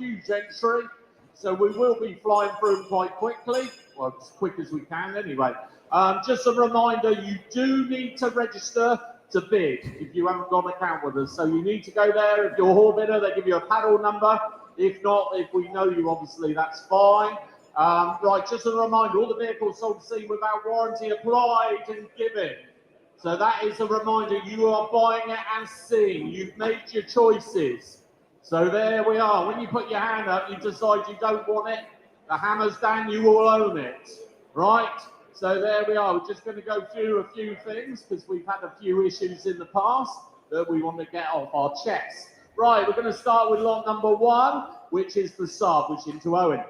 huge entry, so we will be flying through them quite quickly, well, as quick as we can anyway. Just a reminder, you do need to register to bid if you haven't got an account with us. So you need to go there. If you're a whole bidder, they give you a paddle number. If not, if we know you, obviously, that's fine. Right, just a reminder, all the vehicles sold to see without warranty applied and given. So that is a reminder, you are buying it and seeing. You've made your choices. So there we are. When you put your hand up, you decide you don't want it. The hammer's down, you will own it. Right? So there we are. We're just going to go through a few things because we've had a few issues in the past that we want to get off our chest. Right, we're going to start with lot number 1, which is the Saab, which is into Owen.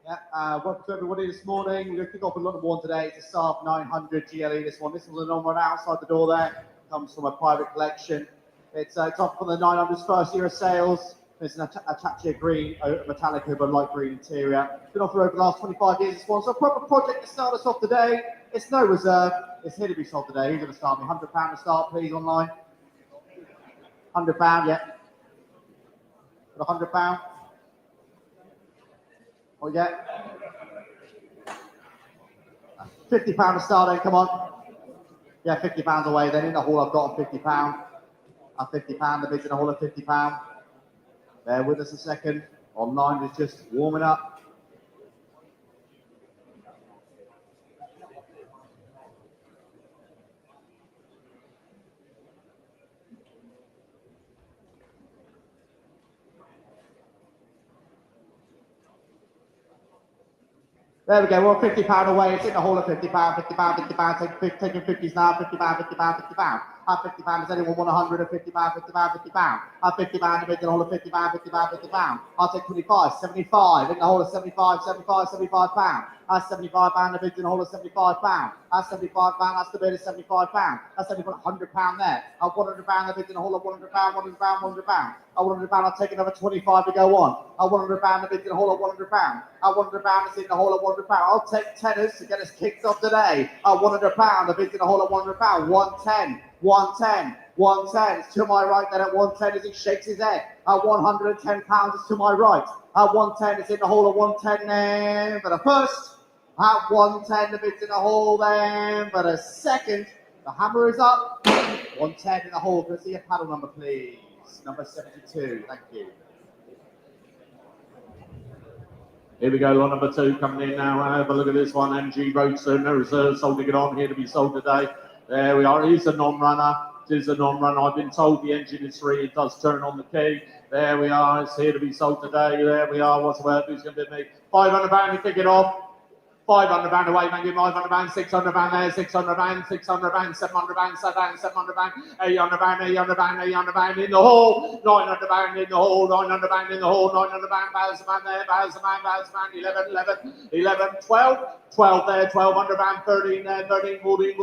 Yeah, welcome to everybody this morning. We're going to kick off with lot number 1 today. It's a Saab 900 GLE, this one. This was a non-run outside the door there. Comes from a private collection. It's top from the 900's first year of sales. It's an Atacha green, metallic over light green interior. Been off the road for the last 25 years, this one. So a proper project to start us off today. It's no reserve. It's here to be sold today. Who's going to start me? £100 to start, please, online. £100, yeah. Got £100. Oh, yeah. £50 to start then, come on. Yeah, £50 away then. In the hall, I've got a £50. A £50, the bid's in the hall of £50. Bear with us a second. Online is just warming up. There we go, we're £50 away, it's in the hall of £50, £50, taking 50s now, £50, £50. At £50, does anyone want 100 at £50, £50? At £50, the bid in the hall of £50, £50. I'll take 25, 75, in the hall of 75, £75. That's £75, the bid in the hall of £75. That's £75, that's the bid of £75. That's £100 there. At £100, the bid in the hall of £100, £100. At £100, I'll take another 25 to go on. At £100, the bid in the hall of £100. At £100, it's in the hall of £100. I'll take tenors to get us kicked off today. At £100, the bid in the hall of £100. 110. 110, 110, it's to my right then at 110 as he shakes his head. At £110, it's to my right. At 110, it's in the hall of 110 then for the first. At 110, the bid's in the hall then for the second. The hammer is up. 110 in the hall. Can I see a paddle number, please? Number 72, thank you. Here we go, lot number 2 coming in now. Have a look at this one, MG Roadster, no reserve, sold to get on, here to be sold today. There we are, it is a non-runner, it is a non-runner. I've been told the engine is free, it does turn on the key. There we are, it's here to be sold today. There we are, what's the word, who's going to bid me? £500 to kick it off. £500 away, thank you, £500, £600 there, £600, £600, £700, £700, £800 in the hall, £900 in the hall, £900 in the hall, £900, £1,000 there, £1,000, 11, 12 there, £1,200, 13 there, 13, 14,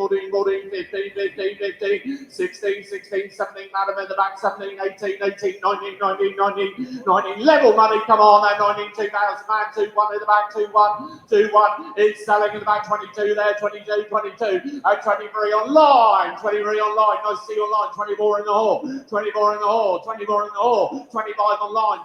15, 16, 17, madam in the back, 17, 18, 19, level money, come on there, 19, 2,000, man, 2-1 in the back, 2-1, it's selling in the back, 22 there, 22, 23 online, nice to see you online, 24 in the hall, 24 in the hall, 25 online,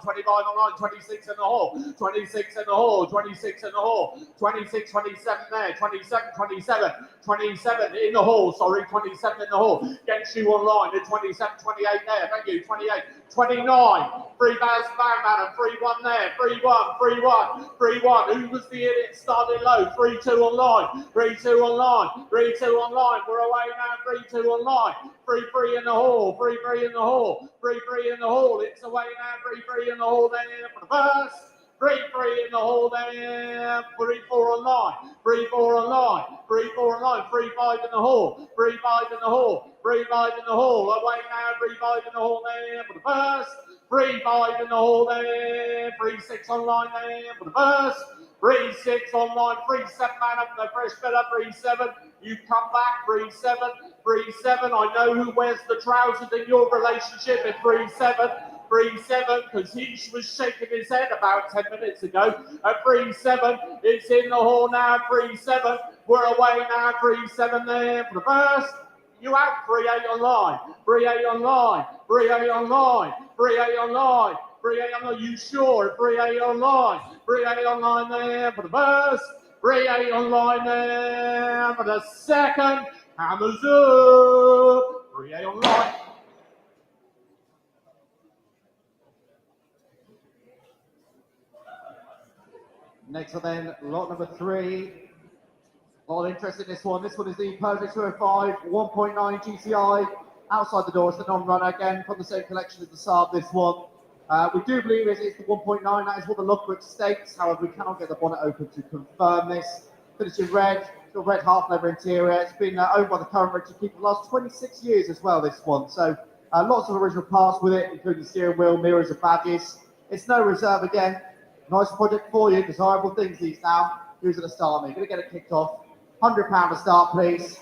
26 in the hall, 26 in the hall, 26 in the hall, 26, 27 there, 27 in the hall, sorry, 27 in the hall, gets you online, at 27, 28 there, thank you, 28, 29, £3,000 madam, 3-1 there, 3-1, who was the idiot started low, 3-2 online, 3-2 online, we're away now, 3-2 online, 3-3 in the hall, 3-3 in the hall, it's away now, 3-3 in the hall there for the first, 3-3 in the hall there, 3-4 online, 3-4 online, 3-5 in the hall, 3-5 in the hall, away now, 3-5 in the hall there for the first, 3-5 in the hall there, 3-6 online there for the first, 3-6 online, 3-7 man up the fresh bit up, 3-7, you come back, 3-7, I know who wears the trousers in your relationship at 3-7, because he was shaking his head about 10 minutes ago. At 3-7, it's in the hall now, 3-7, we're away now, 3-7 there for the first. You out, 3-8 online, 3-8 online, 3-8 online, 3-8 online, 3A online, you sure? 3A online. 3A online there for the first. 3A online there for the second. Hammers up. 3A online. Next up then, lot number 3. A lot of interest in this one. This one is the Peugeot 205 1.9 GTI. Outside the door, it's the non-runner again from the same collection as the Saab. This one, we do believe it's the 1.9. That is what the logbook states. However, we cannot get the bonnet open to confirm this. Finished in red, got red half leather interior. It's been owned by the current registry keeper for the last 26 years as well. This one, so lots of original parts with it, including steering wheel, mirrors, and badges. It's no reserve again. Nice project for you. Desirable things these now. Who's going to start me? Going to get it kicked off. £100 to start, please.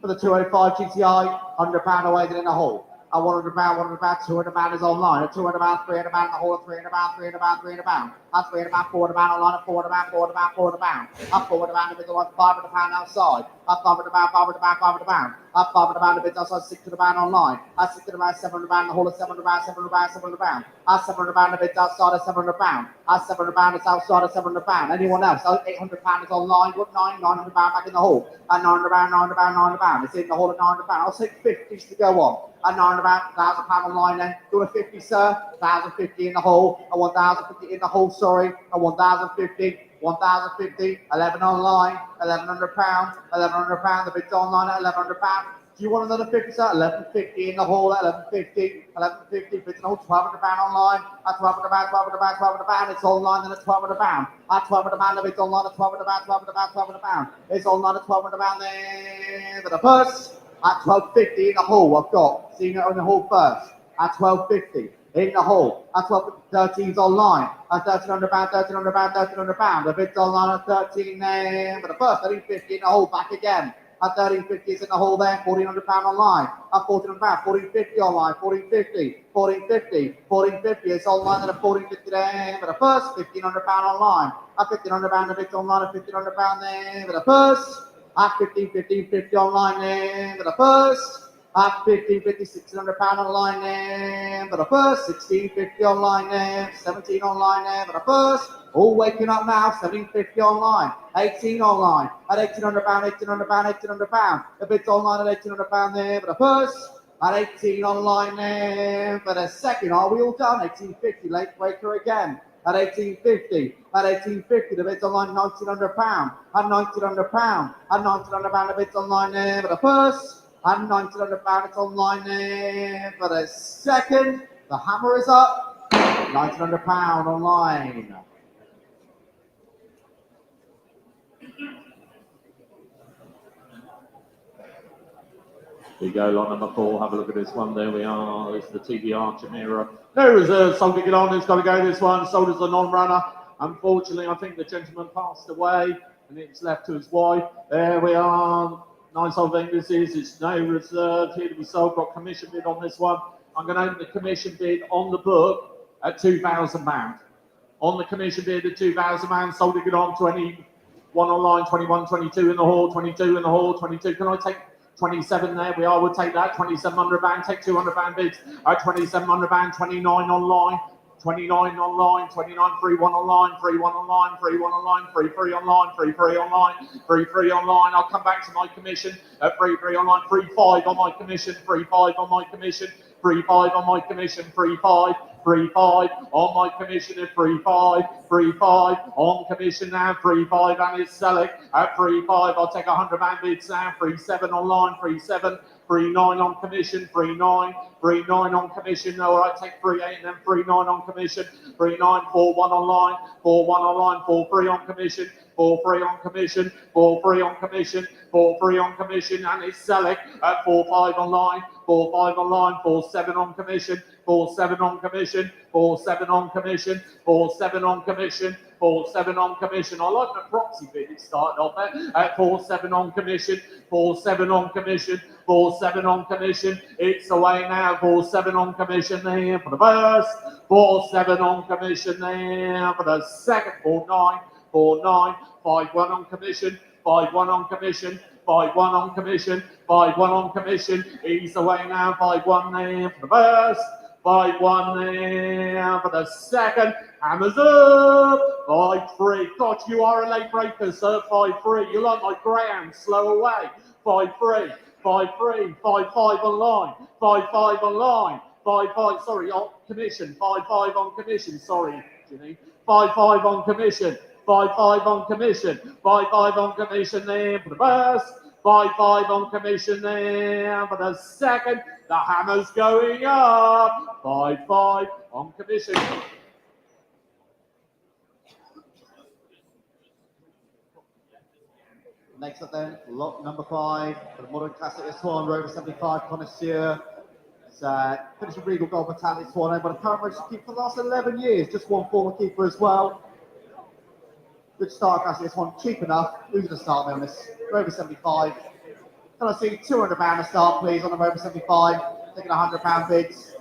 For the 205 GTI, £100 away in the hole. A £100, £200 is online. A £200, £300 in the hole. £300, £300. A £300, £400 online. A £400, £400. A £400 in the middle, £500 outside. A £500, £500. A £500 in the bid outside, £600 online. A £600, £700 in the hole. A £700, £700. A £700 in the bid outside, a £700. A £700 is outside, a £700. Anyone else? £800 is online. What £900 back in the hole. A £900. It's in the hole at £900. I'll take 50s to go on. A £900, £1,000 online then. Do a 50, sir. 1,050 in the hole. A 1,050 in the hole, sorry. A 1,050. 1,050. 11 online. £1,100. £1,100. The bid's online at £1,100. Do you want another 50, sir? 1150 in the hall at 1150. 1150. Bids in the hole. £1,200 online. At £1,200. It's online then at £1,200. At £1,200. The bid's online at £1,200. It's online at £1,200 there. For the purse. At 1250 in the hole, I've got seeing it on the hall first. At 1250 in the hole. At 1250, 13's online. At £1,300, £1,300. The bid's online at 13 there. For the first, 1350 in the hole, back again. At 1350 is in the hole there. £1,400 online. At £1,400, £1,450 online. £1,450 is online at £1,450 there. For the first, £1,500 online. At £1,500, the bid's online at £1,500 there. For the first. At 1550 online there for the first. At 1550, £600 online there for the first. 1650 online there. 17 online there for the first. All waking up now. 1750 online. 18 online. At £1,800, £1,800. The bid's online at £1,800 there for the first. At 18 online there for the second. Are we all done? 1850 late breaker again. At 1850, the bid's online £1,900. At £1,900, the bid's online there for the first. At £1,900, it's online there for the second. The hammer is up. £1,900 online. Here we go, lot number 4. Have a look at this one. There we are. It's the TVR Chimaera. No reserve. Sold to get on. Who's got to go this one? Sold as a non-runner. Unfortunately, I think the gentleman passed away and it's left to his wife. There we are. Nice old thing this is. It's no reserve. Here to be sold. Got commission bid on this one. I'm going to open the commission bid on the book at £2,000. On the commission bid at £2,000. Sold to get on. 21 online. 21, 22 in the hall. 22 in the hall. 22. Can I take 27 there? We are. We'll take that. £2,700. Take £200 bids. £2,700. 29 online. 29 online, 29, free one online, free one online, free one online, free online, free online, free online. I'll come back to my commission at free online, free 5 on my commission, free 5 on my commission, free 5 on my commission, free 5 on my commission at free 5 on commission now, free 5 and it's selling at free 5. I'll take £100 bids now, free 7 online, free 7. Free 9 on commission, free 9 on commission. All right, take free 8 and then free 9 on commission, free 9, 4 1 online, 4 1 online, 4 free on commission, 4 free on commission, 4 free on commission, 4 free on commission, and it's selling at 4 5 online, 4 5 online, 4 7 on commission, 4 7 on commission, 4 7 on commission, 4 7 on commission. 4 7 on commission. I like the proxy bid it started off at 4 7 on commission, 4 7 on commission, 4 7 on commission. It's away now. 4 7 on commission there for the first. 4 7 on commission there for the second. 4 9 5 1 on commission, 5 1 on commission, 5 1 on commission, 5 1 on commission. He's away now. 5 1 there for the first. 5-1 there for the second. Hammers up. 5-3. God, you are a late breaker, sir. 5-3. You like my ground. Slow away. 5-3. 5-3. 5-5 on line. 5-5 on line. 5-5. Sorry, on commission. 5-5 on commission. Sorry, Ginny. 5-5 on commission. 5-5 on commission. 5-5 on commission there for the first. 5-5 on commission there for the second. The hammer's going up. 5-5 on commission. Next up then, lot number 5 for the modern classic. This one, Rover 75 Connoisseur. It's finished with Regal Gold Metallic. This one, but a current registered keeper for the last 11 years. Just one former keeper as well. Good start classic. This one, cheap enough. Who's going to start me on this? Rover 75. Can I see £200 to start, please, on the Rover 75? Taking £100 bids.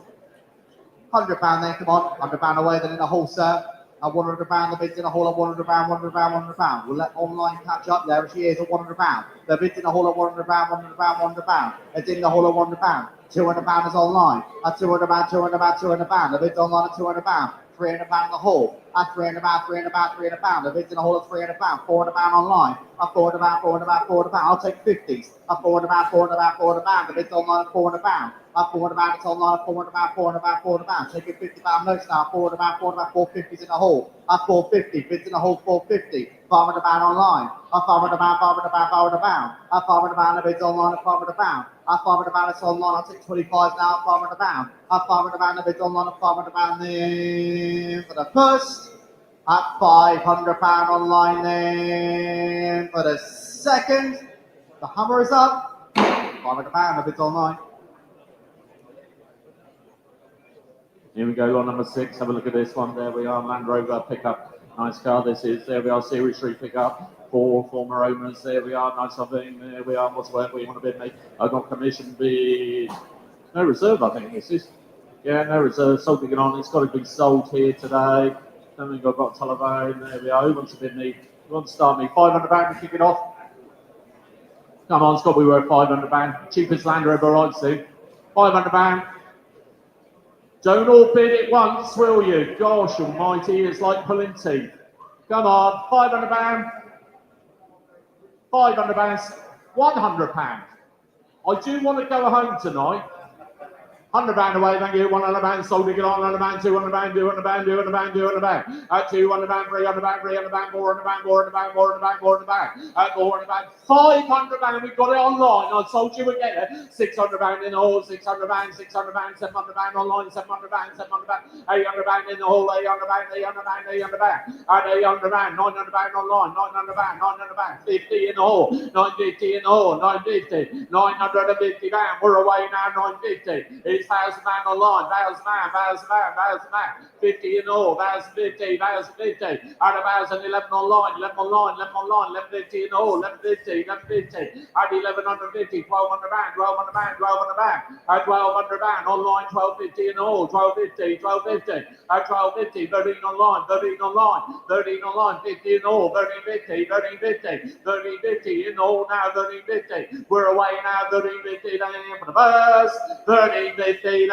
£100 then, come on. £100 away, then in the hall, sir. At £100, the bids in the hall at £100, £100. We'll let online catch up. There she is at £100. The bids in the hall at £100, £100. It's in the hall at £100. £200 is online. At £200, £200. The bids online at £200. £300 in the hall. At £300, £300. The bids in the hall at £300. £400 online. At £400. I'll take 50s. At £400. The bids online at £400. At £400, it's online at £400. Taking £50 notes now. £400, £450s in the hall. At £450, bids in the hall £450. £500 online. At £500. At £500, the bids online at £500. At £500, it's online. I'll take 25s now at £500. At £500, the bids online at £500 then for the first. At £500 online then for the second. The hammer is up. £500, the bids online. Here we go, lot number 6. Have a look at this one. There we are, Land Rover pickup. Nice car this is. There we are, Series 3 pickup. 4 former owners. There we are, nice thing. There we are. What's whatever you want to bid me. I've got commission bid. No reserve, I think this is. Yeah, no reserve. Sold it on. It's got to be sold here today. Don't think I've got a telephone. There we are. Who wants to bid me? Who wants to start me? £500 to kick it off. Come on, it's got to be worth £500. Cheapest Land Rover I've seen. £500. Don't all bid it once, will you? Gosh almighty, it's like pulling teeth. Come on, £500. £500. £100. I do want to go home tonight. £100 away, thank you. £100 sold it on. £100, £200, £200. At £200, £300, £300, £400, at £400, £500. We got it online. I sold you again. £600 in the hall. £600, £700 online. £700, £800 in the hall. £800. At £800, £900 online. £900, £50 in the hall. £950 in the hall. £950, £950. We're away now. £950. It's £1,000 online, £1,000, 50 in all, 1,050, 1,050, at 1,011 online, 1150 in all, 1150, at 1,150, £1,200, at £1,200 online, 1,250 in all, 1,250, at 1,250, 13 online, 50 in all, 1350 in all now, 1350. We're away now, 1350 for the first, 1350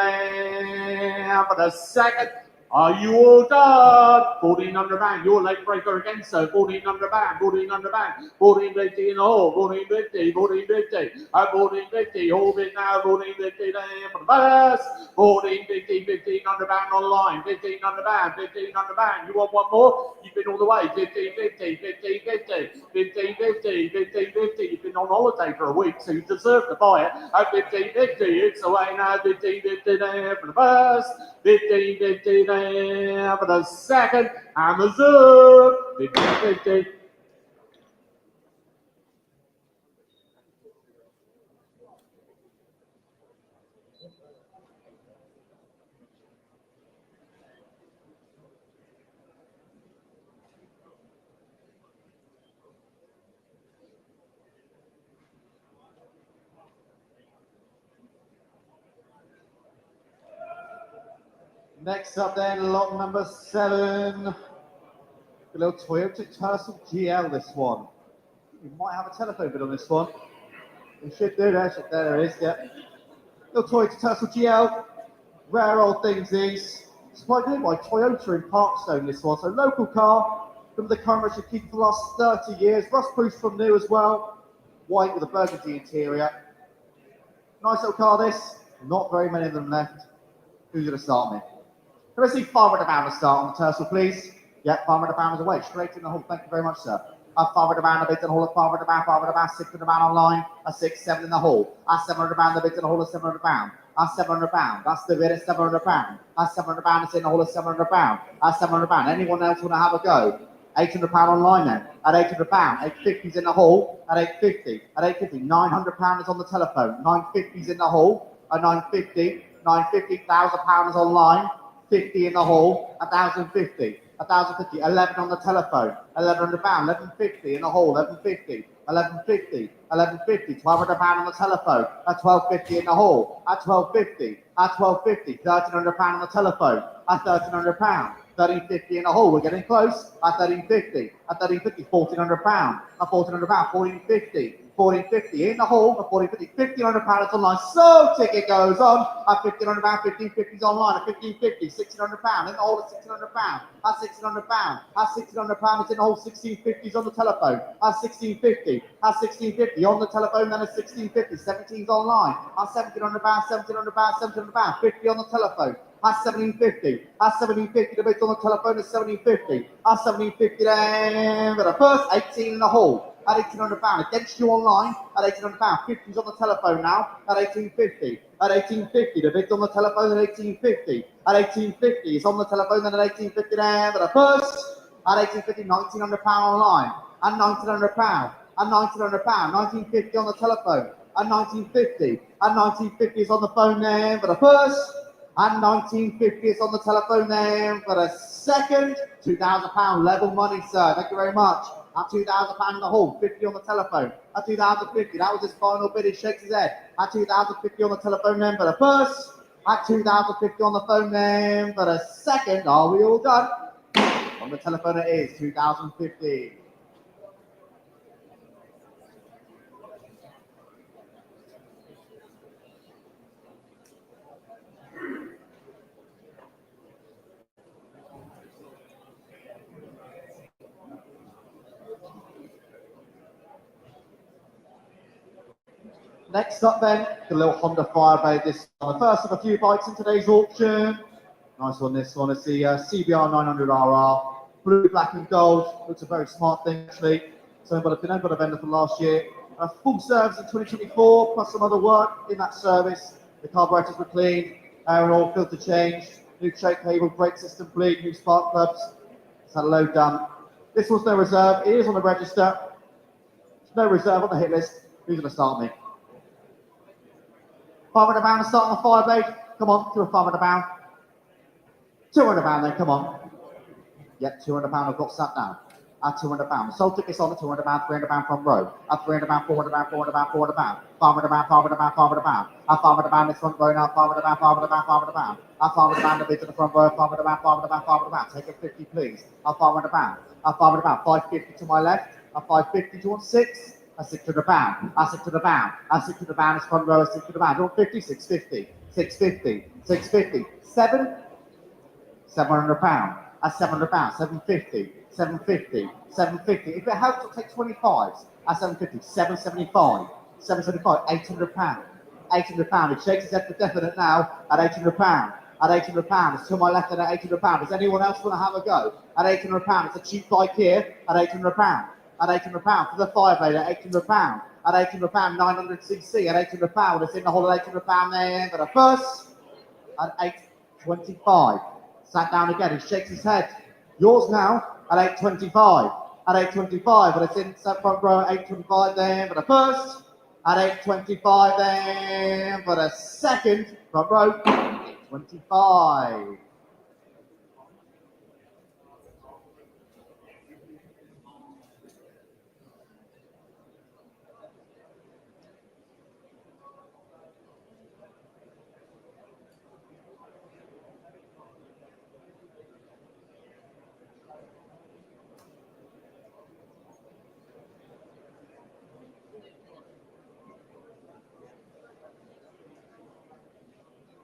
for the second. Are you all done? £1,400. You're late breaker again, so £1,400. £1,450 in all. £1,450. At £1,450. All bid now. £1,450 for the first. £1,450. £1,500 online. £1,500. You want one more? You've been all the way. £1,550. £1,550. You've been on holiday for a week, so you deserve to buy it. At £1,550. It's away now. £1,550 there for the first. £1,550 there for the second. Amazon. £1,550. Next up then, lot number 7. A little Toyota Tercel GL, this one. We might have a telephone bid on this one. We should do that. There it is, yeah. Little Toyota Tercel GL. rare old things is, it's quite good by Toyota in Parkstone, this one. So local car, from the car should keep for the last 30 years. Rust proof from new as well. White with a burgundy interior. Nice little car this. Not very many of them left. Who's going to start me? Can I see £500 to start on the Tercel, please? Yeah, £500 away. Straight in the hole. Thank you very much, sir. £500 a bid in the hole of £500, £600 online, a 6, 7 in the hole. £700 the bid in the hole of £700. £700. That's the bid at £700. £700 is in the hole of £700. £700. Anyone else want to have a go? £800 online then. At £800, 850's in the hole. At 850, at 850, £900 is on the telephone. 950's in the hole. At 950, 950, £1,000 online. 50 in the hole. 1,050. 1,050, 11 on the telephone, £1,100, 1150 in the hole, 1150, 1150, 1150, £1,200 on the telephone, at 1250 in the hole, at 1250, at 1250, £1,300 on the telephone, at £1,300, 1350 in the hole, we're getting close, at 1350, at 1350, £1,400, at £1,400, 1450, 1450 in the hole, at 1450, £1,500 online, so ticket goes on, at £1,500, 1550's online, at 1550, £1,600 in the hole, at £1,600, at £1,600, at £1,600 it's in the hole, 1650's on the telephone, at 1650, at 1650 on the telephone, then at 1650, 17's online, at £1,700, £1,700, £1,700, 50 on the telephone, at 1750, at 1750, the bid's on the telephone at 1750, at 1750 then, but first 18 in the hole. At £1,800 against you online at £1,800. 50's on the telephone now at 1850. At 1850, the bid's on the telephone at 1850. At 1850, it's on the telephone then at 1850 there. But first at 1850, £1,900 online. At £1,900. At £1,900. 1950 on the telephone. At 1950. At 1950 is on the phone there. But first at 1950 is on the telephone there. For a second, £2,000 level money, sir. Thank you very much. At £2,000 in the hole, 50 on the telephone. At 2,050, that was his final bid. He shakes his head. At 2,050 on the telephone then for the first. At 2,050 on the phone then for the second. Are we all done? On the telephone it is 2,050. Next up then, the little Honda Fireblade. This one, the first of a few bikes in today's auction. Nice one, this one. It's the CBR 900RR, blue, black and gold. Looks a very smart thing actually. So I've been able to vendor from last year. A full service in 2024, plus some other work in that service. The carburetors were cleaned, air and oil filter changed, new shake cable, brake system bleed, new spark plugs. It's had a load done. This one's no reserve. It is on the register. There's no reserve on the hit list. Who's going to start me? £500 to start on the Fireblade. Come on, to a £500. £200 then, come on. Yep, £200 I've got sat down. At £200. Sold tickets on the £200, £300 front row. At £300, £400, £400, £400. £500, £500, £500. At £500 this front row now, £500, £500, £500. At £500 the bid to the front row, £500, £500, £500. Take it 50 please. At £500. At £500, £550 to my left. At £550 do you want 6? At £600, at £600, at £600 is front row, at £600. Do you want 50? £650, £650, £650, 7? £700, at £700, £750, £750, £750. If it helps, I'll take 25s. At £750, £775, £775, £800, £800. It shakes his head for definite now at £800. At £800, it's to my left and at £800. Does anyone else want to have a go? At £800, it's a cheap bike here at £800. At £800 for the Fireblade at £800. At £800, 900cc at £800. It's in the hole at £800 there. But at first, at £825. Sat down again, he shakes his head. Yours now at £825. At £825, but it's in front row at £825 there. But at first, at £825 there. But a second, front row, £825.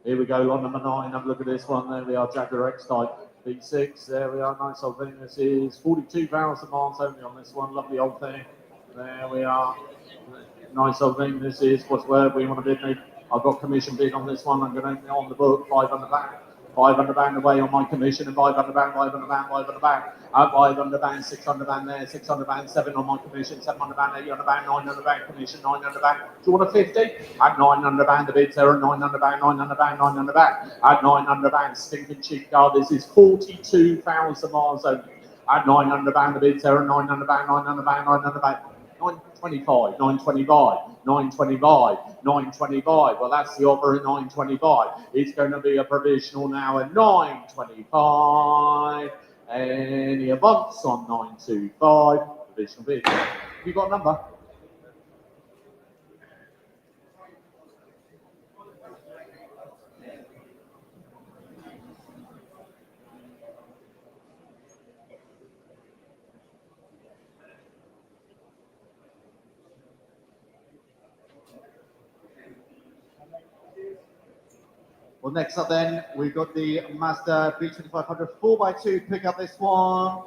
Here we go, lot number 9. Have a look at this one. There we are, Jaguar X-Type V6. There we are, nice old thing. This is 42,000 miles only on this one. Lovely old thing. There we are. Nice old thing. This is what's where we want to bid me. I've got commission bid on this one. I'm going to on the book, 500 back. 500 pound away on my commission, and 500 pound, 500 pound, 500 pound, 500 pound, 600 pound there, 600 pound, 7 on my commission, 700 pound, 800 pound, 900 pound commission, 900 pound. Do you want a 50? At 900 pound, the bids there at 900 pound, 900 pound, 900 pound. At 900 pound, stinking cheap car. This is 42,000 miles only. At 900 pound, the bids there at 900 pound, 900 pound, 900 pound. 925, 925, 925, 925. Well, that's the offer at 925. It's going to be a provisional now at 925. Any advance on 925? Provisional bid. Have you got a number? Well, next up then, we've got the Mazda B2500 4x2 pick up this one.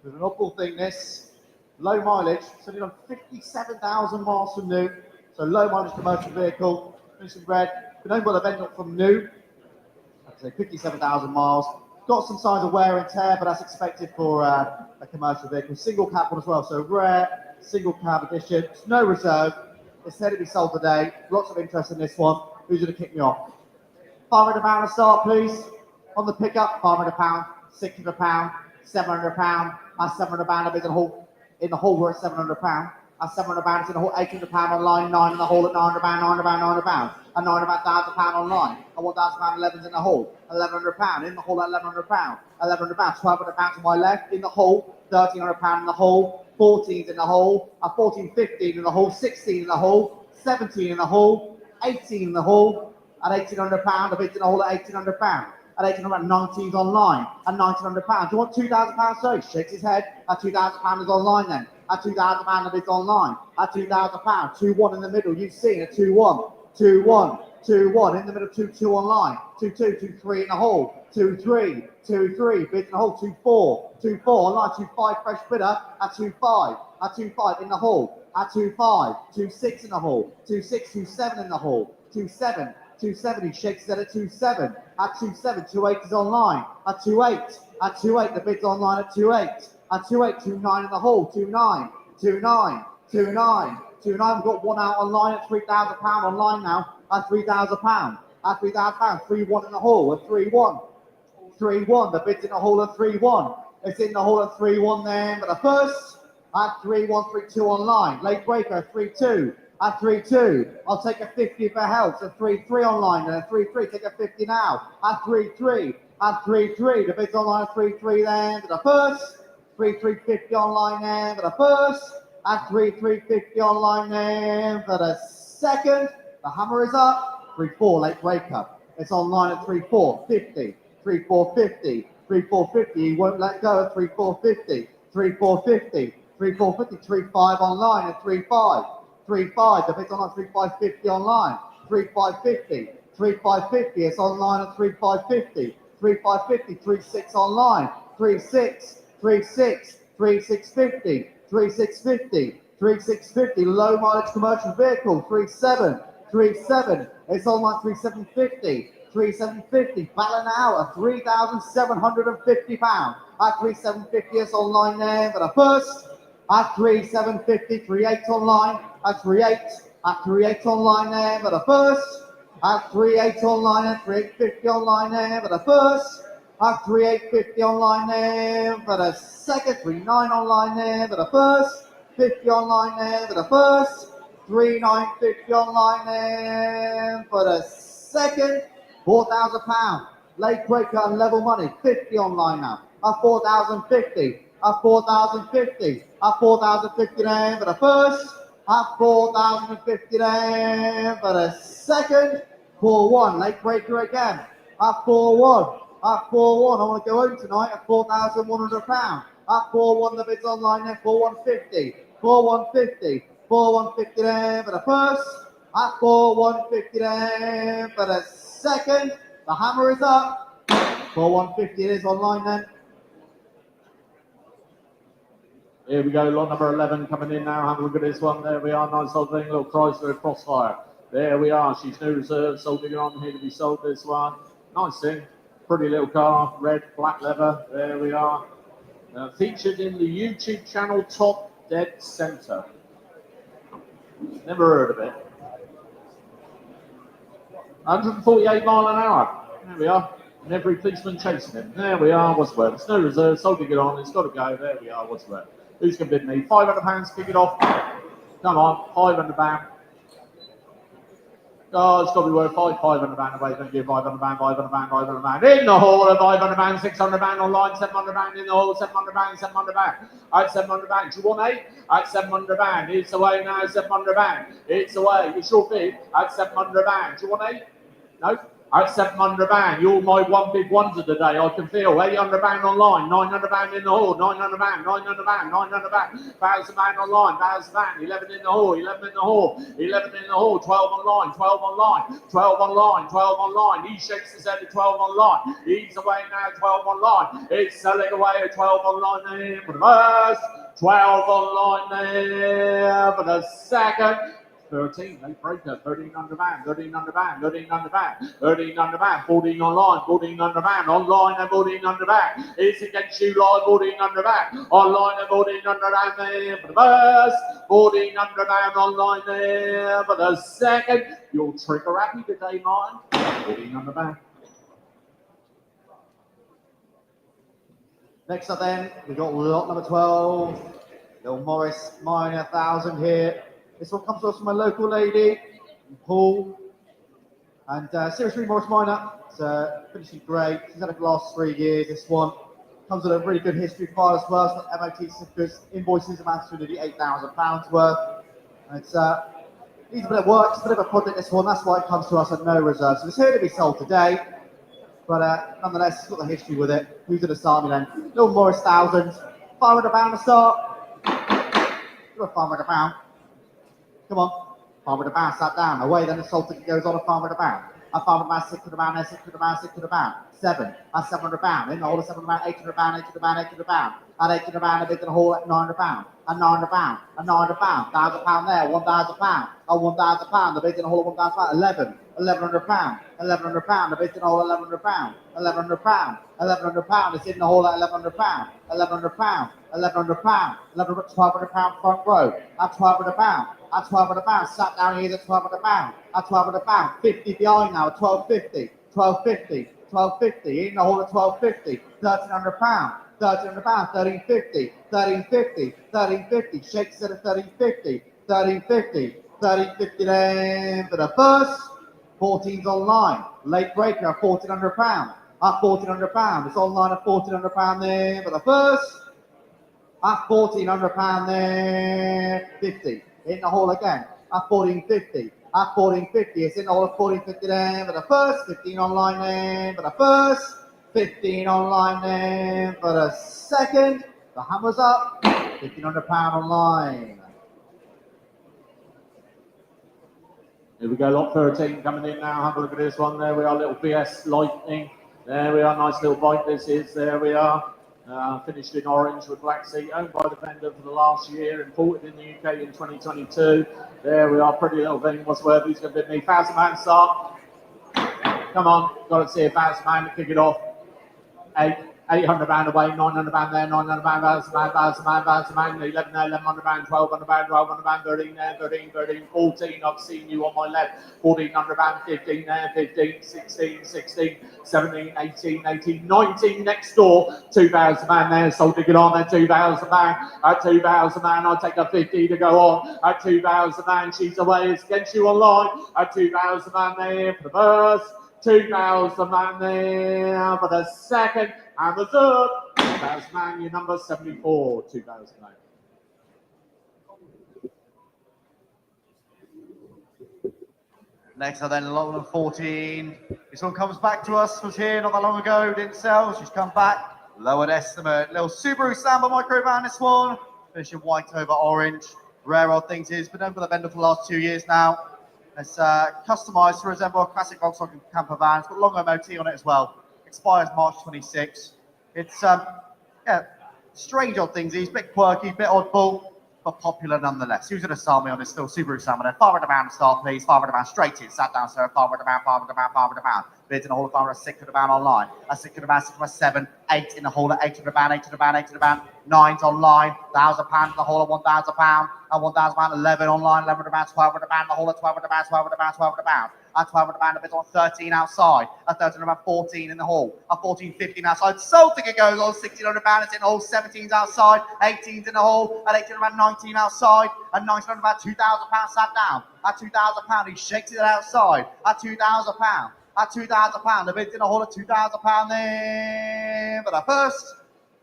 With an awful thing, this. Low mileage, so we've done 57,000 miles from new. So low mileage commercial vehicle, finished in red. Been owned by the vendor from new. I'd say 57,000 miles. Got some signs of wear and tear, but that's expected for a commercial vehicle. Single cab one as well, so rare, single cab edition. It's no reserve. It's said to be sold today. Lots of interest in this one. Who's going to kick me off? £500 to start, please. On the pickup, £500, £600, £700. That's £700 a bit in the hall. We're at £700. That's £700 in the hall. £800 online. 9 in the hall at £900, £900. And £900,000 online. And £1,000 11s in the hall. £1,100 in the hall at £1,100. £1,100. £1,200 to my left in the hall. £1,300 in the hall. 14s in the hall. 14, 15 in the hall. 16 in the hall. 17 in the hall. 18 in the hall. At £1,800, a bid in the hall at £1,800. At £1,800, 19s online. At £1,900. Do you want £2,000? So he shakes his head. At £2,000 is online then. At £2,000, the bid's online. At £2,000, 2-1 in the middle. You've seen it. 2-1, 2-1, 2-1 in the middle. 2-2 online. 2-2, 2-3 in the hall. 2-3, 2-3. Bid in the hall. 2-4, 2-4 online. 2-5 fresh bidder. At 2-5. At 2-5 in the hall. At 2-5, 2-6 in the hall. 2-6, 2-7 in the hall. 2-7. 2-7, he shakes it at 2-7. At 2-7, 2-8 is online. At 2-8, the bid's online at 2-8. At 2-8, 2-9 in the hall. 2-9, 2-9, 2-9, 2-9. We've got one out online at £3,000 online now. At £3,000. At £3,000, 3-1 in the hall. At 3-1, 3-1. The bid's in the hall at 3-1. It's in the hall at 3-1 then. But the first at 3-1, 3-2 online. Late breaker 3-2. At 3-2, I'll take a 50 for help. At 3-3 online, and at 3-3, take a 50 now. At 3-3, the bid's online at 3-3 then, for the first. 3-3, 50 online then, for the first. At 3-3, 50 online then, for the second. The hammer is up. 3-4, late breaker. It's online at 3-4, 50. 3-4, 50. 3-4, 50, he won't let go at 3-4, 50. 3-4, 50. 3-4, 50, 3-5 online at 3-5. 3-5, the bid's online at 3-5, 50 online. 3-5, 50. 3-5, 50, it's online at 3-5, 50. 3-5, 50, 3-6 online. 3-6, 3-6, 3-6, 50. 3-6, 50. 3-6, 50, low mileage commercial vehicle. 3-7, 3-7, it's online 3-7, 50. 3-750, balance out at £3,750. At 3-750, it's online there for the first. At 3-750, 3-8 online. At 3-8 online there for the first. At 3-8 online, at 3-850 online there for the first. At 3-850 online there for the second. 3-9 online there for the first. 50 online there for the first. 3-950 online there for the second. £4,000. Late breaker and level money. 50 online now. At 4,050. At 4,050. At 4,050 there for the first. At 4,050 there for the second. 4-1. Late breaker again. At 4-1. At 4-1. I want to go home tonight at £4,100. At 4-1 the bid's online there. 4,150. 4,150. 4,150 there for the first. At 4,150 there for the second. The hammer is up. For 150 it is online then. Here we go, lot number 11 coming in now. Have a look at this one. There we are, nice old thing, little Chrysler Crossfire. There we are, she's new reserve, sold it on here to be sold, this one. Nice thing, pretty little car, red, black leather. There we are. Featured in the YouTube channel Top Dead Center. Never heard of it. 148 mile an hour. There we are. And every policeman chasing him. There we are, what's the word? It's no reserve, sold to get on, it's got to go. There we are, what's the word? Who's going to bid me? £500, kick it off. Come on, £500. Oh, it's got to be worth £500 away. Thank you, £500, £500. In the hall, £500, £600 online, £700 in the hall, £700, £700. Alright, £700. Do you want 8? Alright, £700. It's away now, £700. It's away. It's your bid. Alright, £700. Do you want 8? No? Alright, £700. You're my one big wonder today. I can feel £800 online, £900 in the hall, £900, £900, £1,000 online, £1,000, 11 in the hall, 11 in the hall, 11 in the hall, 12 online, 12 online, 12 online, 12 online. He shakes his head at 12 online. He's away now, 12 online. It's selling away at 12 online there for the first, 12 online there for the second. 13, late breaker, 1300 man, 1300 man, 1300 man, 1300 man, 14 online, 1400 man, online and 1400 man. It's against you live, 1400 man, online and 1400 man there for the first, 1400 man online there for the second. You're trigger happy today, Martin. 1400 man. Next up then, we've got lot number 12, little Morris Minor 1000 here. This one comes to us from a local lady, Paul, and seriously Morris Minor. It's finishing great. She's had it for the last 3 years. This one comes with a really good history file as well. It's got MOT certificates, invoices amounts to nearly £8,000 worth. And it's needs a bit of work, it's a bit of a project this one. That's why it comes to us at no reserve. So it's here to be sold today, but nonetheless, it's got the history with it. Who's going to start me then? Little Morris 1000, £500 to start. Got a £500. Come on, £500, sat down. Away, then the sold ticket goes on a £500. A £500, £600, £600, £600, 7. That's £700. In the hole of £700, £800, £800, £800. At £800, a bid in the hole at £900. A £900, a £900, £1,000 there, £1,000. A £1,000, the bid in the hole of £1,000, 11. £1,100, £1,100, the bid in the hole at £1,100. £1,100, £1,100, it's in the hole at £1,100. £1,100, £1,100, £1,200 front row. At £1,200. At £1,200, sat down here at £1,200. At £1,200, 50 behind now, at £1,250, £1,250, £1,250, in the hall at £1,250, £1,300, £1,300, £1,350, £1,350, £1,350, shakes it at £1,350, £1,350, £1,350 then for the first, 14's online, late breaker at £1,400, at £1,400, it's online at £1,400 there for the first, at £1,400 there, 50. In the hall again, at 1450, at 1450, it's in the hall at 1450 there for the first, 15 online there for the first, 15 online there for the second, the hammer's up, £1,500 online. Here we go, lot 13 coming in now. Have a look at this one. There we are, little BS Lightning. There we are, nice little bike this is. There we are. Finished in orange with black seat, owned by the vendor for the last year, imported in the UK in 2022. There we are, pretty little thing. What's worth? Who's going to bid me? £1,000 start. Come on, got to see £1,000 to kick it off. £800 away, £900 there, £900, £1,000, 11 there, £1,100, £1,200, £1,200, 13 there, 13, 14. I've seen you on my left. £1,400, 15 there, 15, 16, 17, 18, 19 next door. £2,000 there, sold to get on there, £2,000. At £2,000, I'll take a 50 to go on. At £2,000, she's away. It's against you online. At £2,000 there for the first. £2,000 there for the second. And the third, £2,000, your number 74, £2,000. Next up then, lot number 14. This one comes back to us, was here not that long ago, didn't sell, she's come back. Lowered estimate, little Subaru Sambar microvan this one. Finishing white over orange. Rare odd things is, been known for the vendor for the last 2 years now. It's customised to resemble a classic Volkswagen camper van. It's got long MOT on it as well. Expires March 26. It's, yeah, strange odd things. He's a bit quirky, a bit oddball, but popular nonetheless. Who's going to start me on this still? Subaru Sambar. 500 pound to start, please. 500 pound straight in. Sat down, sir. 500 pound, 500 pound, 500 pound. Bids in the whole of pound, 600 pound online. A 600 pound, 607, 8 in the whole at 800 pound, 800 pound, 800 pound. 9's online. 1,000 pound in the whole at 1,000 pound. And 1,000 pound, 11 online. 1,100 pound, 1,200 pound in the whole at 1,200 pound, 1,200 pound, 1,200 pound. At 1,200 pound, a bid on 13 outside. At 1,300 pound, 14 in the hall. At 14.50 outside. Sold ticket goes on 1,600 pound. It's in the hall. 17's outside. 18's in the hall. At 1,800 pound, 19 outside. At 1,900 pound, 2,000 pound sat down. At 2,000 pound, he shakes it outside. At 2,000 pound. At 2,000 pound, the bid's in the hall at 2,000 pound there for the first.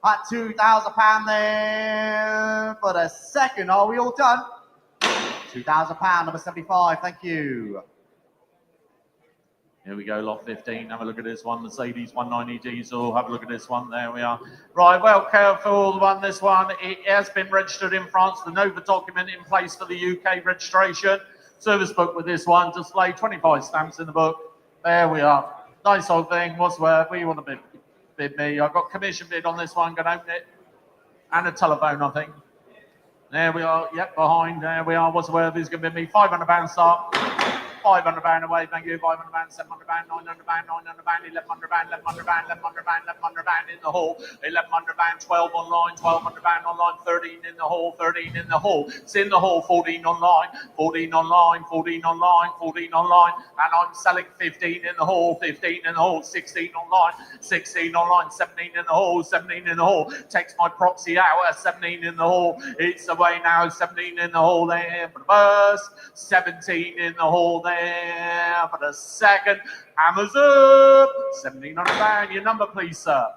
At 2,000 pound there for the second. Are we all done? 2,000 pound, number 75. Thank you. Here we go, lot 15. Have a look at this one, Mercedes 190 diesel. Have a look at this one. There we are. Right, well, careful on this one. It has been registered in France. The Nova document in place for the UK registration. Service book with this one. Display 25 stamps in the book. There we are. Nice old thing. What's worth? We want to bid me. I've got commission bid on this one. Going to open it. And a telephone, I think. There we are. Yep, behind. There we are. What's worth? Who's going to bid me? £500 start. £500 away, thank you. £500, £700, £900, £900, £1,100, £1,100, £1,100 in the hall. £1,100, 12 online, £1,200 online, 13 in the hall, 13 in the hall. It's in the hall, 14 online, 14 online, 14 online, 14 online, and I'm selling 15 in the hall, 15 in the hall, 16 online, 16 online, 17 in the hall, 17 in the hall. Takes my proxy out at 17 in the hall. It's away now, 17 in the hall there for the first, 17 in the hall there for the second. Hammers up. £1,700. Your number, please, sir.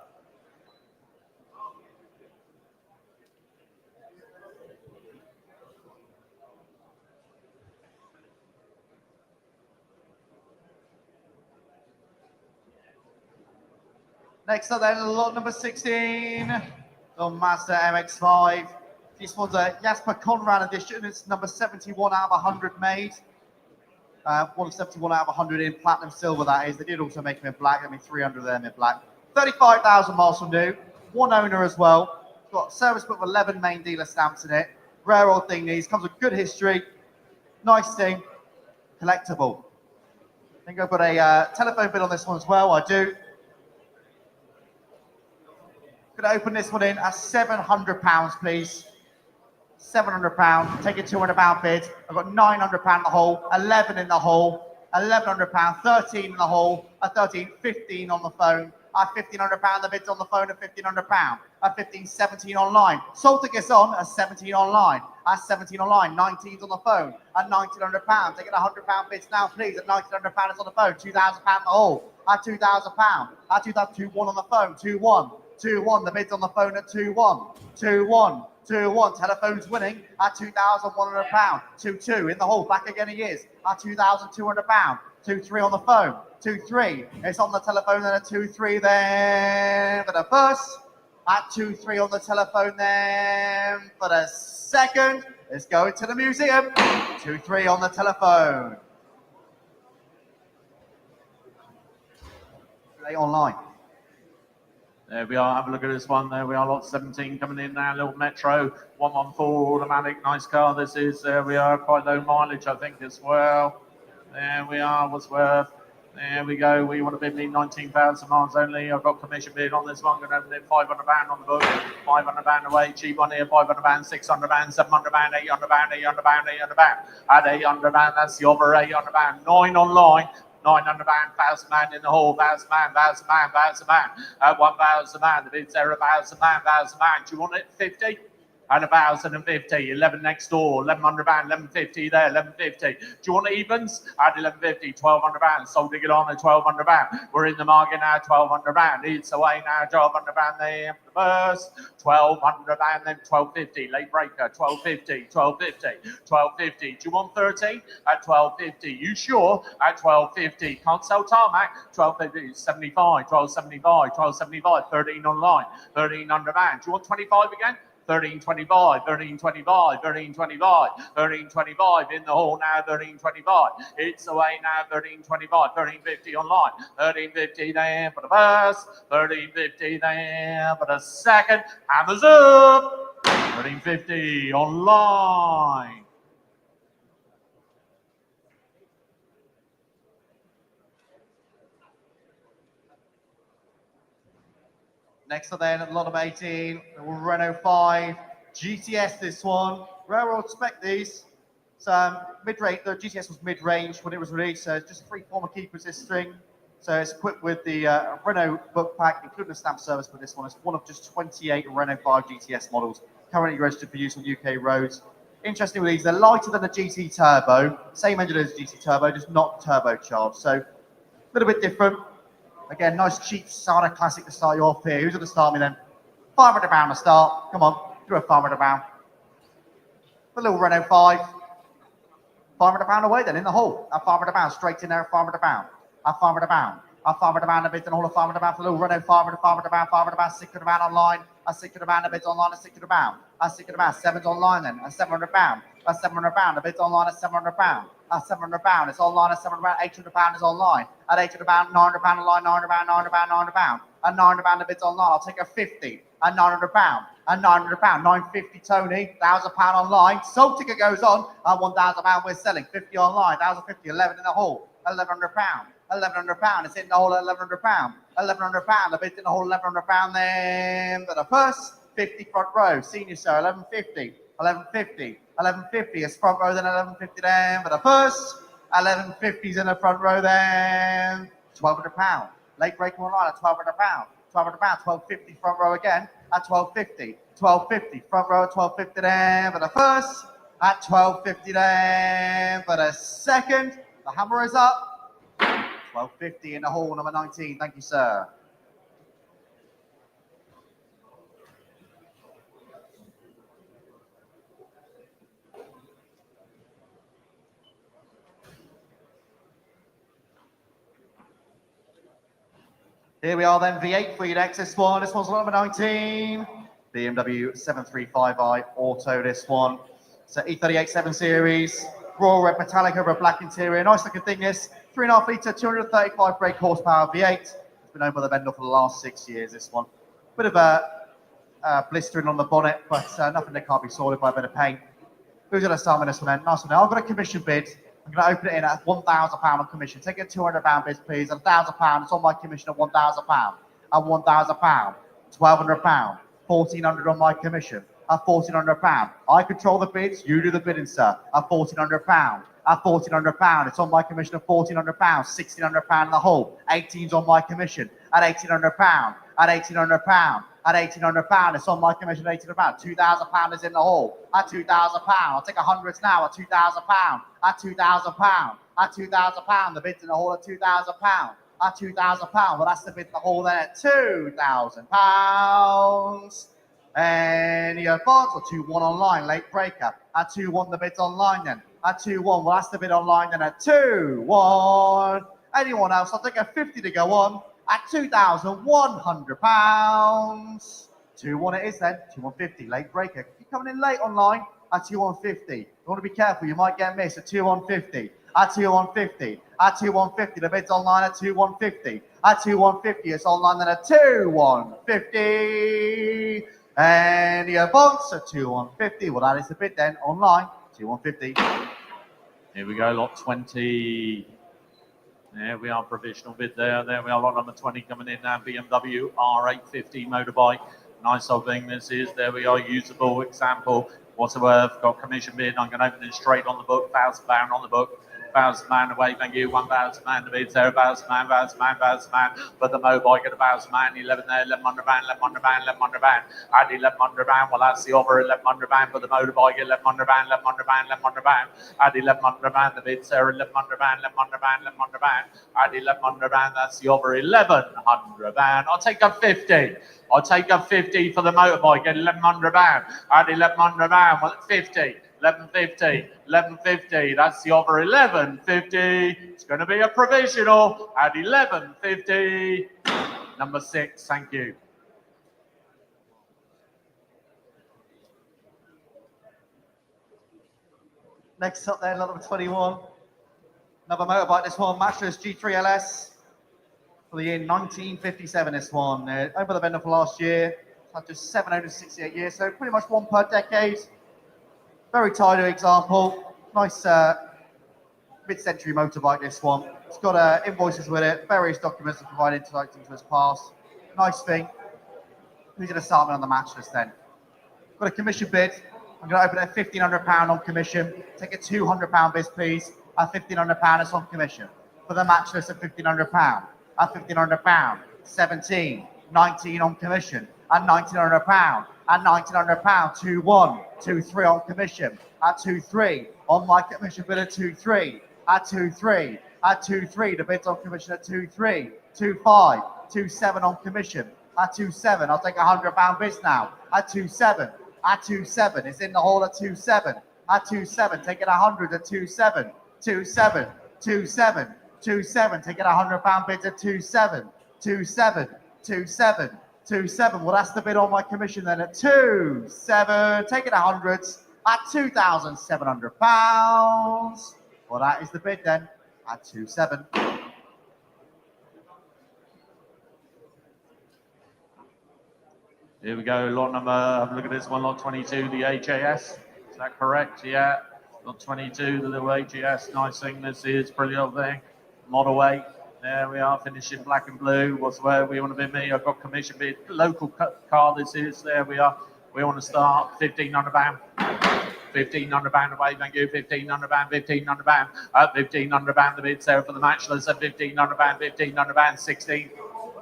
Next up then, lot number 16 on Mazda MX-5. This one's a Jasper Conrad edition. It's number 71 out of 100 made. 171 out of 100 in platinum silver, that is. They did also make them in black. I mean, 300 of them in black. 35,000 miles from new. One owner as well. Got service book with 11 main dealer stamps in it. Rare old thing these. Comes with good history. Nice thing. Collectible. I think I've got a telephone bid on this one as well. I do. Going to open this one in at £700, please. £700, take a £200 bid. I've got £900 in the hole, 11 in the hole, £1,100, 13 in the hole, a 13, 15 on the phone, at £1,500, the bid's on the phone at £1,500, at 15, 17 online. Sold tickets on at 17 online, at 17 online, 19's on the phone, at £1,900. Taking £100 bids now, please, at £1,900 is on the phone, £2,000 in the hole, at £2,000, at 2,201 on the phone, 2-1. 2-1, the bid's on the phone at 2-1, 2-1, 2-1, telephone's winning at £2,100, 2-2, in the hole, back again he is, at £2,200, 2-3 on the phone, 2-3, it's on the telephone then at 2-3 then for the first, at 2-3 on the telephone then for the second, let's go into the museum, 2-3 on the telephone. Play online. There we are, have a look at this one. There we are, lot 17 coming in now, little Metro, 114 automatic, nice car this is. There we are, quite low mileage I think as well. There we are, what's worth. There we go, we want to bid me 19,000 miles only. I've got commission bid on this one, going to open it £500 on the book, £500 away, cheap one here, £500, £600, £700, £800, £800, £800. At £800, that's the over £800, 9 online. £900, £1,000 in the hall, £1,000, £1,000, at £1,000, the bid's there, £1,000, £1,000. Do you want it 50? At 1,050, 11 next door, £1,100, £1,150 there, £1,150. Do you want evens? At £1,150, £1,200, sold ticket on at £1,200. We're in the market now, £1,200. It's away now, £1,200 there for the first, £1,200, then £1,250, late breaker, £1,250, £1,250, £1,250. Do you want 30? At £1,250. You sure? At £1,250. Can't sell tarmac, £1,250, 75, £1,275, £1,275, 13 online, £1,300. Do you want 25 again? 1325, 1325, 1325, 1325 in the hall now, 1325. It's away now, 1325, 1350 online, 1350 there for the first, 1350 there for the second, hammers up, 1350 online. Next up then, at lot of 18, Renault 5, GTS this one. Railroad spec these. So mid-range, the GTS was mid-range when it was released, so it's just 3 former keepers this string. So it's equipped with the Renault book pack, including a stamp service for this one. It's one of just 28 Renault 5 GTS models currently registered for use on UK roads. Interesting with these, they're lighter than the GT Turbo. Same engine as the GT Turbo, just not turbocharged. So a little bit different. Again, nice cheap Sada Classic to start you off here. Who's going to start me then? £500 to start. Come on, do a £500. The little Renault 5. £500 away then in the hole. At £500, straight in there at £500. At £500. At £500 a bid and all of £500 for the little Renault 500, £500, £600 online. At £600 a bid online at £600. At £600, 7's online then. At £700. At £700 a bid online at £700. At £700, it's online at £700, £800 is online. At £800, £900 online, £900. At £900 the bid's online, I'll take a 50. At £900, at £900, £950 Tony, £1,000 online. Sold ticket goes on, at £1,000 we're selling, 50 online, 1,050, 11 in the hall, £1,100. £1,100, it's in the hole at £1,100. £1,100, the bid's in the hole, £1,100 then. For the first 50 front row, senior sir, £1,150. £1,150, it's front row then £1,150 then for the first, £1,150's in the front row then, £1,200, late breaker online at £1,200, £1,250 front row again at £1,250, front row at £1,250 then for the first, at £1,250 then for the second, the hammer is up, £1,250 in the hall, number 19, thank you sir. Here we are then, V8 for you next, this one's number 19. BMW 735i Auto, this one. So E38 7 Series, Royal Red Metallic over a black interior. Nice looking thing this, 3.5 litre, 235 brake horsepower V8. It's been owned by the vendor for the last 6 years, this one. Bit of a blistering on the bonnet, but nothing that can't be sorted by a bit of paint. Who's going to start with this one then? Nice one. I've got a commission bid. I'm going to open it in at £1,000 on commission. Take a £200 bid, please. At £1,000, it's on my commission at £1,000. At £1,000, £1,200, £1,400 on my commission. At £1,400, I control the bids. You do the bidding, sir. At £1,400. At £1,400, it's on my commission at £1,400. £1,600 in the hole. 18's on my commission. At £1,800. At £1,800. At £1,800, it's on my commission at £1,800. £2,000 is in the hall. At £2,000, I'll take hundreds now at £2,000. At £2,000. At £2,000, the bid's in the hall at £2,000. At £2,000, well that's the bid in the hall then at £2,000. Any advance or 2-1 online, late breaker. At 2-1, the bid's online then. At 2-1, well that's the bid online then at 2-1. Anyone else? I'll take a 50 to go on. At £2,100. 2-1 it is then, 2-150, late breaker. Keep coming in late online at 2-150. You want to be careful, you might get missed at 2-150. At 2-150. At 2-150, the bid's online at 2-150. At 2-150, it's online then at 2-150. And the advance at 2-150. Well, that is the bid then, online, 2-150. Here we go, lot 20. There we are, provisional bid there. There we are, lot number 20 coming in now. BMW R850 motorbike. Nice old thing this is. There we are, usable example. What's the worth? Got commission bid. I'm going to open it straight on the book. £1,000 on the book. £1,000 away, thank you. £1,000 the bid's there. £1,000. But the motorbike at £1,000. 11 there. £1,100. £1,100. Add £1,100. Well, that's the offer. £1,100 for the motorbike. £1,100. Add £1,100. The bid's there. £1,100. Add £1,100. That's the offer. £1,100. I'll take a 50. I'll take a 50 for the motorbike. Get £1,100. Add £1,100. Well, 50. £1,150. That's the offer. £1,150. It's going to be a provisional at £1,150. Number 6. Thank you. Next up then, lot number 21. Another motorbike, this one, Matchless G3LS. For the year 1957, this one. Over the vendor for last year. Had just 768 years, so pretty much one per decade. Very tidy example. Nice mid-century motorbike, this one. It's got invoices with it, various documents that provide insights into its past. Nice thing. Who's going to start me on the Matchless then? Got a commission bid. I'm going to open it at £1,500 on commission. Take a £200 bid, please. At £1,500, it's on commission. For the Matchless at £1,500. At £1,500. 17, 19 on commission. At £1,900. At £1,900. 2-1, 2-3 on commission. At 2-3 on my commission bid at 2-3. At 2-3. At 2-3, the bid's on commission at 2-3. 2-5, 2-7 on commission. At 2-7, I'll take a £100 bids now. At 2-7. At 2-7, it's in the hole at 2-7. At 2-7, take it 100 at 2-7. 2-7, 2-7, 2-7, take it £100 bids at 2-7. 2-7, 2-7, 2-7. Well, that's the bid on my commission then at 2-7. Take it 100s at £2,700. Well, that is the bid then at 2-7. Here we go, lot number, have a look at this one, lot 22, the AJS. Is that correct? Yeah. Lot 22, the little AJS. Nice thing, this is brilliant thing. Model 8. There we are, finishing black and blue. What's where we want to bid me? I've got commission bid. Local car this is. There we are. We want to start £1,500. £1,500 away, thank you. £1,500, £1,500. At £1,500, the bid's there for the Matchless at £1,500, £1,500. 16,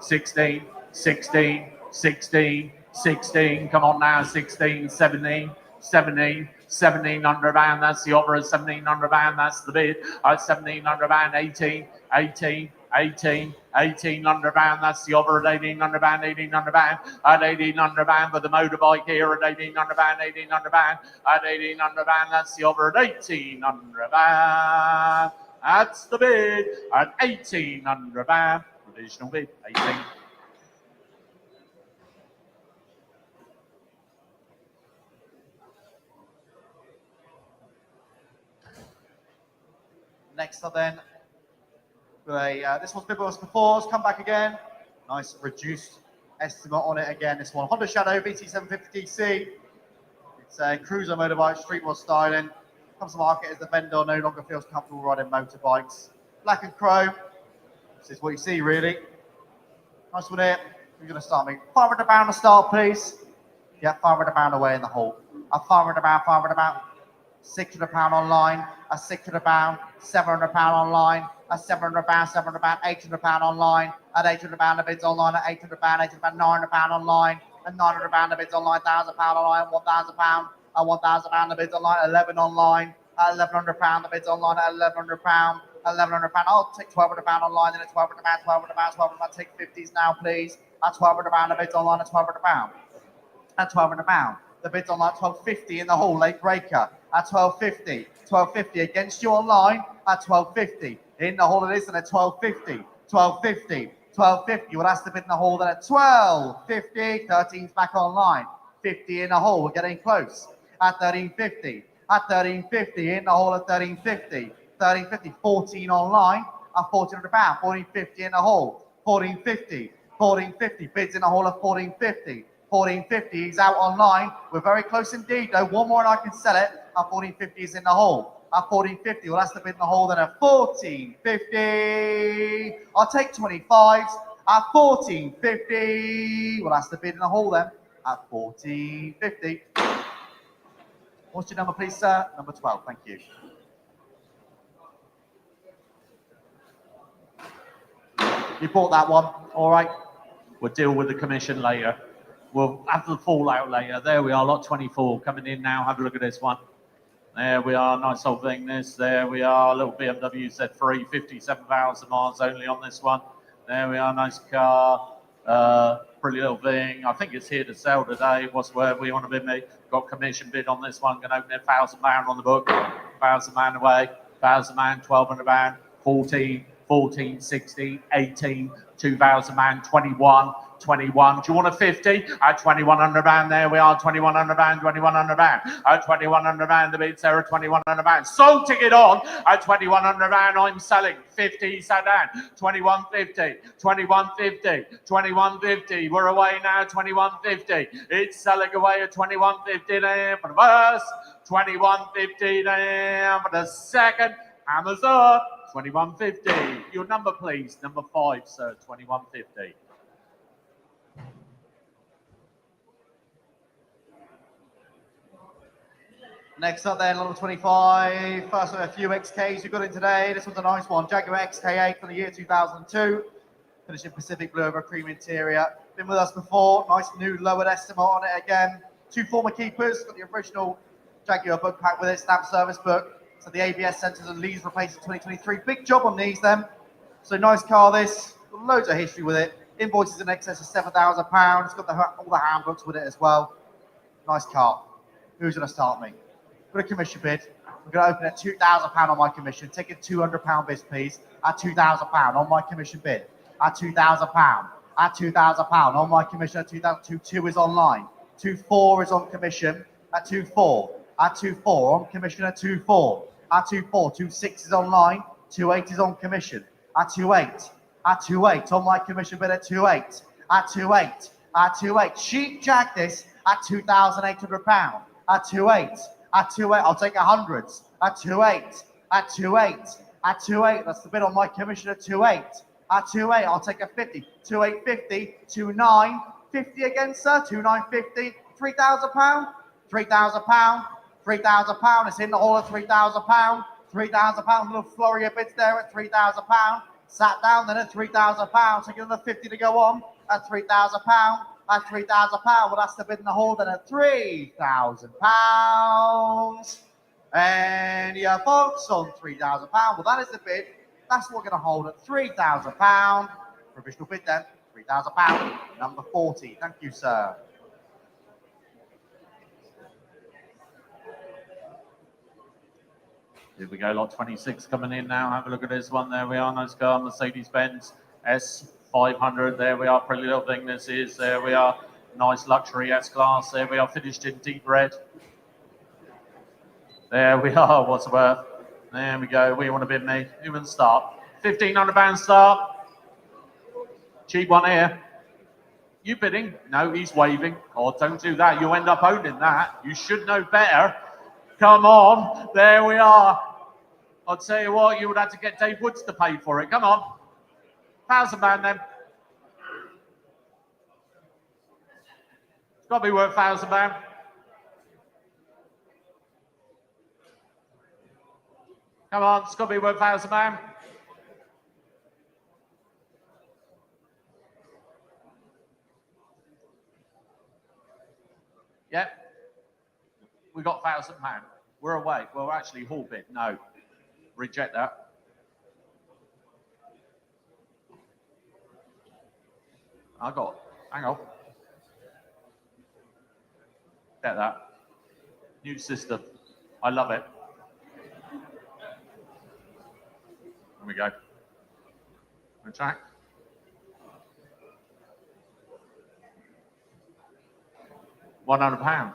16, 16, 16, 16. Come on now, 16, 17, 17. £1,700, that's the offer at £1,700, that's the bid. At £1,700, 18, 18, 18, £1,800, that's the offer at £1,800, £1,800. At £1,800 for the motorbike here at £1,800, £1,800. At £1,800, that's the offer at £1,800. That's the bid at £1,800. Provisional bid, 18. Next up then, this one's bid with us before, it's come back again. Nice reduced estimate on it again, this one. Honda Shadow VT750DC. It's a cruiser motorbike, street mod styling. Comes to market as the vendor no longer feels comfortable riding motorbikes. Black and chrome, this is what you see really. Nice one here. You're going to start me. £500 to start, please. Yeah, £500 away in the hole. £500, £500. £600 online, £600, £700 online, £700, £700, £800 online, at £800 the bids online, at £800, £900 online, at £900 the bids online, £1,000 online, £1,000, at £1,000 the bids online, 11 online, at £1,100 the bids online, at £1,100, £1,100. I'll take £1,200 online, then at £1,200, £1,200, take 50s now, please. At £1,200 the bids online, at £1,200, at £1,200. The bids online, £1,250 in the hall, late breaker. At £1,250, £1,250 against you online at £1,250 in the hall it is, and at £1,250, £1,250, £1,250. Well, that's the bid in the hall. Then at £1,250, 13's back online, 50 in the hall. We're getting close. At £1,350, at £1,350 in the hall at £1,350, £1,350, 14 online at £1,400, £1,450 in the hall, £1,450, £1,450 bids in the hall at £1,450. 1450 is out online. We're very close indeed though. One more and I can sell it. At 1450 is in the hole. At 1450, well that's the bid in the hole then at 1450. I'll take 25s at 1450. Well that's the bid in the hole then at 1450. What's your number please sir? Number 12, thank you. You bought that one, all right. We'll deal with the commission later. We'll have the fallout later. There we are, lot 24 coming in now. Have a look at this one. There we are, nice old thing this. There we are, little BMW Z3, 57,000 miles only on this one. There we are, nice car. Pretty little thing. I think it's here to sell today. What's where we want to bid me? Got commission bid on this one. Going to open it, £1,000 on the book. £1,000 away. £1,000, £1,200, 14, 14, 16, 18, £2,000, 21, 21. Do you want a 50? At 2100 pound, there we are. 2100 pound, 2100 pound. At 2100 pound, the bid's there at 2100 pound. Sold ticket on at 2100 pound. I'm selling 50. Sat down. 2150, 2150, 2150. We're away now. 2150. It's selling away at 2150 there for the first. 2150 there for the second. Hammers up. 2150. Your number, please. Number 5, sir. 2150. Next up then, number 25. First of a few XKs we've got in today. This one's a nice one. Jaguar XK8 from the year 2002. Finished in Pacific Blue over a cream interior. Been with us before. Nice new lowered estimate on it again. 2 former keepers. Got the original Jaguar book pack with it. Stamp service book. So the ABS sensors and leads replaced in 2023. Big job on these then. So nice car this. Got loads of history with it. Invoices in excess of £7,000. It's got all the handbooks with it as well. Nice car. Who's going to start me? Got a commission bid. We're going to open at £2,000 on my commission. Take a £200 bid, please. At £2,000 on my commission bid. At £2,000. At £2,000 on my commission. At 2,202 is online. 24 is on commission. At 24. At 24 on commission. At 24. At 24. 26 is online. 28 is on commission. At 28. At 28 on my commission bid. At 28. At 28. At 28. Sheep Jack this at £2,800. At 28. At 28, I'll take hundreds. At 28, at 28, at 28, that's the bid on my commission at 28. At 28, I'll take a 50. 2850, 2950 again, sir. 2950, £3,000, £3,000, £3,000. It's in the hall of £3,000, £3,000. Little flurry of bids there at £3,000. Sat down then at £3,000. Take another 50 to go on at £3,000. At £3,000, well, that's the bid in the hall then at £3,000. And yeah, folks, on £3,000. Well, that is the bid. That's what we're going to hold at £3,000. Provisional bid then, £3,000. Number 40. Thank you, sir. Here we go, lot 26 coming in now. Have a look at this one. There we are. Nice car, Mercedes-Benz S500. There we are. Pretty little thing this is. There we are. Nice luxury S-Class. There we are. Finished in deep red. There we are. What's it worth? There we go. What do you want to bid me? Even start. £1,500 start. Cheap one here. You bidding? No, he's waving. Oh, don't do that. You'll end up owning that. You should know better. Come on. There we are. I'll tell you what, you would have to get Dave Woods to pay for it. Come on. £1,000 then. It's got to be worth £1,000. Come on, it's got to be worth £1,000. Yep. We got £1,000. We're away. Well, actually, hall bid. No. Reject that. I got. Hang on. Get that. New system. I love it. There we go. Retract. £100.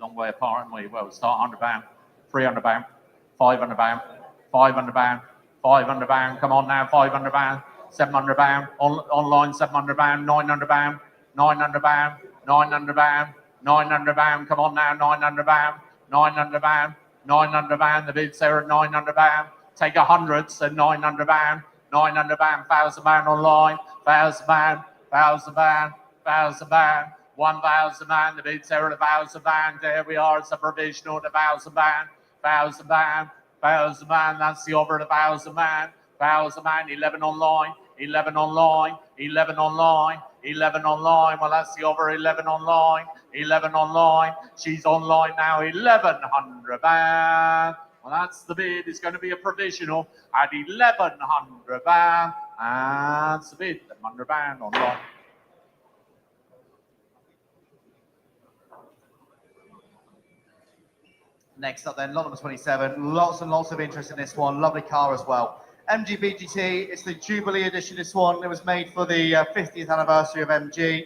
Long way apart, aren't we? Well, start £100, £300, £500, £500, £500. Come on now, £500, £700, online £700, £900, £900, £900, £900. Come on now, £900, £900, £900. The bid's there at £900. Take hundreds at £900, £900, £1,000 online, £1,000, £1,000, £1,000. £1,000, the bid's there at £1,000. There we are, it's a provisional at £1,000, £1,000, £1,000. That's the offer at £1,000, £1,000. 11 online, 11 online, 11 online, 11 online. Well, that's the offer, 11 online, 11 online. She's online now, £1,100. Well, that's the bid. It's going to be a provisional at £1,100. That's the bid, £100 online. Next up then, lot number 27. Lots and lots of interest in this one. Lovely car as well. MGB GT, it's the Jubilee edition, this one. It was made for the 50th anniversary of MG.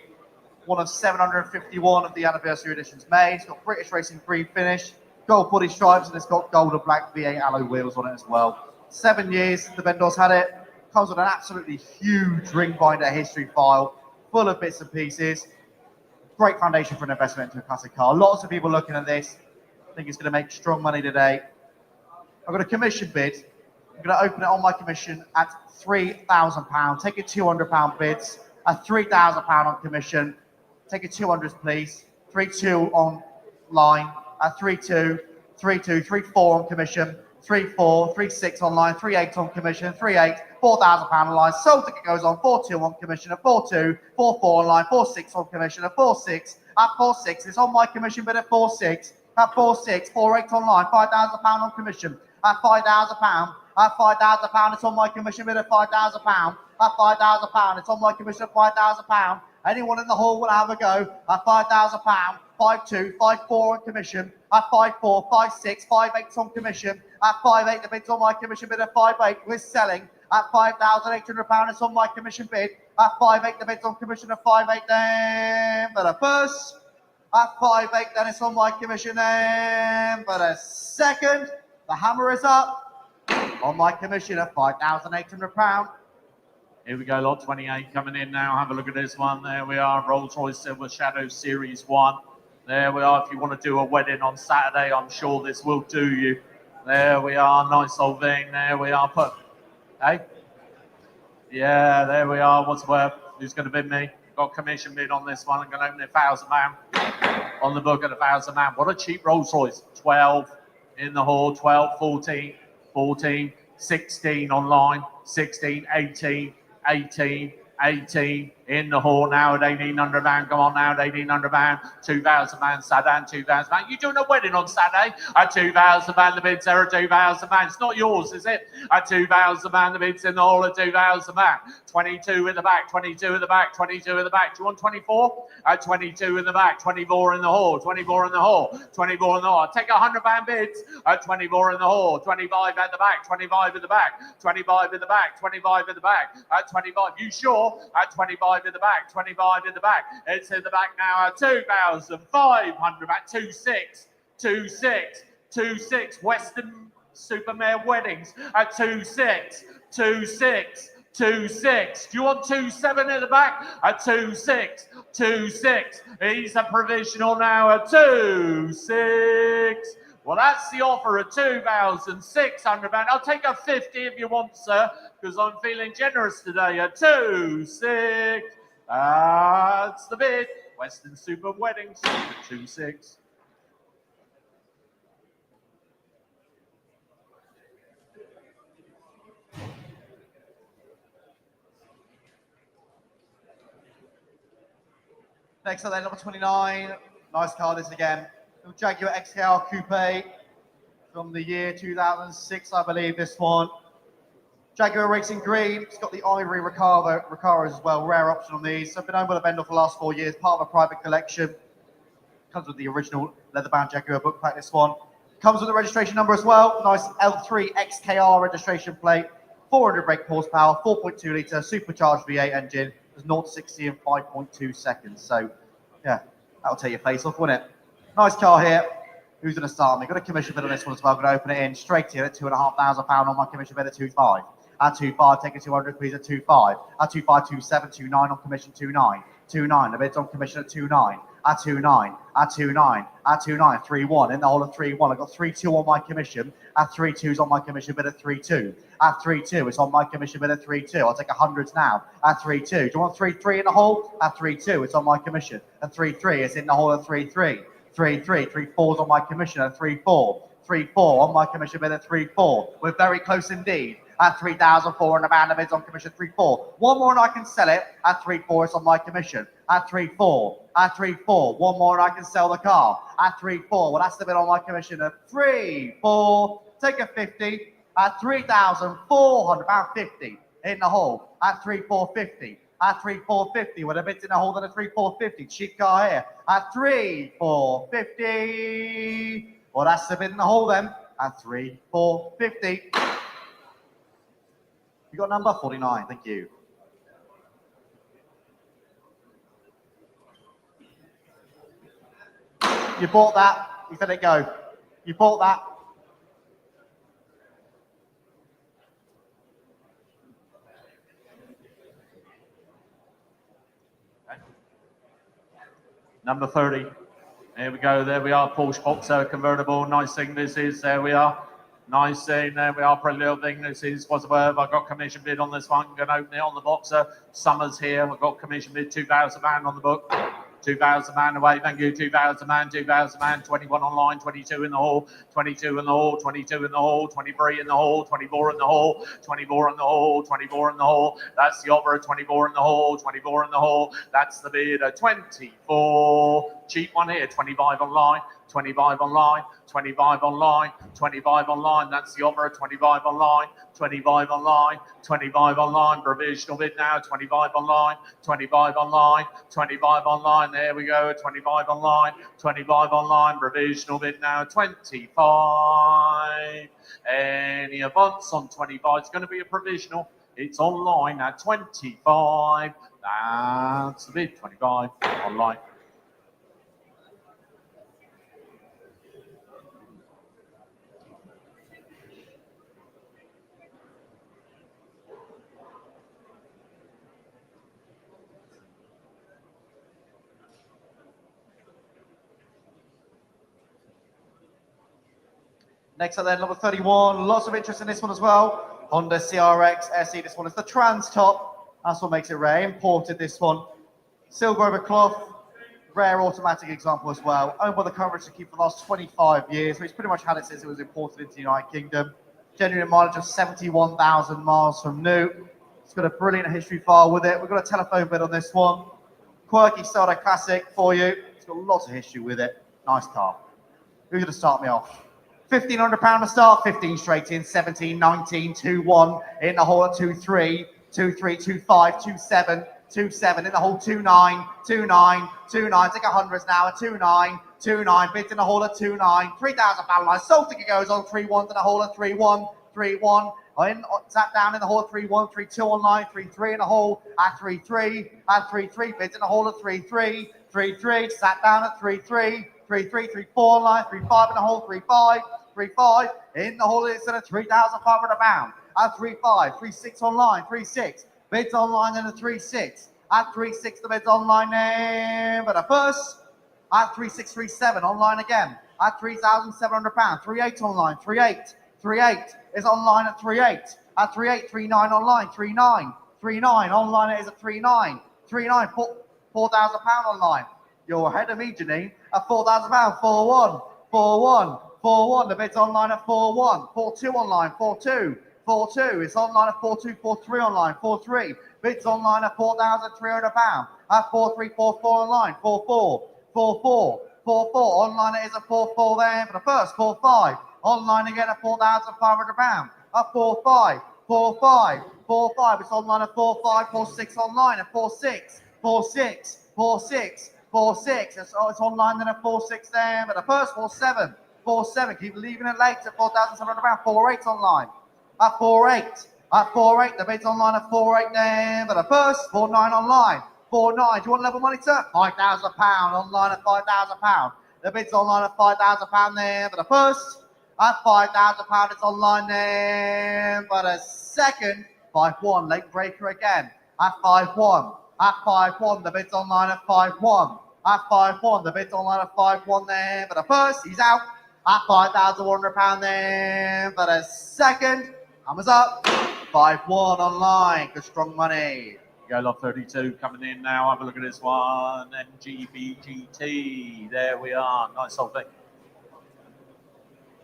One of 751 of the anniversary editions made. It's got British Racing green finish, gold body stripes, and it's got gold and black V8 alloy wheels on it as well. 7 years the vendors had it. Comes with an absolutely huge ring binder history file, full of bits and pieces. Great foundation for an investment into a classic car. Lots of people looking at this. I think it's going to make strong money today. I've got a commission bid. I'm going to open it on my commission at £3,000. Take your £200 bids at £3,000 on commission. Take your 200s, please. 3-2 online at 3-2, 3-2, 3-4 on commission. 3-4, 3-6 online, 3-8 on commission, 3-8, £4,000 online. Sold ticket goes on 4-2 on commission, at 4-2, 4-4 online, 4-6 on commission, at 4-6, at 4-6. It's on my commission bid at 4-6, at 4-6, 4-8 online, £5,000 on commission, at £5,000. At £5,000, it's on my commission bid at £5,000. At £5,000, it's on my commission at £5,000. Anyone in the hall will have a go at £5,000. 5-2, 5-4 on commission. At 5-4, 5-6, 5-8 on commission. At 5-8, the bid's on my commission bid at 5-8. We're selling at £5,800. It's on my commission bid at 5-8. The bid's on commission at 5-8. Then for the first. At 5-8, then it's on my commission. Then for the second. The hammer is up. On my commission at £5,800. Here we go, lot 28 coming in now. Have a look at this one. There we are, Rolls-Royce Silver Shadow Series 1. There we are. If you want to do a wedding on Saturday, I'm sure this will do you. There we are, nice old thing. There we are. Hey? Yeah, there we are. What's worth? Who's going to bid me? Got commission bid on this one. I'm going to open it £1,000 on the book at £1,000. What a cheap Rolls-Royce. 12 in the hall, 12, 14. 14, 16 online, 16, 18, 18, 18 in the hall now at £1,800. Come on now at £1,800. £2,000 Saturday, £2,000. You doing a wedding on Saturday? At £2,000 the bid's there at £2,000. It's not yours, is it? At £2,000 the bid's in the hall at £2,000. 22 in the back, 22 in the back, 22 in the back. Do you want 24? At 22 in the back, 24 in the hall, 24 in the hall, 24 in the hall. I'll take £100 bids at 24 in the hall, 25 at the back, 25 in the back, 25 in the back, 25 in the back, at 25. You sure? At 25 in the back, 25 in the back. It's in the back now at 2,500 at 26, 26, 26. Western Supermare Weddings at 26, 26. 2-6. Do you want 2-7 in the back? At 2-6. 2-6. He's a provisional now at 2-6. Well, that's the offer at £2,600. I'll take a 50 if you want, sir, because I'm feeling generous today at 2-6. That's the bid. Western Super Weddings at 2-6. Next up then, number 29. Nice car, this again. Jaguar XKR Coupe from the year 2006, I believe, this one. Jaguar Racing Green. It's got the ivory Recaras as well, rare option on these. So I've been owned by the vendor for the last 4 years, part of a private collection. Comes with the original leather-bound Jaguar book pack, this one. Comes with the registration number as well. Nice L3 XKR registration plate. 400 brake horsepower, 4.2 litre supercharged V8 engine. 0 to 60 in 5.2 seconds. So, yeah, that'll take your face off, won't it? Nice car here. Who's going to start me? Got a commission bid on this one as well. Going to open it in straight here at £2,500 on my commission bid at 2.5. At 2.5, take a 200 please at 2.5. At 2.5, 2.7, 2.9 on commission 2.9. 2.9, the bid's on commission at 2.9. At 2.9, at 2.9, at 2.9, 3.1 in the whole of 3.1. I got 3.2 on my commission. At 3.2's on my commission bid at 3.2. At 3.2, it's on my commission bid at 3.2. I'll take 100s now. At 3.2, do you want 3.3 in the hole? At 3.2, it's on my commission. At 3.3, it's in the hole at 3.3. 3.3, 3.4's on my commission at 3.4. 3.4 on my commission bid at 3.4. We're very close indeed. At 3,400 the bids on commission 3.4. One more and I can sell it. At 3.4, it's on my commission. At 3.4. At 3.4. One more and I can sell the car. At 3.4. Well, that's the bid on my commission at 3.4. Take a 50. At 3,400, about 50 in the hole. At 3,450. At 3,450. With a bid in the hole at a 3,450. Cheap car here. At 3,450. Well, that's the bid in the hole then. At 3,450. You got number 49, thank you. You bought that, you let it go. You bought that. Okay. Number 30. Here we go, there we are, Porsche Boxster Convertible. Nice thing this is, there we are. Nice thing, there we are, pretty little thing. This is what's the word? I've got commission bid on this one. I'm going to open it on the Boxster. Summer's here. I've got commission bid, 2,000 man on the book. 2,000 man away, thank you. 2,000 man, 2,000 man, 21 online, 22 in the hall, 22 in the hall, 22 in the hall, 23 in the hall, 24 in the hall, 24 in the hall, 24 in the hall. That's the offer, 24 in the hall, 24 in the hall. That's the bid at 24. Cheap one here, 25 online. 25 online, 25 online, 25 online. That's the offer, 25 online, 25 online, 25 online. Provisional bid now, 25 online, 25 online, 25 online. There we go, 25 online, 25 online. Provisional bid now, 25. Any advance on 25? It's going to be a provisional. It's online at 25. That's the bid, 25 online. Next up then, number 31, lots of interest in this one as well. Honda CRX SE, this one is the trans top. That's what makes it rare. Imported this one. Silver over cloth, rare automatic example as well. Owned by the current to keep for the last 25 years, which pretty much had it since it was imported into the United Kingdom. Genuine mileage of 71,000 miles from new. It's got a brilliant history file with it. We've got a telephone bid on this one. Quirky starter classic for you. It's got lots of history with it. Nice car. Who's going to start me off? £1,500 to start, 15 straight in, 17, 19, 2-1, in the hole at 2-3, 2-3, 2-5, 2-7, 2-7, in the hole 2-9, 2-9, 2-9, take 100s now at 2-9, 2-9, bids in the hole at 2-9, £3,000 line, sold ticket goes on 3-1 to the hole at 3-1, 3-1, sat down in the hole at 3-1, 3-2 online, 3-3 in the hole at 3-3, at 3-3, bids in the hole at 3-3, 3-3, sat down at 3-3, 3-3, 3-4 online, 3-5 in the hole, 3-5, 3-5 in the hole, it's at £3,500 at 3-5, 3-6 online, 3-6 bids online in the 3-6 at 3-6, the bids online there, but a first at 3-6, 3-7 online again at £3,700, 3-8 online, 3-8, 3-8 is online at 3-8 at 3-8, 3-9 online, 3-9, 3-9 online it is at 3-9, 3-9, £4,000 online. You're ahead of me, Janine, at £4,000, 4-1, 4-1, 4-1, the bid's online at 4-1, 4-2 online, 4-2, 4-2, it's online at 4-2, 4-3 online, 4-3, bids online at £4,300, at 4-3, 4-4 online, 4-4, 4-4, 4-4, online it is at 4-4 there for the first, 4-5, online again at £4,500, at 4-5, 4-5, 4-5, it's online at 4-5, 4-6 online at 4-6, 4-6, 4-6, 4-6, it's online then at 4-6 there, but the first 4-7, 4-7, keep leaving it late at £4,700, 4-8 online, at 4-8, at 4-8, the bid's online at 4-8 there, but the first 4-9 online, 4-9, do you want level money, sir? £5,000 online at £5,000, the bid's online at £5,000 there, but the first at £5,000, it's online there, but a second, 5-1, late breaker again, at 5-1. At 5-1, the bid's online at 5-1. At 5-1, the bid's online at 5-1 there. But a first, he's out at £5,100 there. But a second, hammers up, 5-1 online. Good strong money. Go lot 32 coming in now. Have a look at this one. MGB GT. There we are. Nice old thing.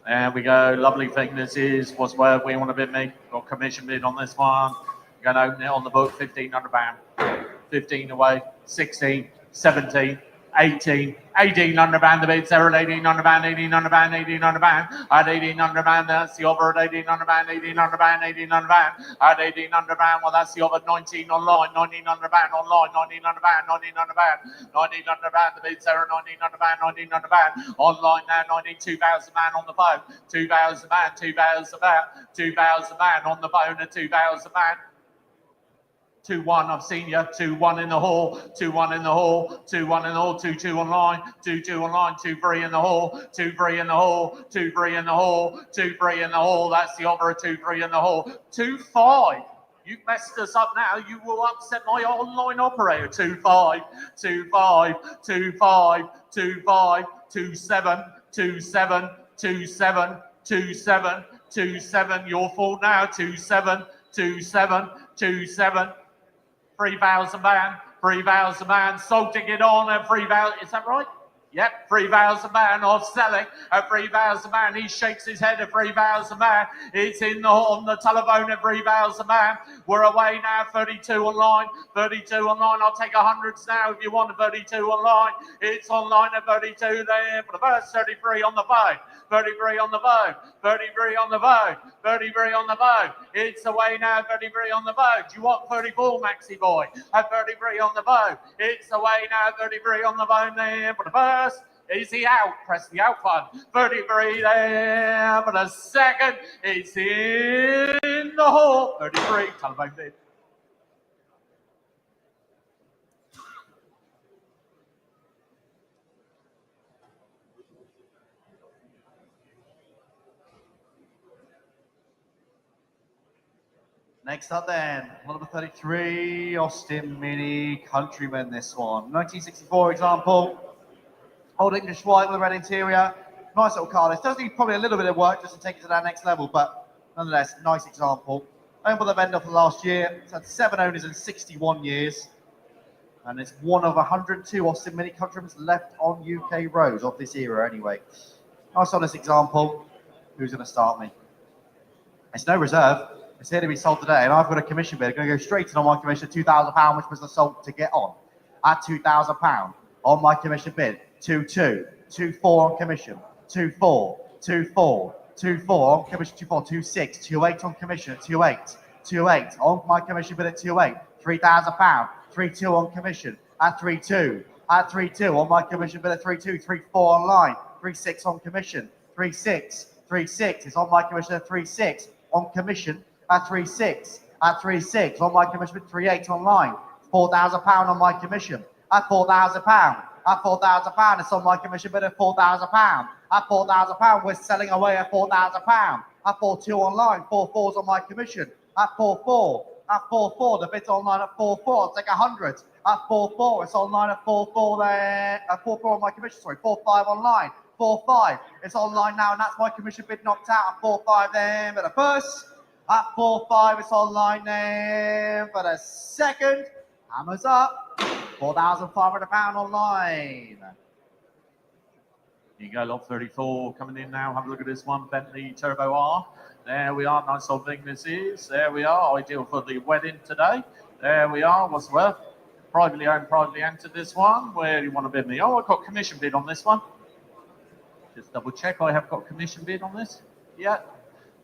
There we go. Lovely thing this is. What's where we want to bid me? Got commission bid on this one. Going to open it on the book, £1,500. 15 away, 16, 17, 18, 1800 band, the bid, Sarah, 1800 band, 1800 band, 1800 band, at 1800 band, that's the over at 1800 band, 1800 band, 1800 band, at 1800 band, well, that's the over 19 online, 1900 band online, 1900 band, 1900 band, 1900 band, the bid, Sarah, 1900 band, 1900 band, online now, 92,000 man on the phone, 2,000 man, 2,000 man, 2,000 man on the phone, at 2,000 man. 2-1, I've seen you. 2-1 in the hall. 2-1 in the hall. 2-1 in the hall. 2-2 online. 2-2 online. 2-3 in the hall. 2-3 in the hall. 2-3 in the hall. 2-3 in the hall. That's the over. 2-3 in the hall. 2-5. You've messed us up now. You will upset my online operator. 2-5. 2-5. 2-5. 2-5. 2-7. 2-7. 2-7. 2-7. 2-7. Your fault now. 2-7. 2-7. 2-7. 3,000 man, 3,000 man, salting it on at 3,000, is that right? Yep, 3,000 man off selling at 3,000 man. He shakes his head at 3,000 man. It's on the telephone at 3,000 man. We're away now, 32 online, 32 online. I'll take 100s now if you want a 32 online. It's online at 32 there for the first 33 on the phone. 33 on the phone, 33 on the phone, 33 on the phone. It's away now, 33 on the phone. Do you want 34, Maxi boy? At 33 on the phone. It's away now, 33 on the phone there for the first. Is he out? Press the out button. 33 there for the second. It's in the hole. 33, telephone bid. Next up then, number 33, Austin Mini Countryman, this one. 1964 example. Old English white with a red interior. Nice little car. This does need probably a little bit of work just to take it to that next level, but nonetheless, nice example. Owned by the vendor for the last year. It's had 7 owners in 61 years. And it's one of 102 Austin Mini Countrymans left on UK roads of this era anyway. Nice on this example. Who's going to start me? It's no reserve. It's here to be sold today, and I've got a commission bid. I'm going to go straight in on my commission, £2,000, which was the sold to get on. At £2,000 on my commission bid, 2-2, 2-4 on commission, 2-4, 2-4, 2-4 on commission, 2-4, 2-6, 2-8 on commission, 2-8, 2-8 on my commission bid at 2-8, £3,000, 3-2 on commission at 3-2, at 3-2 on my commission bid at 3-2, 3-4 online, 3-6 on commission, 3-6, 3-6 is on my commission at 3-6 on commission. At 3-6, at 3-6 on my commission, 3-8 online, £4,000 on my commission, at £4,000, at £4,000, it's on my commission bid at £4,000, at £4,000, we're selling away at £4,000, at 4-2 online, 4-4's on my commission, at 4-4, at 4-4, the bid's online at 4-4, I'll take 100, at 4-4, it's online at 4-4 there, at 4-4 on my commission, sorry, 4-5 online, 4-5, it's online now, and that's my commission bid knocked out at 4-5 there, but the first. At 4-5, it's online there for the second. Hammers up. £4,500 online. Here you go, lot 34 coming in now. Have a look at this one, Bentley Turbo R. There we are, nice old thing this is. There we are, ideal for the wedding today. There we are, what's the worth? Privately owned, privately entered this one. Where do you want to bid me? Oh, I've got commission bid on this one. Just double check, I have got commission bid on this. Yeah.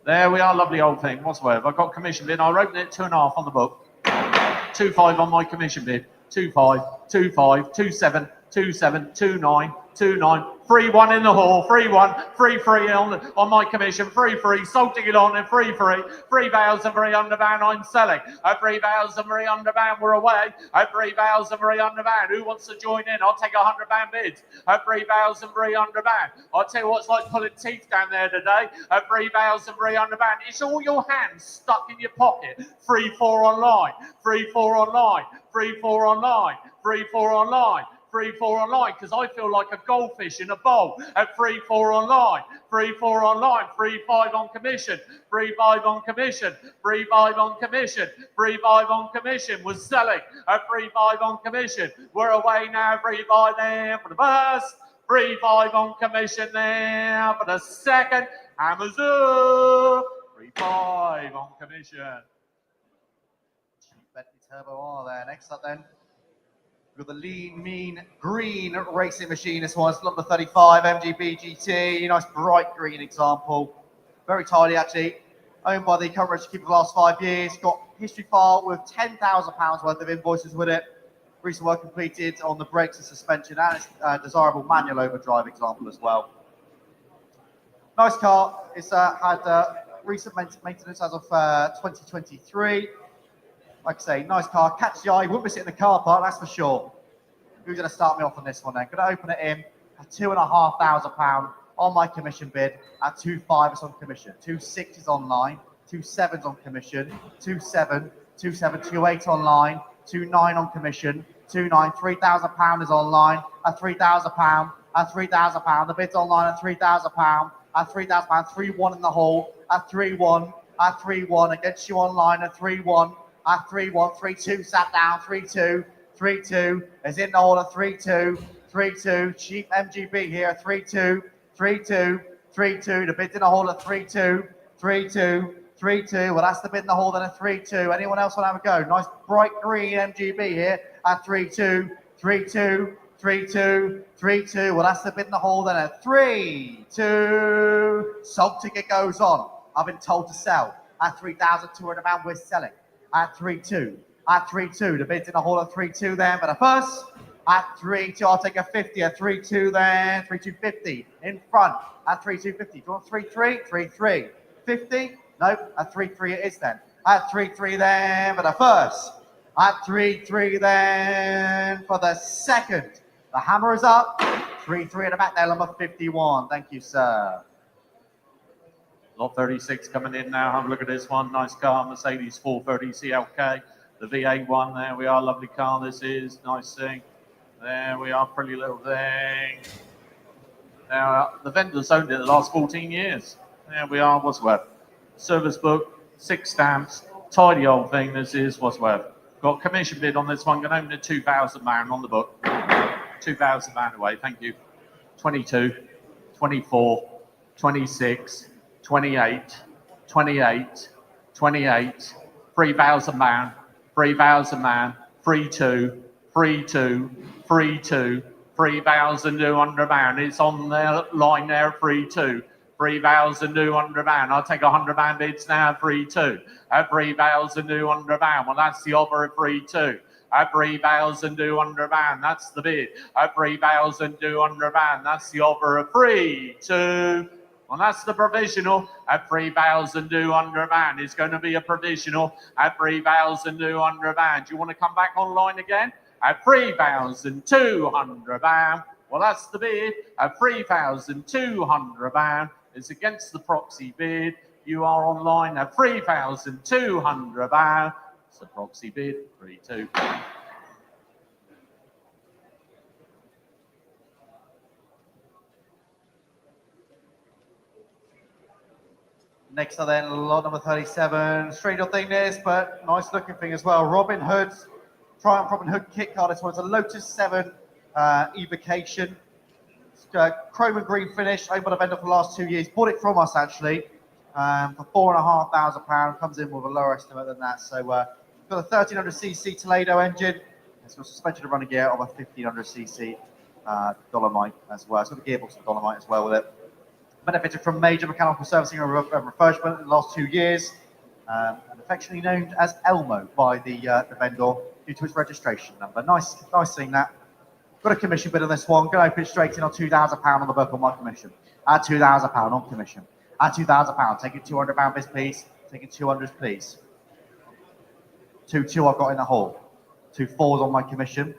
There we are, lovely old thing. What's the word? I've got commission bid. I wrote it 2.5 on the book. 2.5 on my commission bid. 2.5, 2.5, 2.7, 2.7, 2.9, 2.9. 3-1 in the hall. 3-1, 3-3 on my commission. 3-3, salting it on and 3-3. 3,300 pound I'm selling. At 3,300 pound we're away. At 3,300 pound. Who wants to join in? I'll take 100 pound bids. At 3,300 pound. I'll tell you what's like pulling teeth down there today. At 3,300 pound. It's all your hands stuck in your pocket. 3-4 online. 3-4 online. 3-4 online. 3-4 online. 3-4 online, because I feel like a goldfish in a bowl at 3-4 online, 3-4 online, 3-5 on commission, 3-5 on commission, 3-5 on commission, 3-5 on commission, was selling at 3-5 on commission. We're away now, 3-5 there for the first, 3-5 on commission there for the second, hammers up, 3-5 on commission. Bentley Turbo R there. Next up then, We've got the lean, mean, green racing machine. This one's number 35, MGB GT. Nice bright green example. Very tidy, actually. Owned by the current registered keeper for the last 5 years. Got history file with £10,000 worth of invoices with it. Recent work completed on the brakes and suspension, and its desirable manual overdrive example as well. Nice car. It's had recent maintenance as of 2023. Like I say, nice car. Catch the eye. Wouldn't miss it in the car park, that's for sure. Who's going to start me off on this one then? Going to open it in at £2,500 on my commission bid. At 2.5 is on commission. 2.6 is online. 2.7 is on commission. 2.7, 2.8 online. 2.9 on commission. 2.9, £3,000 is online. At £3,000. At £3,000. The bid's online at £3,000. At £3,000. 3.1 in the hole. At 3.1. At 3.1 against you online at 3.1. At 3.1. 3.2 sat down. 3.2. 3.2 is in the hole at 3.2. 3.2. Cheap MGB here. 3.2. 3.2. 3.2. The bid's in the hole at 3.2. 3.2. 3.2. Well, that's the bid in the hole then at 3.2. Anyone else want to have a go? Nice bright green MGB here at 3.2. 3.2. 3.2. 3.2. Well, that's the bid in the hole then at 3.2. Sold ticket goes on. I've been told to sell at £3,200. We're selling at 3.2. At 3.2. The bid's in the hole at 3.2 then. But first at 3.2. I'll take a 50 at 3.2 then. 3.250 in front at 3.250. Do you want 3.3? 3.3. 50? Nope. At 3.3 it is then. At 3.3 then for the first. At 3.3 then for the second. The hammer is up. 3.3 at the back there, number 51. Thank you, sir. Lot 36 coming in now. Have a look at this one. Nice car, Mercedes 430 CLK. The V8 one, there we are. Lovely car this is. Nice thing. There we are. Pretty little thing. Now, the vendor's owned it the last 14 years. There we are. What's worth? Service book, 6 stamps. Tidy old thing this is. What's worth? Got commission bid on this one. Going to open at £2,000 on the book. £2,000 away. Thank you. 22, 24, 26. 28, 28, 28, £3,000, £3,000, 3.2, 3.2, 3.2, £3,200. It's on their line there at 3.2, £3,200. I'll take £100 bids now at 3.2, at £3,200. Well, that's the offer at 3.2. At £3,200, that's the bid. At £3,200, that's the offer at 3.2. Well, that's the provisional at £3,200. It's going to be a provisional at £3,200. Do you want to come back online again? At £3,200. Well, that's the bid at £3,200. It's against the proxy bid. You are online at £3,200. It's the proxy bid, 3.2. Next up then, lot number 37. Strange old thing this, but nice looking thing as well. Robin Hood's Triumph Robin Hood kit car. This one's a Lotus 7 evocation. Chrome and green finish. Owned by the vendor for the last 2 years. Bought it from us actually for £4,500. Comes in with a lower estimate than that. So got a 1300cc Toledo engine. It's got suspension and running gear of a 1500cc Dolomite as well. It's got a gearbox of Dolomite as well with it. Benefited from major mechanical servicing and refurbishment in the last 2 years, and affectionately known as Elmo by the vendor due to its registration number. Nice seeing that. Got a commission bid on this one. Going to open it straight in on £2,000 on the book on my commission. At £2,000 on commission. At £2,000. Taking £200 bids, please. Taking 200s, please. 2.2 I've got in the hole. 2.4s on my commission.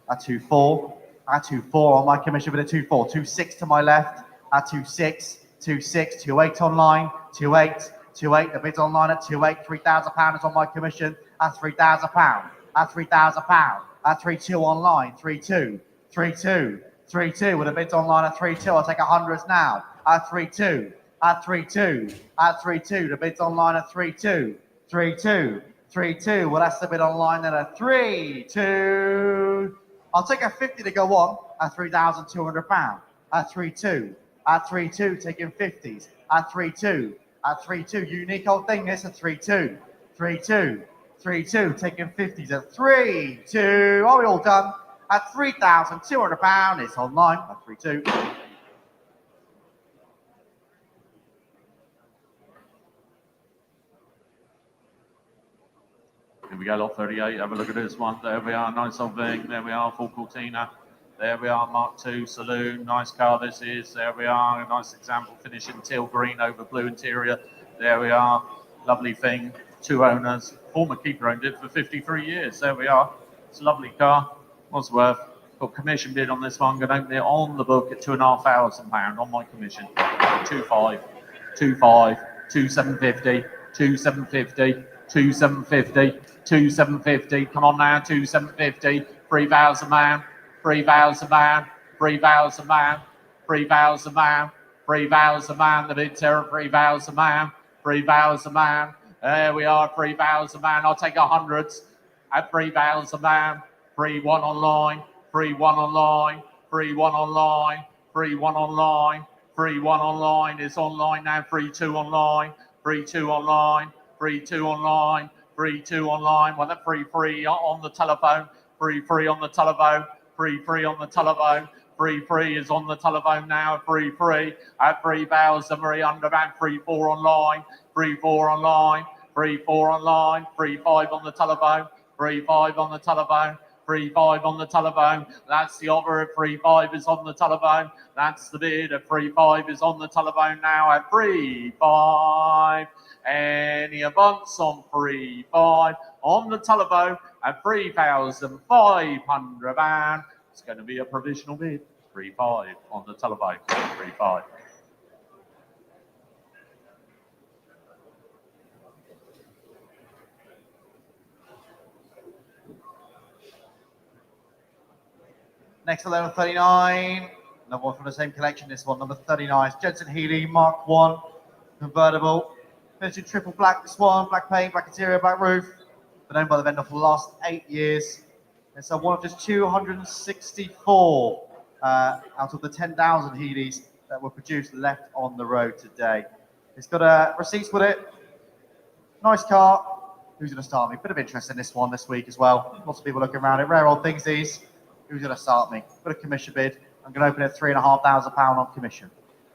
At 2.4. At 2.4 on my commission bid at 2.4. 2.6 to my left. At 2.6, 2.6, 2.8 online, 2.8, 2.8, the bid's online at 2.8, £3,000 is on my commission at £3,000, at £3,000, at 3.2 online, 3.2, 3.2, 3.2, with the bid's online at 3.2, I'll take 100s now, at 3.2, at 3.2, at 3.2, the bid's online at 3.2, 3.2, 3.2, well that's the bid online then at 3.2, I'll take a 50 to go on at £3,200, at 3.2, at 3.2, taking 50s. At 3.2. At 3.2. Unique old thing this at 3.2. 3.2. 3.2, taking 50s. At 3.2. Are we all done? at £3,200. It's online at 32. Here we go, lot 38. Have a look at this one. There we are, nice old thing. There we are, Ford Cortina. There we are, Mark II Saloon. Nice car this is. There we are, a nice example, finishing teal green over blue interior. There we are, lovely thing. 2 owners. Former keeper owned it for 53 years. There we are. It's a lovely car. What's worth? Got commission bid on this one. Going to open it on the book at £2,500 on my commission. 2.5, 2.5, 2,750, 2,750, 2,750, 2,750. Come on now, 2,750. £3,000. £3,000, £3,000, £3,000, £3,000, the bid terror, £3,000, £3,000. There we are, £3,000. I'll take hundreds at £3,000. Free one online, free one online, free one online, free one online, free one online. It's online now, free 2 online, free 2 online, free 2 online, free 2 online. Well, that free on the telephone, free on the telephone. Free on the telephone. Free is on the telephone now. Free at 3,300 and free 4 online. Free 4 online. Free 4 online. Free 5 on the telephone. Free 5 on the telephone. Free 5 on the telephone. That's the offer at free 5 is on the telephone. That's the bid at free 5 is on the telephone now at free 5. Any advance on free 5 on the telephone at 3,500 and it's going to be a provisional bid. 3.5 on the telephone. 3.5. Next, number 39. Another one from the same collection. This one, number 39. Jensen Healy Mark 1 convertible. Finished in triple black. This one, black paint, black interior, black roof. Been owned by the vendor for the last 8 years. It's one of just 264 out of the 10,000 Healys that were produced left on the road today. It's got receipts with it. Nice car. Who's going to start me? Bit of interest in this one this week as well. Lots of people looking around it. Rare old things these. Who's going to start me? Got a commission bid. I'm going to open it at £3,500 on commission.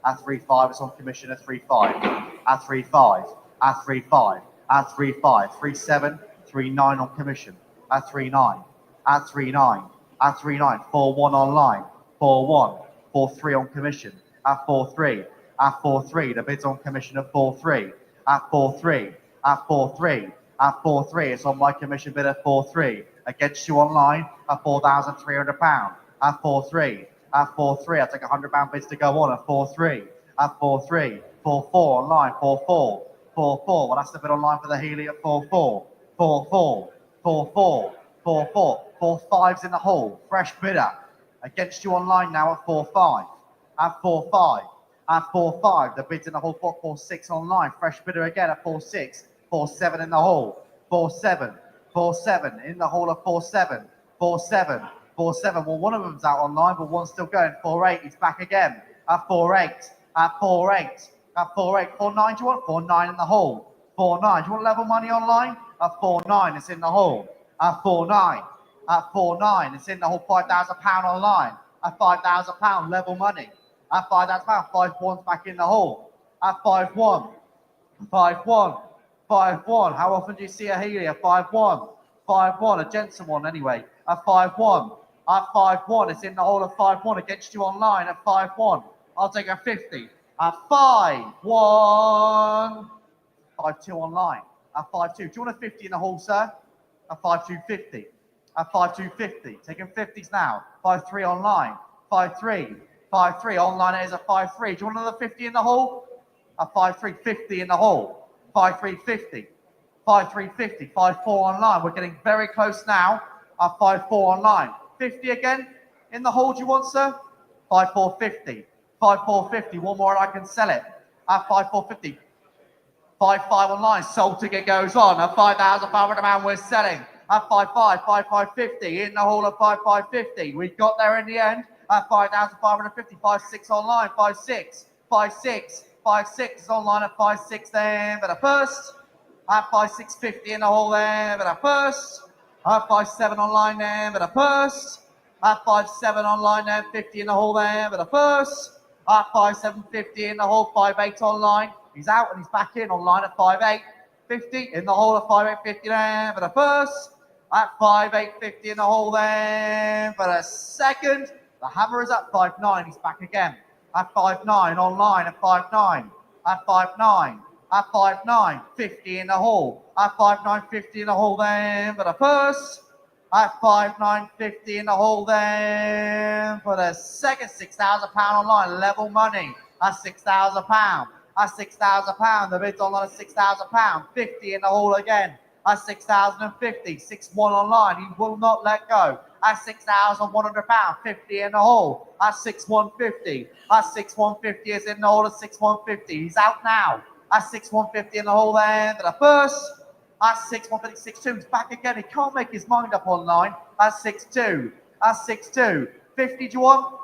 At 3.5, it's on commission at 3.5. At 3.5. At 3.5. At 3.5. 3.7. 3.9 on commission. At 3.9. At 3.9. At 3.9. 4.1 online. 4.1. 4.3 on commission. At 4.3. At 4.3. The bid's on commission at 4.3. At 4.3. At 4.3. At 4.3. It's on my commission bid at 4.3. Against you online at £4,300. At 4.3. At 4.3. I'll take £100 bids to go on at 4.3. At 4.3. 4.4 online. 4.4. 4.4. Well, that's the bid online for the Healy at 4.4. 4.4. 4.4. 4.4. 4.5's in the hole. Fresh bidder. Against you online now at 4.5. At 4.5. At 4.5. The bid's in the hole for 4.6 online. Fresh bidder again at 4.6. 4.7 in the hole. 4.7. 4.7 in the hole of 4.7. 4.7. 4.7. Well, one of them's out online, but one's still going. 4.8. He's back again. At 4.8. At 4.8. At 4.8. 4.9. Do you want 4.9 in the hole? 4.9. Do you want level money online? At 4.9. It's in the hole. At 4.9. At 4.9. It's in the hole. £5,000 online. At £5,000 level money. At £5,000. 5.1's back in the hole. At 5.1. 5.1. 5.1. How often do you see a Healy at 5.1? 5.1. A Jensen one anyway. At 5.1. At 5.1. It's in the hole of 5.1 against you online at 5.1. I'll take a 50. At 5.1. 5.2 online. At 5.2. Do you want a 50 in the hole, sir? At 5.250. At 5.250. Taking 50s now. 5.3 online. 5.3. 5.3 online. It is at 5.3. Do you want another 50 in the hole? At 5.3. 50 in the hole. 5.350. 5.350. 5.4 online. We're getting very close now. At 5.4 online. 50 again in the hole. Do you want, sir? 5.450. 5.450. One more and I can sell it. At 5.450. 5.5 online. Sold ticket goes on. At £5,500 we're selling. At 5.5. 5.550. In the hole of 5.550. We got there in the end. At 5,550. 5.6 online. 5.6. 5.6. 5.6 is online at 5.6 there, but a first. At 5.650 in the hole there, but a first. At 5.7 online there, but a first. At 5.7 online there, 50 in the hole there for the first. At 5.7, 50 in the hole, 5.8 online. He's out and he's back in online at 5.8, 50 in the hole at 5.8, 50 there for the first. At 5.8, 50 in the hole there for the second. The hammer is at 5.9, he's back again. At 5.9 online at 5.9. At 5.9. At 5.9, 50 in the hole. At 5.9, 50 in the hole there for the first. At 5.9, 50 in the hole there for the second. £6,000 online, level money at £6,000. At £6,000, the bid's online at £6,000. 50 in the hole again at 6,050. 6.1 online, he will not let go. At £6,100, 50 in the hole at 6,150. At 6,150 is in the hole at 6,150. He's out now. At 6,150 in the hole there for the first. At 6,150, 6.2. He's back again. He can't make his mind up online. At 6.2. At 6.2. 50, do you want?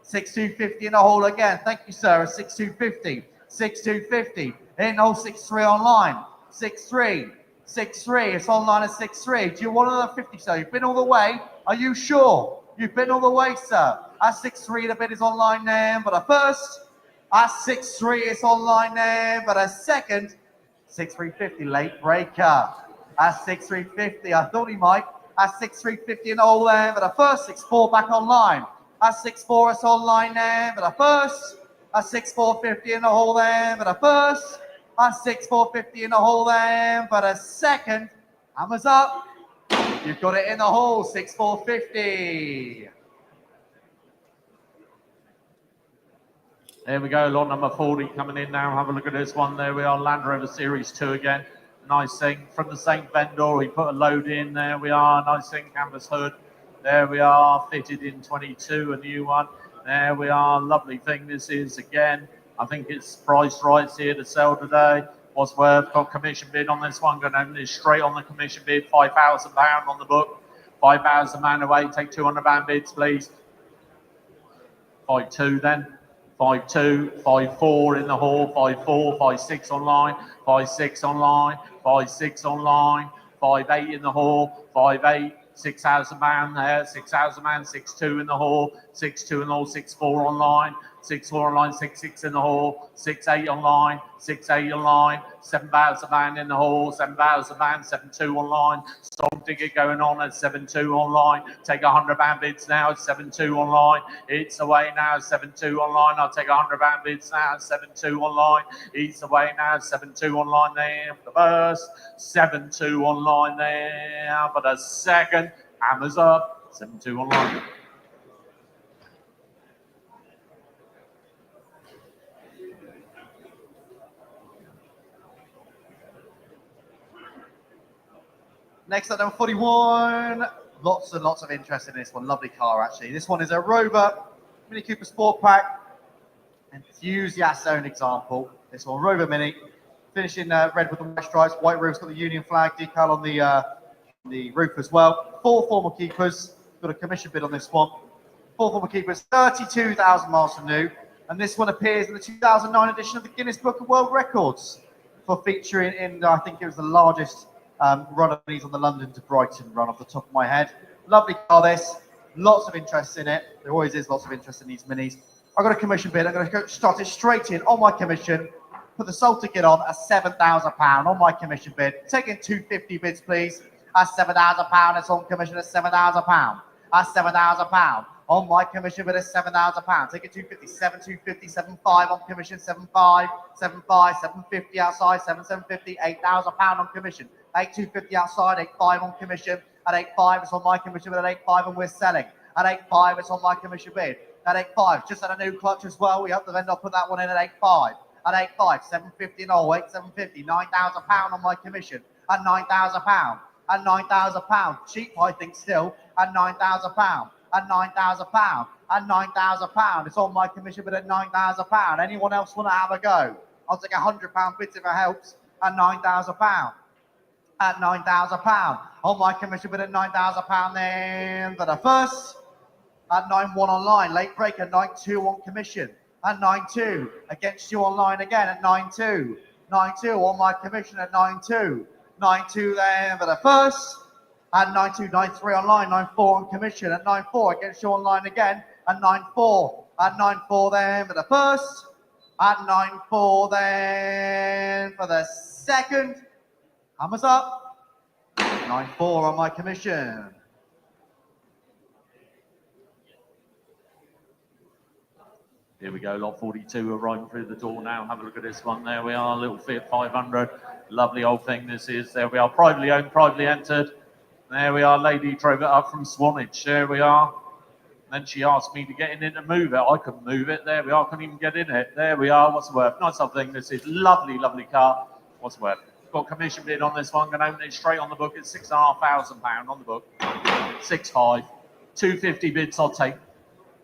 6,250 in the hole again. Thank you, sir. At 6,250. 6,250. In the hole, 6.3 online. 6.3. 6.3. It's online at 6.3. Do you want another 50, sir? You've been all the way. Are you sure? You've been all the way, sir. At 6.3, the bid is online there for the first. At 6.3, it's online there for the second. 6,350, late breaker. At 6,350, I thought he might. At 6,350 in the hole there for the first. 6.4 back online. At 6.4, it's online there for the first. At 6,450 in the hole there for the first. At 6,450 in the hole there for the second. Hammers up. You've got it in the hole, 6,450. There we go, lot number 40 coming in now. Have a look at this one. There we are, Land Rover Series 2 again. Nice thing from the same vendor. He put a load in. There we are, nice thing, canvas hood. There we are, fitted in 22, a new one. There we are, lovely thing this is again. I think it's priced right here to sell today. What's worth, got commission bid on this one. Going to open this straight on the commission bid, £5,000 on the book. £5,000 away, take £200 bids, please. 5.2 then. 5.2, 5.4 in the hall, 5.4, 5.6 online, 5.6 online, 5.6 online, 5.8 in the hall, 5.8, £6,000 there, £6,000, 6.2 in the hall, 6.2 in the hall, 6.4 online, 6.4 online, 6.6 in the hall, 6.8 online, 6.8 online, £7,000 in the hall, £7,000, 7.2 online, Storm ticket going on at 7.2 online, take £100 bids now at 7.2 online, it's away now, 7.2 online, I'll take £100 bids now at 7.2 online, it's away now, 7.2 online there for the first, 7.2 online there for the second, hammers up, 7.2 online. Next up, number 41. Lots and lots of interest in this one. Lovely car, actually. This one is a Rover Mini Cooper Sport Pack. Enthusiast's own example. This one, Rover Mini. Finished in red with the white stripes. White roof's got the Union flag decal on the roof as well. 4 former keepers. Got a commission bid on this one. 4 former keepers. 32,000 miles from new. And this one appears in the 2009 edition of the Guinness Book of World Records for featuring in, I think it was the largest run of these on the London to Brighton run off the top of my head. Lovely car this, lots of interest in it. There always is lots of interest in these minis. I've got a commission bid, I'm going to start it straight in on my commission, put the sold ticket on at £7,000 on my commission bid. Taking 250 bids please, at £7,000, it's on commission at £7,000. At £7,000. On my commission bid at £7,000. Take it 250, 7,250, 7.5 on commission, 7.5, 7.5, 750 outside, 7,750, £8,000 on commission. 8,250 outside, 8.5 on commission. At 8.5, it's on my commission bid at 8.5 and we're selling. At 8.5, it's on my commission bid. At 8.5, just had a new clutch as well. We hope the vendor put that one in at 8.5. At 8.5, 750 and all, 8,750, £9,000 on my commission. At £9,000. At £9,000. Cheap, I think, still. At £9,000. At £9,000. At £9,000. It's on my commission bid at £9,000. Anyone else want to have a go? I'll take £100 bids if it helps. At £9,000. At £9,000. On my commission bid at £9,000 then for the first. At 9.1 online, late breaker, 9.2 on commission. At 9.2, against you online again at 9.2. 9.2 on my commission at 9.2. 9.2 then for the first. At 9.2, 9.3 online, 9.4 on commission. At 9.4 against you online again. At 9.4. At 9.4 then for the first. At 9.4 then for the second. Hammers up. 9.4 on my commission. Here we go, lot 42 arriving through the door now. Have a look at this one. There we are, little Fiat 500. Lovely old thing this is. There we are, privately owned, privately entered. There we are, lady drove it up from Swanage. There we are. Then she asked me to get in it and move it. I couldn't move it. There we are, couldn't even get in it. There we are, what's the worth? Nice old thing this is. Lovely, lovely car. What's the worth? Got commission bid on this one. Going to open it straight on the book. It's £6,500 on the book. 6.5. 250 bids I'll take.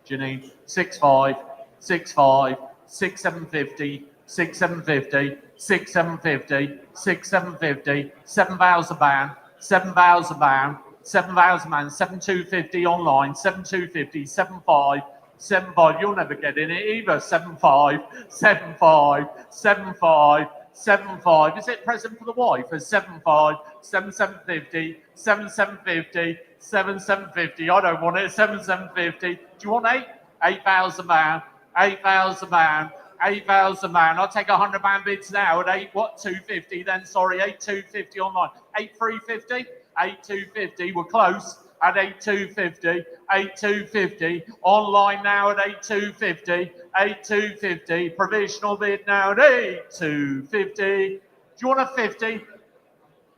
Janine, 6.5. 6.5, 6,750, 6,750, 6,750, 6,750, 7,000 pound, 7,000 pound, 7,000 pound, 7,250 online, 7,250, 7.5, 7.5. You'll never get in it either. 7.5, 7.5, 7.5, 7.5. Is it present for the wife? 7.5, 7,750, 7,750, 7,750. I don't want it. 7,750. Do you want 8? 8,000 pound. 8,000 pound, 8,000 pound. I'll take £100 bids now at 8 what 250 then, sorry, 8,250 online. 8,350, 8,250, we're close at 8,250, 8,250 online now at 8,250, 8,250, provisional bid now at 8,250. Do you want a 50?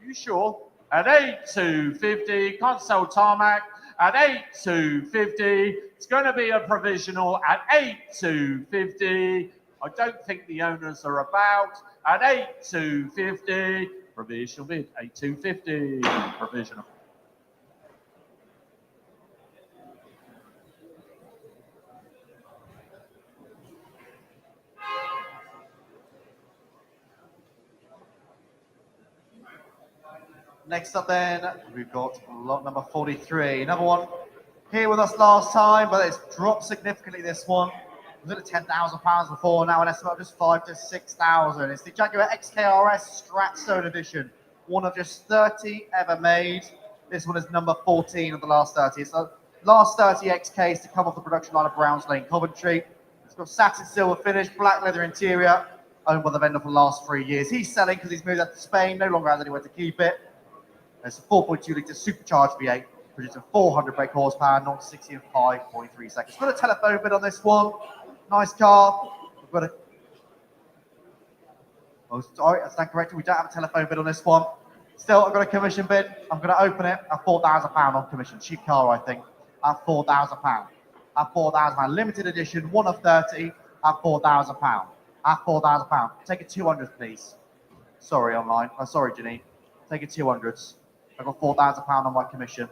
You sure? At 8,250, can't sell tarmac. At 8,250, it's going to be a provisional at 8,250. I don't think the owners are about. At 8,250, provisional bid, 8,250, provisional. Next up then, we've got lot number 43. Another one here with us last time, but it's dropped significantly this one. It was at £10,000 before, now an estimate of just 5 to 6,000. It's the Jaguar XKRS Stratstone Edition, one of just 30 ever made. This one is number 14 of the last 30. It's the last 30 XKs to come off the production line of Browns Lane, Coventry. It's got satin silver finish, black leather interior, owned by the vendor for the last 3 years. He's selling because he's moved out to Spain, no longer has anywhere to keep it. It's a 4.2 litre supercharged V8, producing 400 brake horsepower, 0 to 60 in 5.3 seconds. Got a telephone bid on this one. Nice car. We've got a. Oh, sorry, I stand corrected. We don't have a telephone bid on this one. Still, I've got a commission bid. I'm going to open it at £4,000 on commission. Cheap car, I think. At £4,000. At £4,000. Limited edition, 1 of 30. At £4,000. At £4,000. Take a 200, please. Sorry, online. Oh, sorry, Janine. Take a 200s. I've got £4,000 on my commission.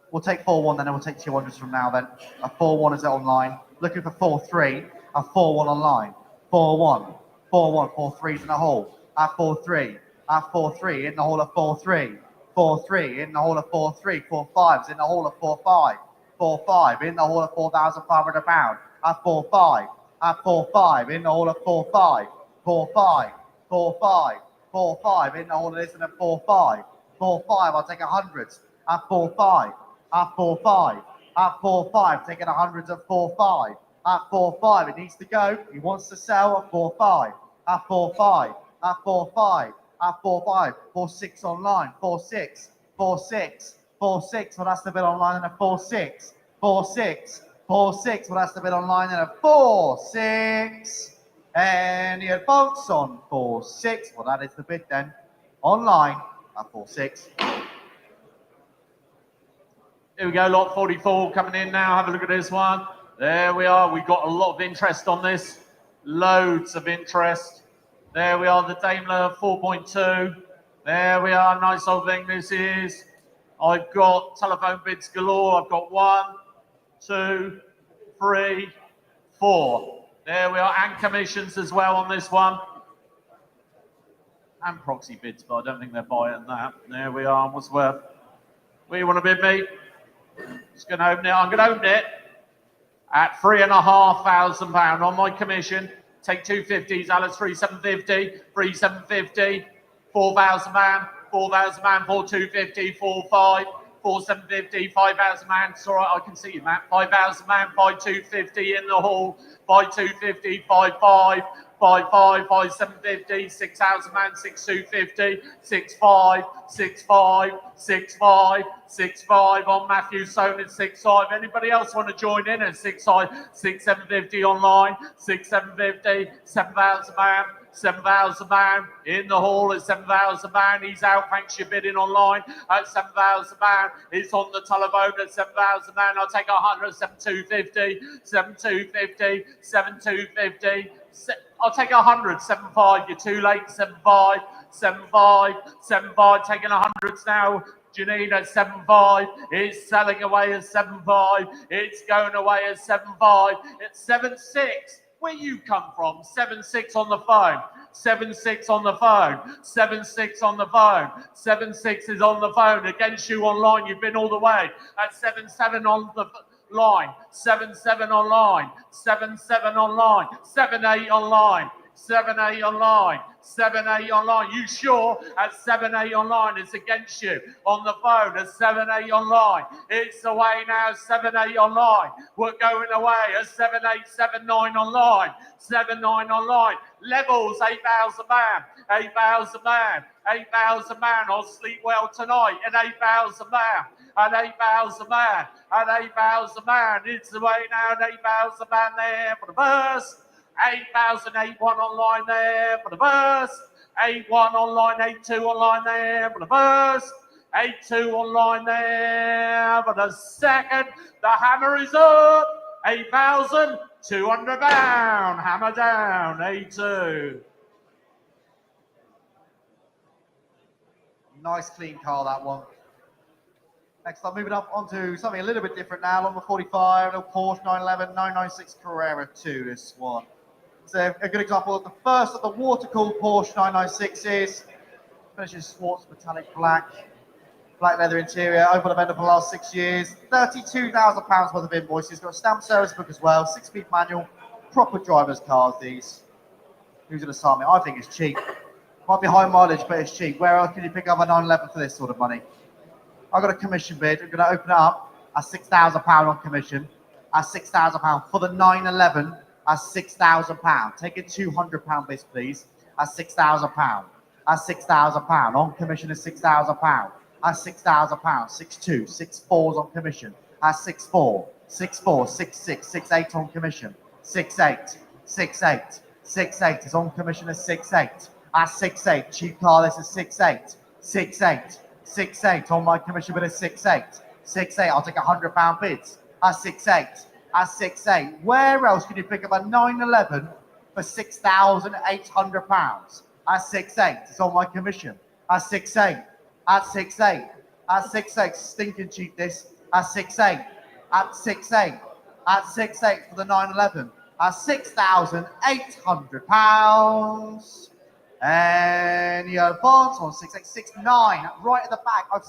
We'll take 4-1 then, and we'll take 200s from now then. A 4-1 is it online. Looking for 4-3. A 4-1 online. 4-1. 4-1. 4-3's in the hole. At 4-3. At 4-3 in the hole of 4-3. 4-3 in the hole of 4-3. 4-5's in the hole of 4-5. 4-5 in the hole of £4,500. At 4-5. At 4-5 in the hole of 4-5. 4-5. 4-5. 4-5 in the hole of this and a 4-5. 4-5, I'll take 100s. At 4-5. At 4-5. At 4-5, taking 100s at 4-5. At 4-5, it needs to go. He wants to sell at 4-5. At 4-5. At 4-5. At 4-5. 4-6 online. 4-6. 4-6. 4-6, well that's the bid online and a 4-6. 4-6. 4-6, well that's the bid online and a 4-6. Any advance on 4-6? Well, that is the bid then. Online at 4-6. Here we go, lot 44 coming in now. Have a look at this one. There we are. We've got a lot of interest on this. Loads of interest. There we are, the Daimler 4.2. There we are. Nice old thing this is. I've got telephone bids galore. I've got 1, 2, 3, 4. There we are, and commissions as well on this one. And proxy bids, but I don't think they're buying that. There we are, what's worth? Where you want to bid me? Just going to open it. I'm going to open it at £3,500 on my commission. Take 250s, Alice 3,750, 3,750, £4,000, 4,000 man, 4,250, 4,500, 4,750, 5,000 man. It's all right, I can see you, Matt. 5,000 man, 5,250 in the hall, 5,250, 5,500. 5,500, 5,750, 6,000 man, 6,250, 6,500, 6,500, 6,500, 6,500 on Matthew Sonin, 6,500. Anybody else want to join in at 6,500, 6,750 online, 6,750, 7,000 man, 7,000 man in the hall at 7,000 man. He's out. Thanks for bidding online at 7,000 man. He's on the telephone at 7,000 man. I'll take 100, 7,250, 7,250, 7,250. I'll take 100, 7,500. You're too late. 7,500, 7,500, 7,500. Taking 100s now. Janine at 7,500. It's selling away at 7,500. It's going away at 7,500. It's 7,600. Where you come from? 7,600 on the phone. 7,600 on the phone. 7,600 on the phone. 7,600 is on the phone. Against you online. You've been all the way at 7,700 on the line. 7,700 online. 7,700 online. 7,800 online. 7,800 online. 7,800 online. You sure? At 7,800 online. It's against you. On the phone at 7,800 online. It's away now. 7,800 online. We're going away at 7,879 online. 7,900 online. Levels 8,000 man. 8,000 man. 8,000 man. I'll sleep well tonight at 8,000 man. At 8,000 man. At 8,000 man. It's away now at 8,000 man there for the burst. 8,081 online there for the burst. 81 online, 82 online there for the burst. 82 online there for the second. The hammer is up. 8,200 down. Hammer down. 82. Nice clean car, that one. Next up, moving up onto something a little bit different now. Number 45, little Porsche 911 996 Carrera 2, this one. It's a good example of the first of the water-cooled Porsche 996s. Finishes Schwartz metallic black. Black leather interior, open the vendor for the last 6 years. £32,000 worth of invoices. Got a stamp service book as well. 6-speed manual. Proper driver's cars, these. Who's going to sell me? I think it's cheap. Might be high mileage, but it's cheap. Where else can you pick up a 911 for this sort of money? I've got a commission bid. I'm going to open it up at £6,000 on commission. At £6,000 for the 911 at £6,000. Take a £200 bid, please. At £6,000. At £6,000 on commission at £6,000. At £6,000. 6,200, 6,400 on commission. At 6,400, 6,400, 6,600, 6,800 on commission. 6,800, 6,800, 6,800 is on commission at 6,800. At 6,800, cheap car. This is 6,800, 6,800. 6,800 on my commission bid at 6,800. 6,800, I'll take £100 bids. At 6,800. At 6,800. Where else can you pick up a 911 for £6,800? At 6,800. It's on my commission. At 6,800. At 6,800. At 6,800. Stinking cheap this. At 6,800. At 6,800. At 6,800 for the 911. At £6,800. And you advance on 6,800, 6,900, right at the back. I've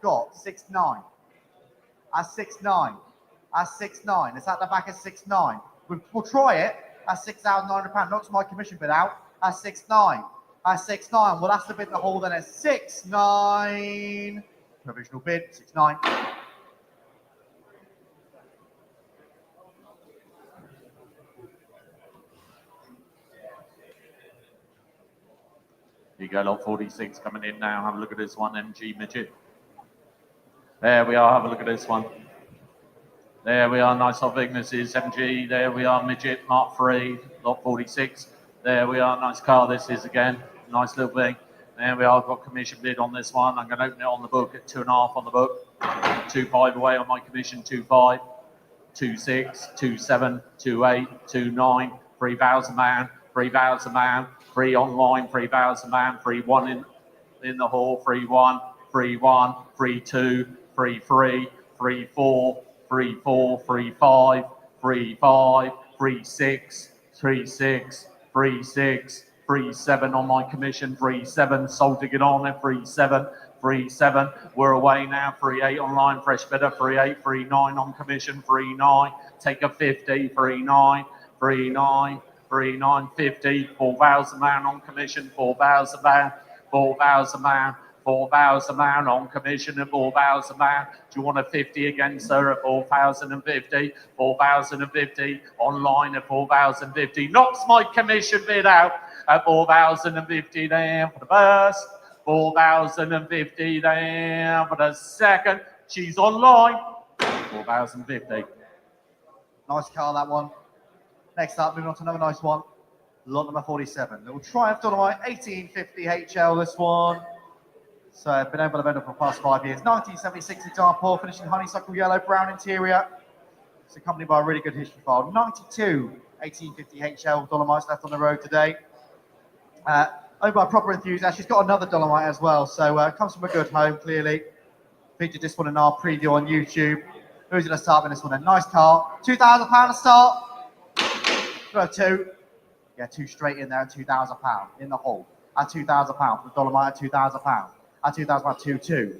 got 6,900. At 6,900. At 6,900. It's at the back at 6,900. We'll try it at £6,900. Knocks my commission bid out at 6,900. At 6,900. Well, that's the bid in the hall then at 6,900. Provisional bid, 6,900. Here you go, lot 46 coming in now. Have a look at this one, MG Midget. There we are, have a look at this one. There we are, nice old Ignis's MG. There we are, Midget, Mark 3, lot 46. There we are, nice car this is again. Nice little thing. There we are, got commission bid on this one. I'm going to open it on the book at 2.5 on the book. 2.5 away on my commission, 2.5, 2.6, 2.7, 2.8, 2.9, 3,000 man, 3,000 man. 3 online, 3,000 man, 3-1 in the hall, 3-1, 3-1, 3-2, 3-3, 3-4, 3-4, 3-5, 3-5, 3-6, 3-6, 3-6, 3-7 on my commission, 3-7, sold to get on there, 3-7, 3-7, we're away now, 3-8 online, fresh bidder, 3-8, 3-9 on commission, 3-9, take a 50, 3-9, 3-9, 3,950, 4,000 man on commission, 4,000 man, £4,000. £4,000 on commission at £4,000. Do you want a 50 again, sir, at £4,050? £4,050 online at £4,050. Knocks my commission bid out at £4,050 there for the first. £4,050 there for the second. She's online. £4,050. Nice car, that one. Next up, moving on to another nice one. Lot number 47. Little Triumph Dolomite 1850 HL, this one. So, been owned by the vendor for the past 5 years. 1976 example, finishing honeysuckle yellow, brown interior. It's accompanied by a really good history file. 92 1850 HL Dolomites left on the road today. Owned by a proper enthusiast. She's got another Dolomite as well, so comes from a good home, clearly. Featured this one in our preview on YouTube. Who's going to start with this one? A nice car. £2,000 to start. Go 2. Yeah, 2 straight in there at £2,000 in the hole. At £2,000 for the Dolomite at £2,000. At £2,000, 2.2,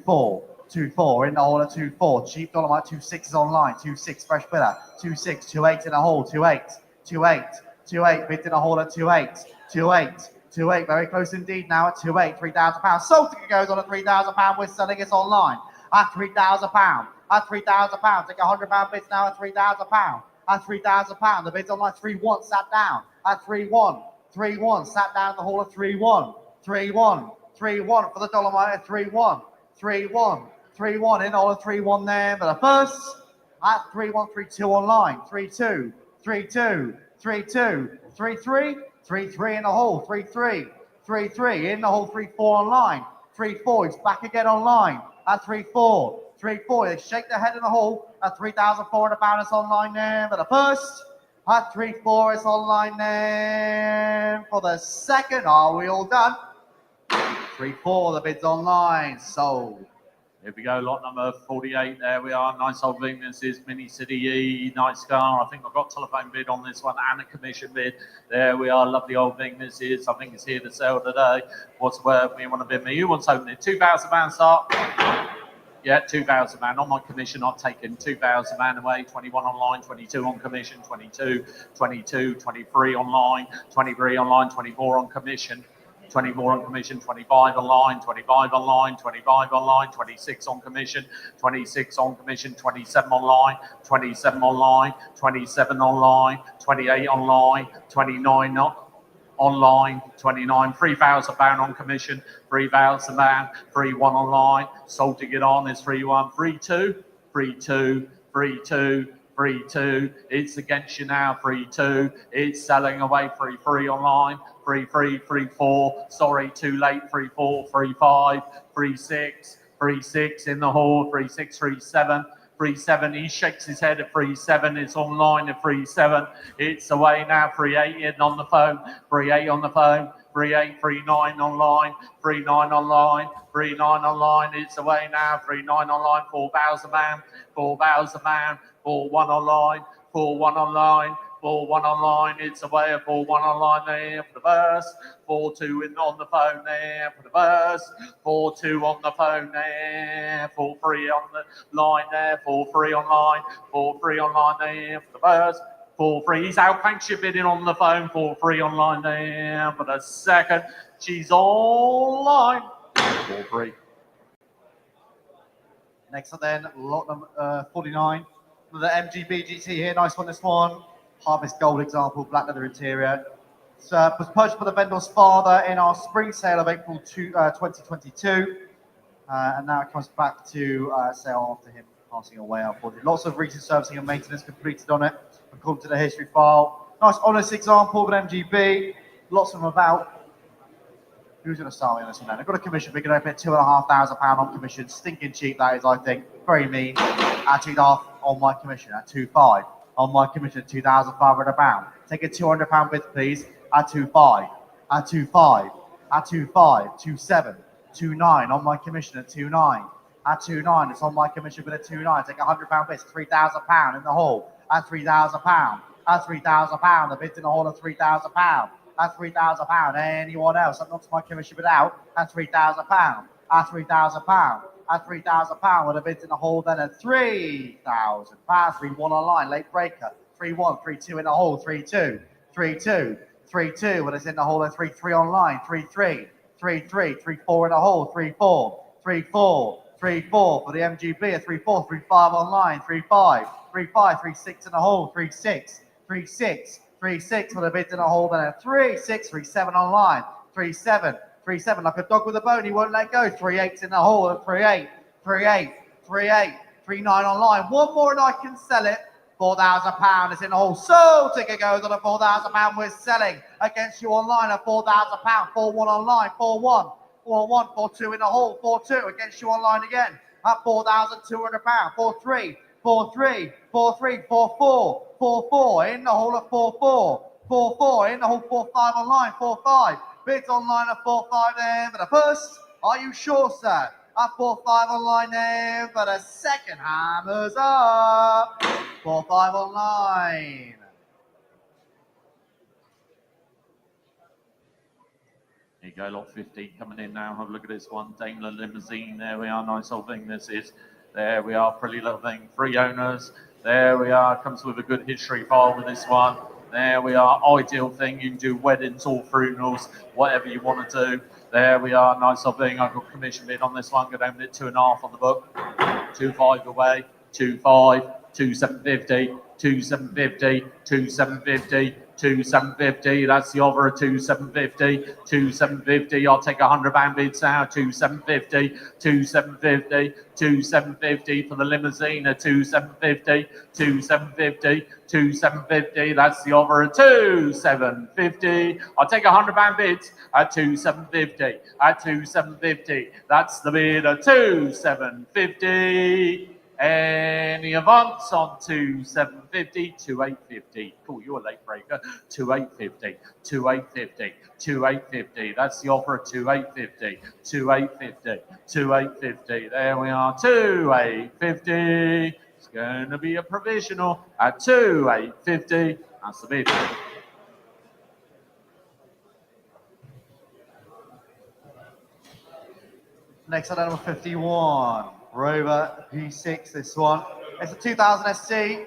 2.4, 2.4 in the hole at 2.4. Cheap Dolomite 2.6 is online. 2.6 fresh bidder. 2.6, 2.8 in the hole. 2.8, 2.8, 2.8 bid in the hole at 2.8, 2.8, 2.8. Very close indeed now at 2.8. £3,000. Sold ticket goes on at £3,000. We're selling it online at £3,000. At £3,000. Take £100 bids now at £3,000. At £3,000. The bid's online 3-1. Sat down at 3-1. 3-1. Sat down in the hole at 3-1. 3-1. 3-1 for the Dolomite at 3-1, 3-1, 3-1 in all of 3-1 there for the first at 3-1, 3-2 online, 3-2, 3-2, 3-2, 3-3, 3-3 in the hole, 3-3, 3-3 in the hole, 3-4 online, 3-4, he's back again online at 3-4, 3-4, they shake their head in the hole at £3,400 is online there for the first, at 3-4 is online there for the second. Are we all done? 3-4, the bid's online, sold. Here we go, lot number 48. There we are. Nice old Venus, Mini City E. Nice car. I think I've got telephone bid on this one and a commission bid. There we are. Lovely old Venus. I think it's here to sell today. What's worth me? Want to bid me? Who wants to open it? £2,000 start. Yeah, £2,000 on my commission. I've taken £2,000 away. 21 online, 22 on commission, 22, 22, 23 online, 23 online, 24 on commission. 24 on commission, 25 online, 25 online, 25 online, 26 on commission, 26 on commission, 27 online, 27 online, 27 online, 28 online, 29 online, 29, £3,000 on commission, £3,000, 3-1 online, sold to get on is 3-1, 3-2, 3-2, 3-2, 3-2, it's against you now, 3-2, it's selling away, 3-3 online, 3-3, 3-4, sorry, too late, 3-4, 3-5, 3-6, 3-6 in the hole, 3-6, 3-7, 3-7, he shakes his head at 3-7, it's online at 3-7, it's away now, 3-8 in on the phone, 3-8 on the phone, 3-8, 3-9 online, 3-9 online, 3-9 online, it's away now, 3-9 online, £4,000, £4,000, 4-1 online, 4-1 online, 4-1 online, it's away at 4-1 online there for the first, 4-2 in on the phone there for the first, 4-2 on the phone there, 4-3 on the line there, 4-3 online, 4-3 online there for the first, 4-3, he's out, thanks you bidding on the phone, 4-3 online there for the second, she's online, 4-3. Next up then, lot number 49. The MGB GT here, nice one, this one. Harvest Gold example, black leather interior. It was purchased by the vendor's father in our spring sale of April 2022. And now it comes back to sale after him passing away, unfortunately. Lots of recent servicing and maintenance completed on it, according to the history file. Nice, honest example of an MGB. Lots of them about. Who's going to start me on this one then? I've got a commission, we're going to pay £2,500 on commission. Stinking cheap, that is, I think. Very mean. At 2.5 on my commission, at 2.5 on my commission, £2,500. Take a £200 bid, please, at 2.5, at 2.5, at 2.5, 2.7, 2.9 on my commission at 2.9, at 2.9, it's on my commission bid at 2.9. Take a £100 bid, £3,000 in the hole, at £3,000, at £3,000. The bid's in the hole at £3,000. At £3,000. Anyone else? That knocks my commission bid out at £3,000. At £3,000. At £3,000 with a bid in the hole then at £3,000. 3-1 online, late breaker. 3-1, 3-2 in the hole, 3-2, 3-2, 3-2 when it's in the hole at 3-3 online, 3-3, 3-3, 3-4 in the hole, 3-4, 3-4, 3-4 for the MGB, a 3-4, 3-5 online, 3-5, 3-5, 3-6 in the hole, 3-6, 3-6, 3-6 for the bid in the hole, then a 3-6, 3-7 online, 3-7, 3-7 like a dog with a bone, he won't let go, 3-8 in the hole, 3-8, 3-8, 3-8, 3-9 online, one more and I can sell it. £4,000 is in the hole. So ticket goes on a £4,000 we're selling against you online at £4,000. 4-1 online, 4-1, 4-1, 4-2 in the hole, 4-2 against you online again at £4,200. 4-3, 4-3, 4-3, 4-4, 4-4 in the hole at 4-4, 4-4 in the hole, 4-5 online, 4-5. Bids online at 4-5 there for the first. Are you sure, sir? At 4-5 online there for the second. Hammers up. 4-5 online. Here you go, lot 50 coming in now. Have a look at this one. Daimler Limousine. There we are. Nice old thing this is. There we are. Pretty little thing. 3 owners. There we are. Comes with a good history file with this one. There we are. Ideal thing. You can do weddings or funerals, whatever you want to do. There we are. Nice old thing. I've got commission bid on this one. Go down with 2.5 on the book. 2.5 away. 2.5. 2.750. 2.750. 2.750. 2.750. That's the offer of 2.750. 2.750. I'll take £100 bids now. 2.750. 2.750. 2.750 for the limousine at 2.750. 2.750. 2.750. That's the offer of 2.750. I'll take £100 bids at 2.750. At 2.750. That's the bid at 2.750. Any advance on 2.750, 2.850. Cool, you're a late breaker. 2.850, 2.850, 2.850. That's the offer of 2.850, 2.850, 2.850. There we are, 2.850. It's going to be a provisional at 2.850. That's the bid. Next on number 51. Rover P6, this one. It's a 2000 SC.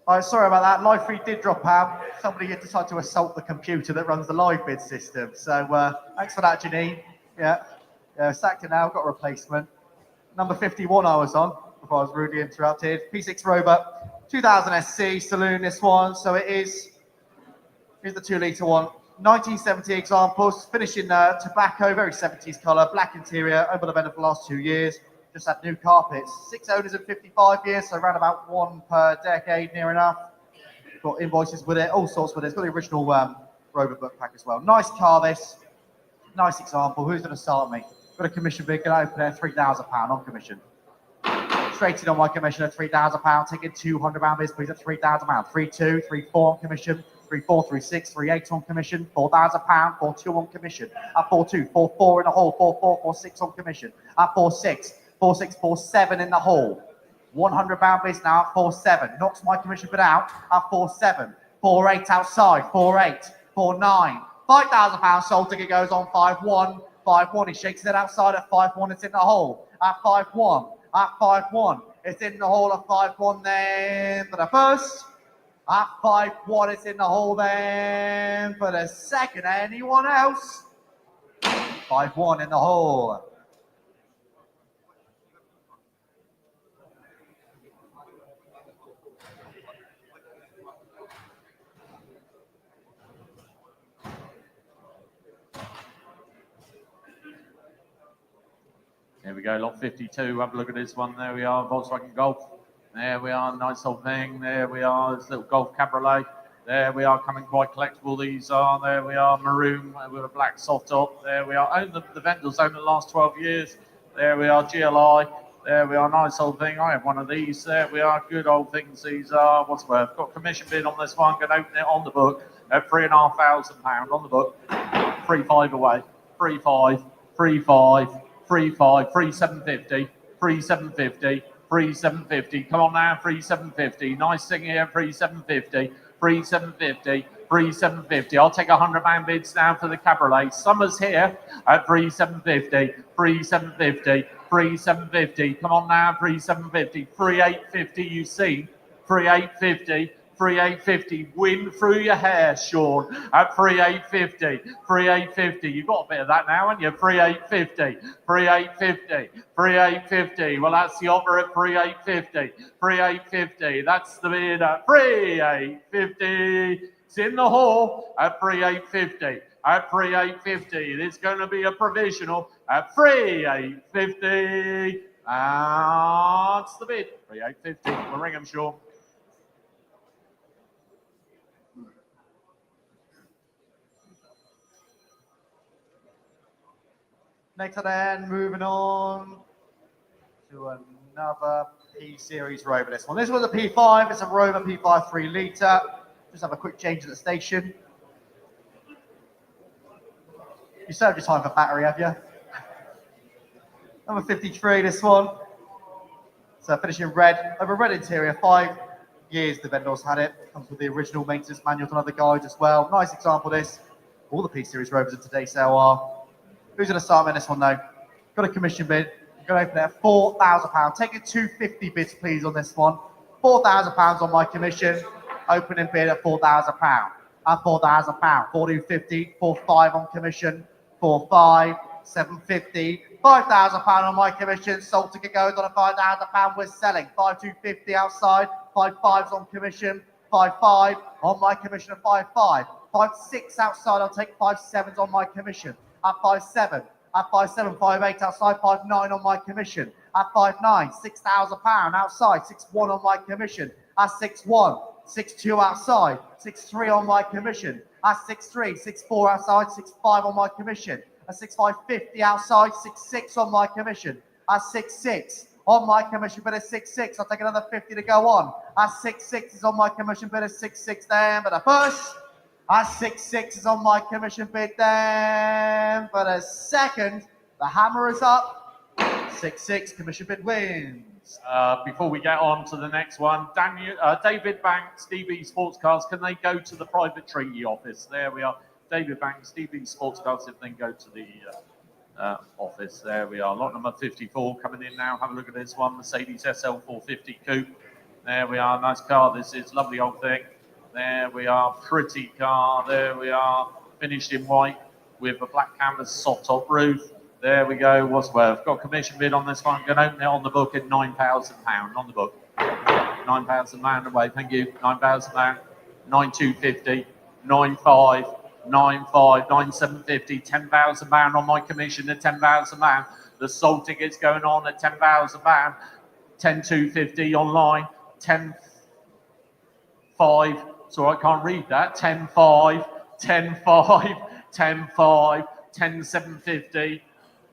All right, sorry about that. Live feed did drop out. Somebody had decided to assault the computer that runs the live bid system. So thanks for that, Janine. Yeah, sacked it now. Got a replacement. Number 51 I was on before I was rudely interrupted. P6 Rover, 2000 SC saloon. This one. So it is. Here's the 2-litre one. 1970 examples. Finishing tobacco, very 70s colour. Black interior. Over the vendor for the last 2 years. Just had new carpets. 6 owners in 55 years, so around about 1 per decade, near enough. Got invoices with it, all sorts with it. It's got the original Rover book pack as well. Nice car, this. Nice example. Who's going to start me? Got a commission bid, going to open there, £3,000 on commission. Straight in on my commission at £3,000, taking £200 bids, please, at £3,000. 3-2, 3-4 on commission. 3-4, 3-6, 3-8 on commission, £4,000, 4-2 on commission. At 4-2, 4-4 in the hole, 4-4, 4-6 on commission. At 4-6, 4-6, 4-7 in the hole. £100 bids now at 4-7. Knocks my commission bid out at 4-7. 4-8 outside. 4-8. 4-9. £5,000 sold. Ticket goes on 5-1. 5-1. He shakes it outside at 5-1. It's in the hole at 5-1. At 5-1. It's in the hole at 5-1 then for the first. At 5-1, it's in the hole then for the second. Anyone else? 5-1 in the hole. There we go, lot 52. Have a look at this one. There we are, Volkswagen Golf. There we are, nice old thing. There we are, this little Golf Cabriolet. There we are, coming quite collectible. These are, there we are, maroon with a black soft top. There we are, the vendors own the last 12 years. There we are, GLI. There we are, nice old thing. I have one of these. There we are, good old things. These are, what's worth? Got commission bid on this one. Going to open it on the book at £3,500 on the book. 3-5 away. 3-5, 3-5. 3-5, 3-750, 3-750, 3-750. Come on now, 3-750. Nice thing here, 3-750, 3-750, 3-750. I'll take £100 bids now for the Cabriolet. Summer's here at 3-750, 3-750, 3-750. Come on now, 3-750, 3-850. You see, 3-850. 3-850, wind through your hair, Sean, at 3-850, 3-850. You've got a bit of that now, haven't you? 3-850, 3-850, 3-850. Well, that's the offer at 3-850, 3-850. That's the bid at 3-850. It's in the hall at 3-850, at 3-850. It's going to be a provisional at 3-850. That's the bid, 3-850. We'll ring him, Sean. Next then, moving on to another P-Series Rover. This one. This was a P5. It's a Rover P5 3 litre. Just have a quick change at the station. You served your time for battery, have you? Number 53, this one. So finishing red. Over red interior, 5 years the vendors had it. Comes with the original maintenance manual and other guides as well. Nice example of this. All the P-Series Rovers in today's sale are. Who's going to start on this one though? Got a commission bid. You're going to open it at £4,000. Take it 250 bids, please, on this one. £4,000 on my commission. Opening bid at £4,000. At £4,000. 4,250. 4,500 on commission. 4,500. 750. £5,000 on my commission. Sold ticket goes on at £5,000. We're selling 5,250 outside. 5,500 on commission. 5,500 on my commission at 5,500. 5,600 outside. I'll take 5,700 on my commission. At 5,700, at 5,700, 5,800 outside, 5,900 on my commission. At 5,900, £6,000 outside, 6,100 on my commission. At 6,100, 6,200 outside, 6,300 on my commission. At 6,300, 6,400 outside, 6,500 on my commission. At 6,550 outside, 6,600 on my commission. At 6,600 on my commission bid at 6,600. I'll take another 50 to go on. At 6,600 is on my commission bid at 6,600 then, but the first. At 6,600 is on my commission bid then. For the second, the hammer is up. 6,600 commission bid wins. Before we get on to the next one, David Banks, DB Sports Cars, can they go to the private treaty office? There we are. David Banks, DB Sports Cars, if they can go to the office. There we are. Lot number 54 coming in now. Have a look at this one. Mercedes SL450 Coupe. There we are. Nice car. This is lovely old thing. There we are, pretty car. There we are, finished in white with a black canvas soft top roof. There we go, what's worth? Got a commission bid on this one. Going to open it on the book at £9,000 on the book. £9,000 away, thank you. £9,000, 9,250, 9,500, 9,500, 9,750, £10,000 on my commission at £10,000. The sold tickets going on at £10,000, 10,250 online, 10,500. So I can't read that. 10,500, 10,500, 10,500, 10,750,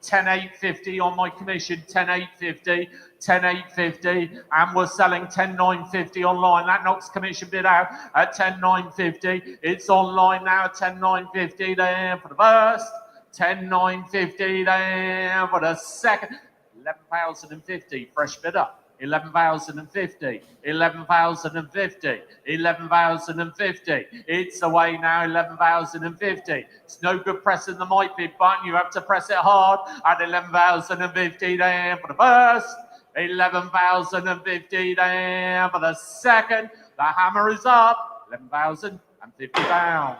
10,850 on my commission, 10,850, 10,850, and we're selling 10,950 online. That knocks commission bid out at 10,950. It's online now at 10,950 there for the first, 10,950 there for the second, 11,050, fresh bid up. 11,050, 11,050, 11,050. It's away now, 11,050. It's no good pressing the mic bid button. You have to press it hard at 11,050 there for the first, 11,050 there for the second, The hammer is up. £11,050.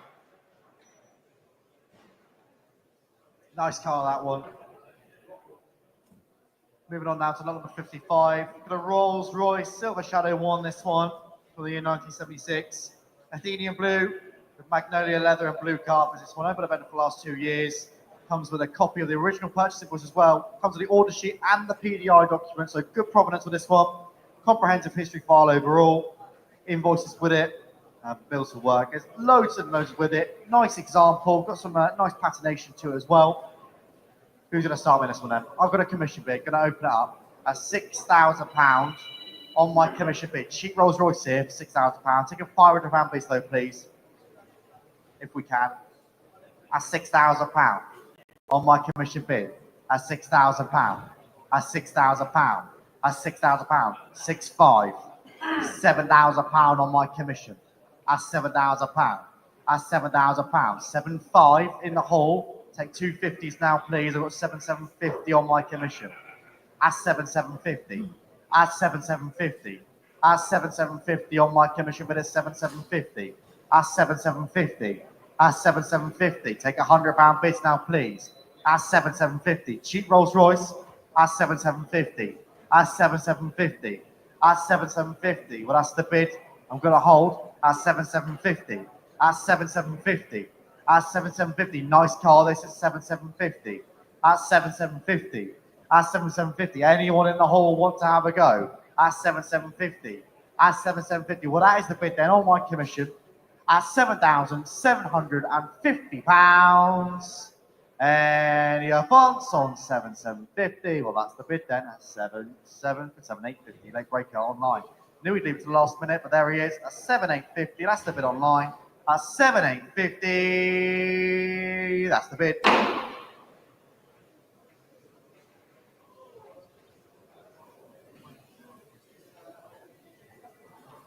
Nice car, that one. Moving on now to number 55. For the Rolls-Royce Silver Shadow 1, this one, for the year 1976. Athenian blue, with magnolia leather and blue carpets. This one, I've been available for the last 2 years. Comes with a copy of the original purchase invoice as well. Comes with the order sheet and the PDI document, so good provenance with this one. Comprehensive history file overall. Invoices with it. Bills for work. There's loads and loads with it. Nice example. Got some nice patination to it as well. Who's going to start with this one then? I've got a commission bid. Going to open it up at £6,000 on my commission bid. Cheap Rolls Royce here for £6,000. Take a £500 bid though, please. If we can. At £6,000 on my commission bid. At £6,000. At £6,000. At £6,000. 6,500. £7,000 on my commission. At £7,000. At £7,000. 7,500 in the hall. Take 250s now, please. I've got 7,750 on my commission. At 7,750. At 7,750. At 7,750 on my commission bid at 7,750. At 7,750. At 7,750. Take £100 bids now, please. At 7,750. Cheap Rolls Royce. At 7,750. At 7,750. At 7,750. Well, that's the bid. I'm going to hold at 7,750. At 7,750. At 7,750. Nice car. This is 7,750. At 7,750. At 7,750. Anyone in the hall want to have a go? At 7,750. At 7,750. Well, that is the bid then on my commission. At £7,750. Any advance on 7,750? Well, that's the bid then. At 7,850. Late breaker online. Knew he'd leave it to the last minute, but there he is. At 7,850. That's the bid online. At 7,850. That's the bid.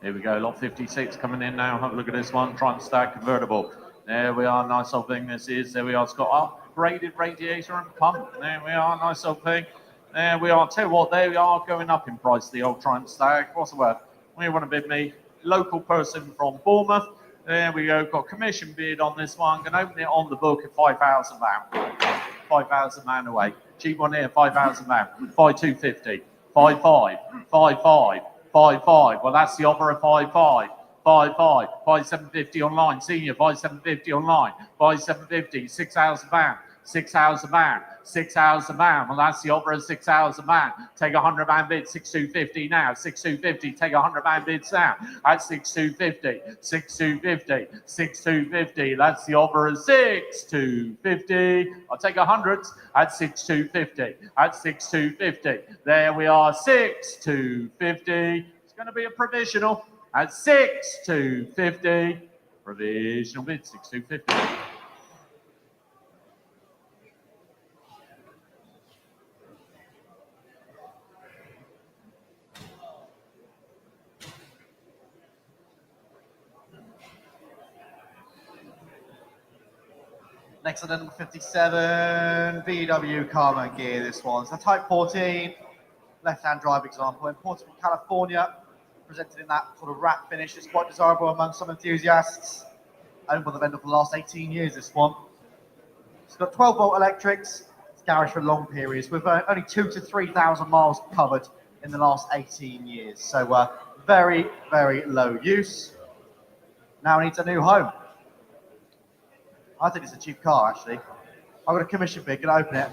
Here we go, lot 56 coming in now. Have a look at this one, Tri-Star Convertible. There we are, nice old thing this is. There we are, it's got upgraded radiator and pump. There we are, nice old thing. There we are, tell you what, they are going up in price, the old Tri-Star. What's the word? We want to bid me, local person from Bournemouth. There we go, got commission bid on this one. Going to open it on the book at £5,000. £5,000 away. Cheap one here, £5,000. 5,250. 5,500. 5,500. 5,500. Well, that's the offer of 5,500. 5,500. 5,750 online. Senior 5,750 online. 5,750. £6,000. £6,000. £6,000. Well, that's the offer of £6,000. Take £100 bid. 6,250 now. 6,250. Take £100 bids now. At 6,250. 6,250. 6,250. That's the offer of 6,250. I'll take £100 at 6,250. At 6,250. There we are. 6,250. It's going to be a provisional at 6,250. Provisional bid 6,250. Next on number 57, VW Karmann gear. This one's a Type 14 left-hand drive example, imported from California, presented in that sort of wrap finish. It's quite desirable among some enthusiasts. Owned by the vendor for the last 18 years, this one. It's got 12-volt electrics. It's garage for long periods with only 2,000 to 3,000 miles covered in the last 18 years. So very, very low use. Now needs a new home. I think it's a cheap car, actually. I've got a commission bid, gonna open it,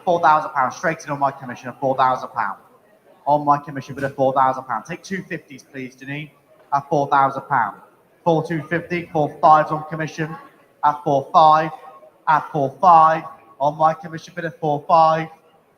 £4,000, straight in on my commission of £4,000. On my commission bid of £4,000. Take 250s, please, Janine, at £4,000. 4,250, 4,500s on commission at 4,500, at 4,500, on my commission bid of 4,500,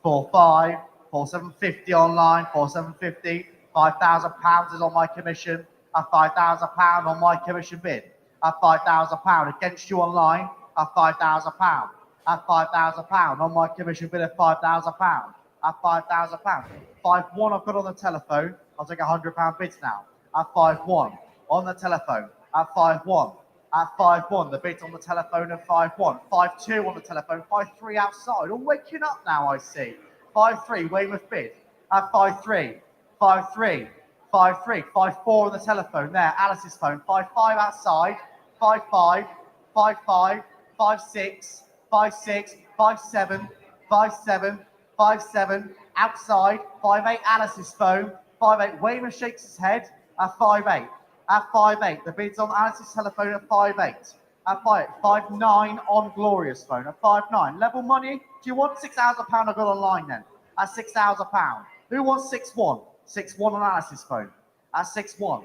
4,500, 4,750 online, 4,750, £5,000 is on my commission at £5,000 on my commission bid at £5,000 against you online. At £5,000, at £5,000 on my commission bid at £5,000, at £5,000. 5,100 I've got on the telephone. I'll take £100 bids now. At 5,100 on the telephone. At 5,100, at 5,100 the bids on the telephone at 5,100. 5,200 on the telephone. 5,300 outside. All waking up now, I see. 5,300 Weymouth bid at 5,300, 5,300, 5-3, 5-4 on the telephone there, Alice's phone, 5-5 outside, 5-5, 5-5, 5-6, 5-6, 5-7, 5-7, 5-7, outside, 5-8 Alice's phone, 5-8, Wayman shakes his head at 5-8, at 5-8, the bid's on Alice's telephone at 5-8, at 5-8, 5-9 on Gloria's phone at 5-9, level money, do you want £6,000 I got online then, at £6,000, who wants 6-1, 6-1 on Alice's phone, at 6-1,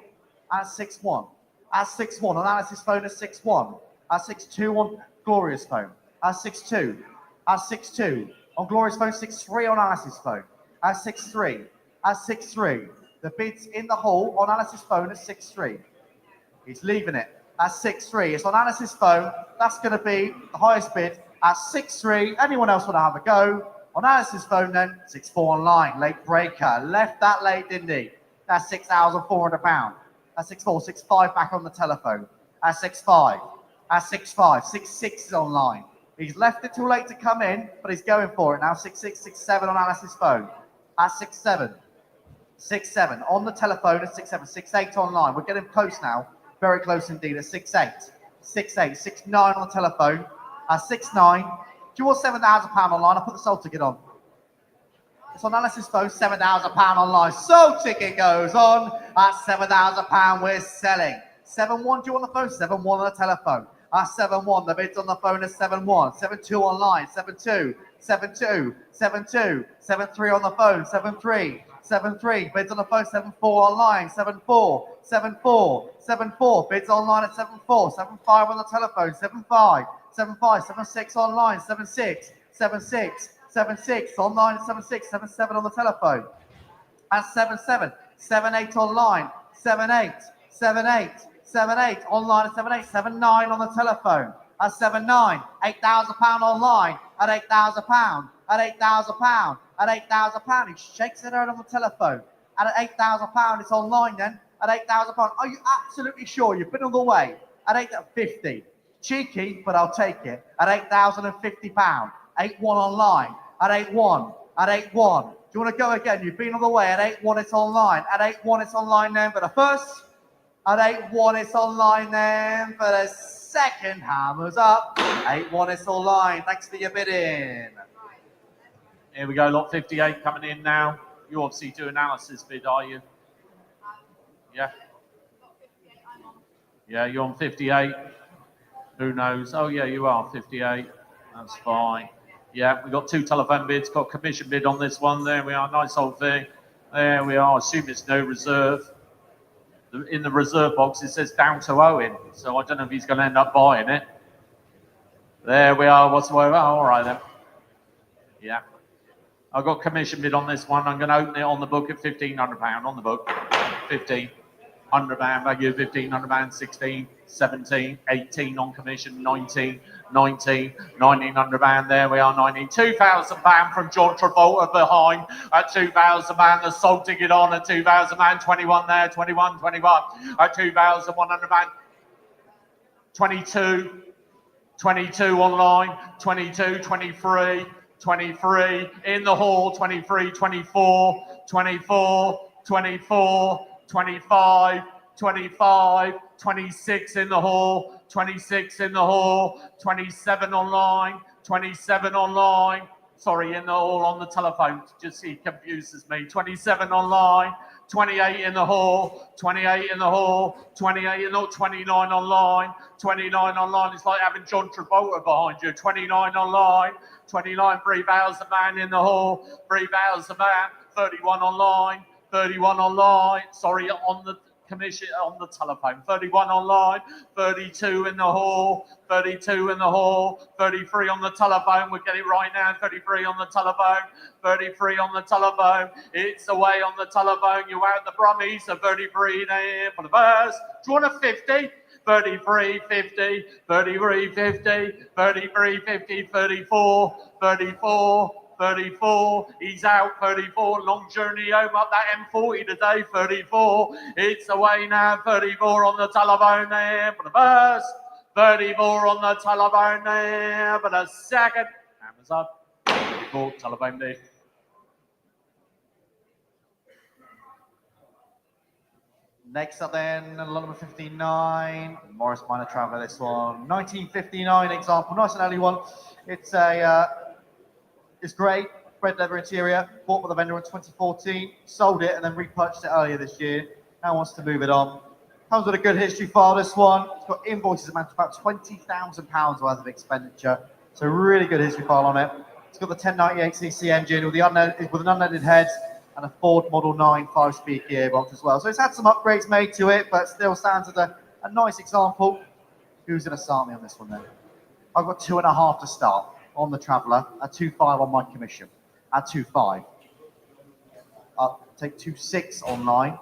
at 6-1, at 6-1 on Alice's phone at 6-1, at 6-2 on Gloria's phone, at 6-2, at 6-2, on Gloria's phone, 6-3 on Alice's phone, at 6-3, at 6-3, the bid's in the hole on Alice's phone at 6-3, he's leaving it at 6-3, it's on Alice's phone, that's going to be the highest bid at 6-3, anyone else want to have a go? On Alice's phone then, 6-4 online, late breaker, left that late, didn't he? That's £6,400. At 6-4, 6-5 back on the telephone. At 6-5, at 6-5, 6-6 is online. He's left it too late to come in, but he's going for it now. 6-6, 6-7 on Alice's phone. At 6-7, 6-7 on the telephone at 6-7, 6-8 online. We're getting close now, very close indeed at 6-8, 6-8, 6-9 on the telephone. At 6-9, do you want £7,000 online? I'll put the sold ticket on. It's on Alice's phone, £7,000 online. Sold ticket goes on at £7,000. We're selling. 7-1, do you want the phone? 7-1 on the telephone. At 7-1, the bid's on the phone at 7-1. 7-2 online. 7-2, 7-2, 7-2, 7-3 on the phone. 7-3, 7-3, bids on the phone. 7-4 online. 7-4, 7-4, 7-4, bids online at 7-4. 7-5 on the telephone. 7-5. 7-5, 7-6 online, 7-6, 7-6, 7-6 online, 7-6, 7-7 on the telephone. At 7-7, 7-8 online, 7-8, 7-8, 7-8 online at 7-8, 7-9 on the telephone. At 7-9, £8,000 online, at £8,000, at £8,000, at £8,000. He shakes it out on the telephone. At £8,000, it's online then, at £8,000. Are you absolutely sure? You've been all the way. At £8,50. Cheeky, but I'll take it. At £8,050. 8-1 online. At 8-1. At 8-1. Do you want to go again? You've been all the way. At 8-1, it's online. At 8-1, it's online then for the first. At 8-1, it's online then for the second. Hammers up. 8-1, it's online. Thanks for your bidding. Here we go, lot 58 coming in now. You obviously do analysis bid, are you? Yeah. Yeah, you're on 58. Who knows? Oh, yeah, you are 58. That's fine. Yeah, we've got 2 telephone bids, got commission bid on this one. There we are, nice old thing. There we are, assume it's no reserve. In the reserve box, it says down to Owen. So I don't know if he's going to end up buying it. There we are, what's the way? Oh, all right then. Yeah. I've got commission bid on this one. I'm going to open it on the book at £1,500 on the book. 15. £100, value £1,500, 16, 17, 18 on commission, 19, 19, £1,900, there we are, 19, £2,000 from John Travolta behind at £2,000, the sold ticket on at £2,000, 21 there, 21, 21, at £2,100, 22, 22 online, 22, 23, 23 in the hall, 23, 24, 24, 24, 25, 25, 26 in the hall, 26 in the hall, 27 online, 27 online, sorry, in the hall on the telephone, just he confuses me, 27 online, 28 in the hall, 28 in the hall, 28 in the hall, 29 online, 29 online, it's like having John Travolta behind you, 29 online, 29, £3,000 in the hall, £3,000, 31 online, 31 online, sorry, on the commission, on the telephone, 31 online, 32 in the hall, 32 in the hall, 33 on the telephone, we'll get it right now, 33 on the telephone, 33 on the telephone, it's away on the telephone, you're out the Brummies, so 33 there for the first, do you want a 50? 33, 50, 33, 50, 33, 50, 34, 34, 34, he's out, 34, long journey home up that M40 today, 34, it's away now, 34 on the telephone there for the first, 34 on the telephone there for the second, hammers up, 34, telephone there. Next up then, lot number 59, Morris Minor Traveller, this one. 1959 example, nice and early one. It's great, red leather interior, bought by the vendor in 2014, sold it and then repurchased it earlier this year. Now wants to move it on. Comes with a good history file, this one. It's got invoices amount to about £20,000 worth of expenditure. So really good history file on it. It's got the 1098cc engine with an unleaded head and a Ford Model 9 5-speed gearbox as well. So it's had some upgrades made to it, but still stands as a nice example. Who's going to start me on this one then? I've got 2.5 to start on the Traveller, at 2.5 on my commission, at 2.5. I'll take 2.6 online,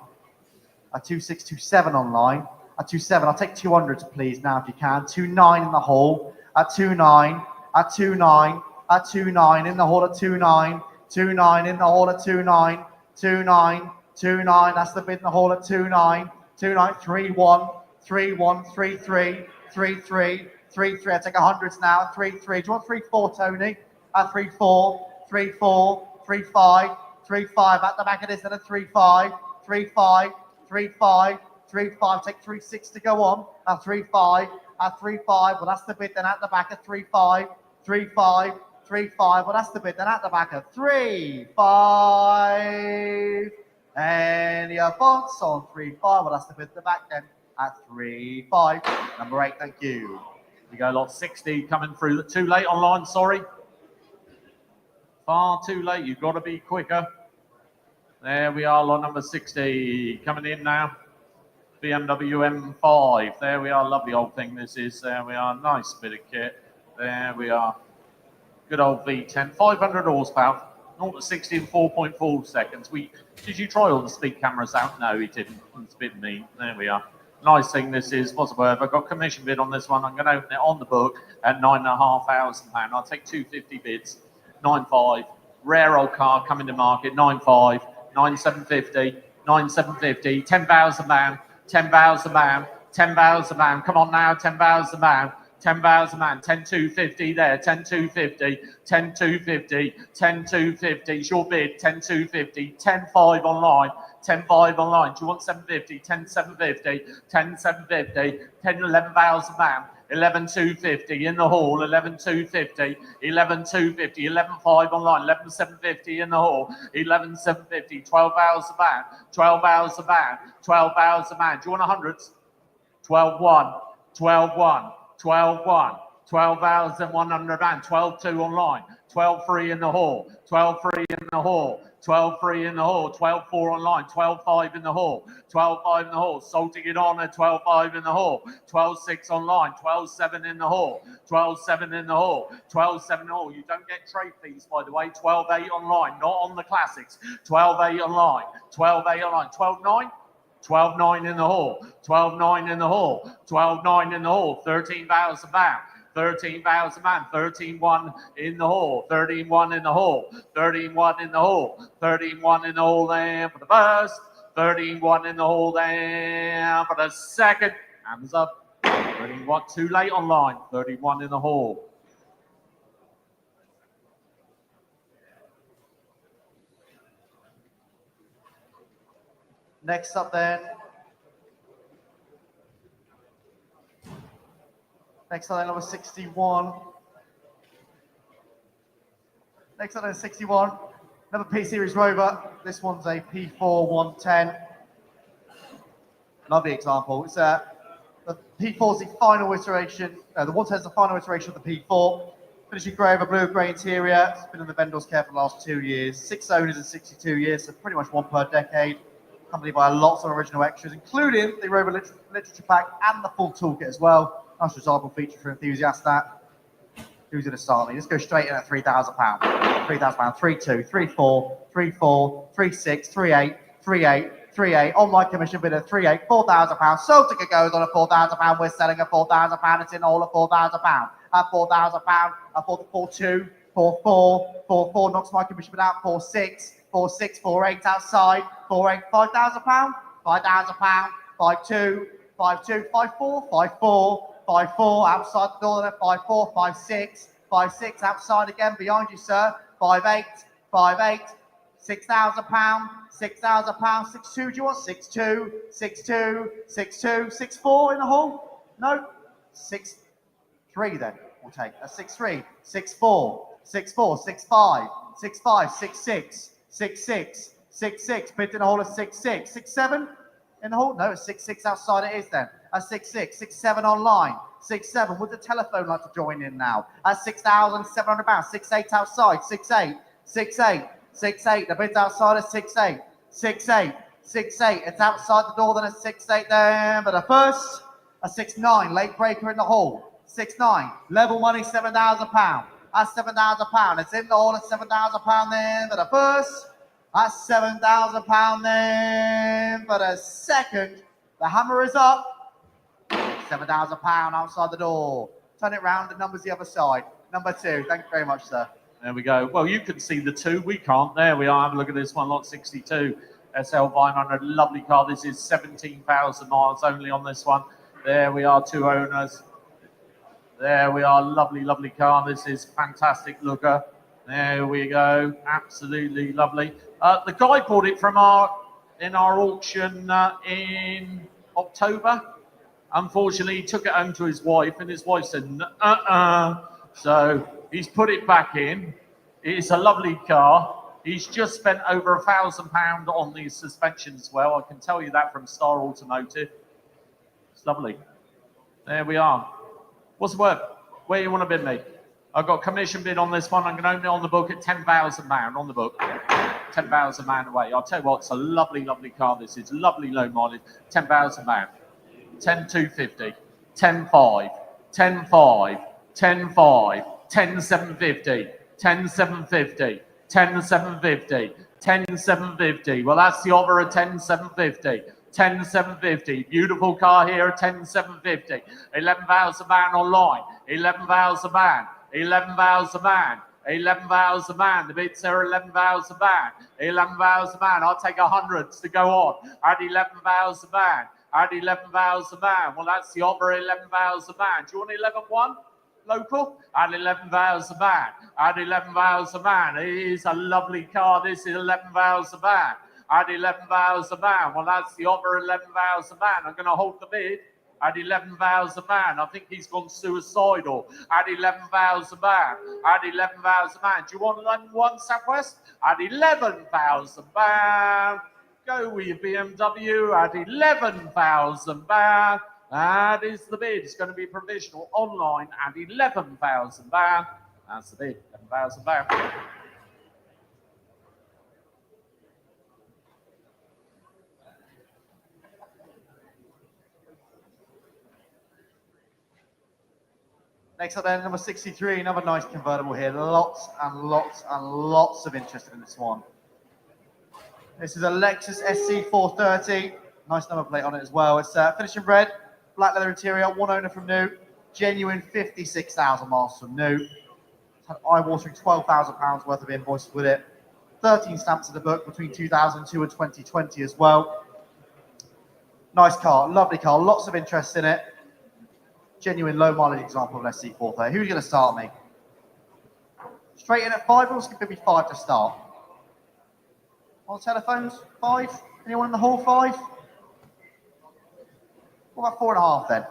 at 2.6, 2.7 online, at 2.7. I'll take 200 please now if you can. 2.9 in the hall, at 2.9, at 2.9, at 2.9 in the hall, at 2.9. 2.9 in the hall at 2.9, 2.9, 2.9, that's the bid in the hall at 2.9, 2.9, 3.1, 3.1, 3.3, 3.3, 3.3, I take 100s now, 3.3, do you want 3.4, Tony? At 3.4, 3.4, 3.5, 3.5, at the back of this then at 3.5, 3.5, 3.5, 3.5, take 3.6 to go on, at 3.5, at 3.5, well that's the bid then at the back at 3.5, 3.5, 3.5, well that's the bid then at the back of 3.5. Any advance on 3.5, well that's the bid at the back then at 3.5. Number 8, thank you. We go lot 60 coming through. Too late online, sorry. Far too late, you've got to be quicker. There we are, lot number 60 coming in now. BMW M5, there we are, lovely old thing this is. There we are, nice bit of kit. There we are. Good old V10, 500 horsepower, 0 to 60 in 4.4 seconds. Did you try all the speed cameras out? No, he didn't. It's a bit mean. There we are. Nice thing this is. What's the word? I've got commission bid on this one. I'm going to open it on the book at £9,500. I'll take 250 bids. 9.5. Rare old car coming to market. 9.5. 9,750. 9,750. £10,000. £10,000. £10,000. Come on now. £10,000. 10,000 man, 10,250 there, 10,250, 10,250, 10,250, your bid, 10,250, 10,5 online, 10,5 online. Do you want 750, 10,750, 10,750, 11,000 man, 11,250 in the hall, 11,250, 11,250, 11,5 online, 11,750 in the hall, 11,750, 12,000 man, 12,000 man, 12,000 man. Do you want 100s? 12,1, 12,1. 12.1, 12,100 rand, 12.2 online, 12.3 in the hall, 12.3 in the hall, 12.3 in the hall, 12.4 online, 12.5 in the hall, 12.5 in the hall, sold to get on at 12.5 in the hall, 12.6 online, 12.7 in the hall, 12.7 in the hall, 12.7 in the hall. You don't get trade fees, by the way. 12.8 online, not on the classics. 12.8 online, 12.8 online, 12.9. 12.9 in the hall, 12.9 in the hall, 12.9 in the hall, 13,000 pound, 13,000 man, 13.1 in the hall, 13.1 in the hall, 13.1 in the hall, 13.1 in the hall there for the first, 13.1 in the hall there for the second. Hands up. 31 too late online, 31 in the hall. Next up then. Next up then, number 61. Next up then, 61. Another P Series Rover. This one's a P4 110. Lovely example. It's the P4 is the final iteration. The 110 is the final iteration of the P4. Finishing grey over blue, grey interior. It's been in the vendor's care for the last 2 years. 6 owners in 62 years, so pretty much one per decade. Accompanied by lots of original extras, including the Rover literature pack and the full toolkit as well. Nice desirable feature for enthusiasts. That. Who's going to start me? Let's go straight in at £3,000. £3,000. 3.2, 3.4, 3.4, 3.6, 3.8, 3.8, 3.8. On my commission bid at 3.8, £4,000. Sold ticket goes on at £4,000. We're selling at £4,000. It's in all at £4,000. At £4,000. At 4.2, 4.4, 4.4. Knocks my commission bid out. 4.6. 4.6, 4.8 outside, 4.8, £5,000, £5,000, 5.2, 5.2, 5.4, 5.4, 5.4 outside the door there, 5.4, 5.6, 5.6 outside again behind you, sir, 5.8, 5.8, £6,000, £6,000, 6,200. Do you want 6,200, 6,200, 6,200, 6,400 in the hole? No, 6,300 then. We'll take a 6,300, 6,400, 6,400, 6,500, 6,500, 6,600, 6,600, 6,600. Bid in the hole of 6,600, 6,700 in the hole? No, it's 6,600 outside it is then. A 6,600, 6,700 online. 6,700. Would the telephone like to join in now? At £6,700, 6,800 outside. 6,800, 6,800, 6,800. The bid's outside of 6,800, 6,800, 6,800. It's outside the door then a 6,800 then. But a first, a 6,900. Late breaker in the hole. 6,900. Level money, £7,000. That's £7,000. It's in the hole at £7,000 then. But a first, that's £7,000 then. But a second, the hammer is up. £7,000 outside the door. Turn it round, the number's the other side. Number 2. Thank you very much, sir. There we go. Well, you can see the 2. We can't. There we are. Have a look at this one. Lot 62. SL500. Lovely car. This is 17,000 miles only on this one. There we are. 2 owners. There we are. Lovely, lovely car. This is fantastic looker. There we go. Absolutely lovely. The guy bought it from in our auction in October. Unfortunately, he took it home to his wife, and his wife said, So he's put it back in. It's a lovely car. He's just spent over £1,000 on the suspension as well. I can tell you that from Star Automotive. It's lovely. There we are. What's the word? Where you want to bid me? I've got commission bid on this one. I'm going to open it on the book at £10,000 on the book. £10,000 away. I'll tell you what, it's a lovely, lovely car. This is lovely low mileage. £10,000. 10,250, 10,500, 10,500, 10,500, 10,750, 10,750, 10,750, 10,750. Well, that's the offer at 10,750. 10,750. Beautiful car here at 10,750. £11,000 online. £11,000. £11,000. £11,000. The bids are £11,000. £11,000. I'll take 100 to go on at £11,000. At £11,000. Well, that's the offer, £11,000. Do you want 11,100? Local? At £11,000. At £11,000. It is a lovely car. This is £11,000. At £11,000. Well, that's the offer, £11,000. I'm going to hold the bid at £11,000. I think he's gone suicidal. At £11,000. At £11,000. Do you want 11,100 Southwest? At £11,000. Go with your BMW at £11,000. That is the bid. It's going to be provisional online at £11,000. That's the bid, £11,000. Next up then, number 63, another nice convertible here. Lots and lots and lots of interest in this one. This is a Lexus SC430. Nice number plate on it as well. It's finished in red, black leather interior, 1 owner from new, genuine 56,000 miles from new. It's had eye-watering £12,000 worth of invoices with it. 13 stamps in the book between 2002 and 2020 as well. Nice car, lovely car, lots of interest in it. Genuine low mileage example of an SC430. Who's going to start me? Straight in at 5, or give me 5 to start? On telephones, 5? Anyone in the hall, 5? What about 4.5 then?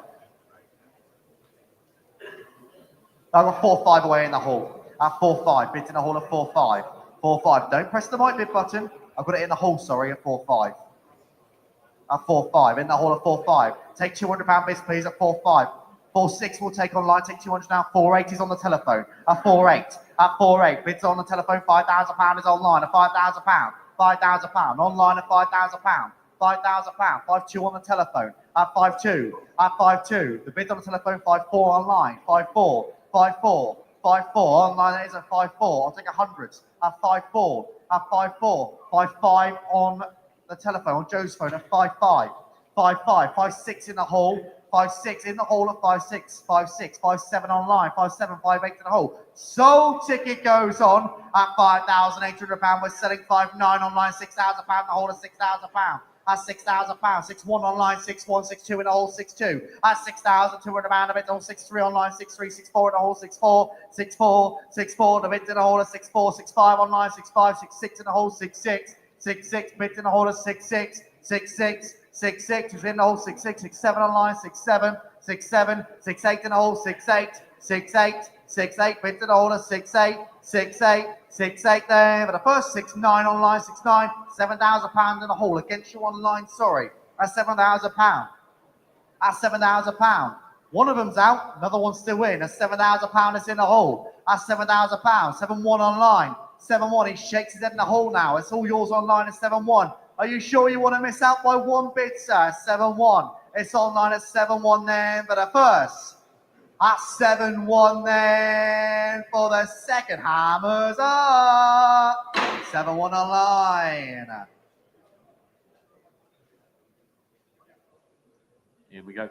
I've got 4.5 away in the hall. At 4.5, bids in the hall at 4.5. 4.5, don't press the mic bid button. I've got it in the hall, sorry, at 4.5. At 4.5, in the hall at 4.5. Take £200 bids, please, at 4.5. 4.6 we'll take online, take 200 now. 4.8 is on the telephone. At 4.8, at 4.8, bids on the telephone, £5,000 is online at £5,000. £5,000 online at £5,000. £5,000. 5.2 on the telephone. At 5.2. At 5.2. The bid on the telephone. 5.4 online. 5.4. 5.4. 5.4 online. That is at 5.4. I'll take 100. At 5.4. At 5.4. 5.5 on the telephone. On Joe's phone at 5.5. 5.5. 5.6 in the hall. 5.6 in the hall at 5.6, 5.6, 5.7 online, 5.7, 5.8 in the hall. Sold ticket goes on at £5,800. We're selling 5.9 online, £6,000 in the hall at £6,000. at £6,000, 6-1 online, 6-1, 6-2 in the hole, 6-2, at £6,200 a bit on 6-3 online, 6-3, 6-4 in the hole, 6-4, 6-4, 6-4, the bit in the hole at 6-4, 6-5 online, 6-5, 6-6 in the hole, 6-6, 6-6, bit in the hole at 6-6, 6-6, 6-6 is in the hole, 6-6, 6-7 online, 6-7, 6-7, 6-8 in the hole, 6-8, 6-8, 6-8, bit in the hole at 6-8, 6-8, 6-8 there, but the first 6-9 online, 6-9, £7,000 in the hole against you online, sorry, that's £7,000, that's £7,000. One of them's out, another one's still in, that's £7,000 that's in the hole, that's £7,000, 7-1 online, 7-1, he shakes his head in the hole now, it's all yours online at 7-1. Are you sure you want to miss out by one bid, sir? 7-1, it's online at 7-1 then, but the first, at 7-1 then for the second hammers up. 7-1 online. Here we go.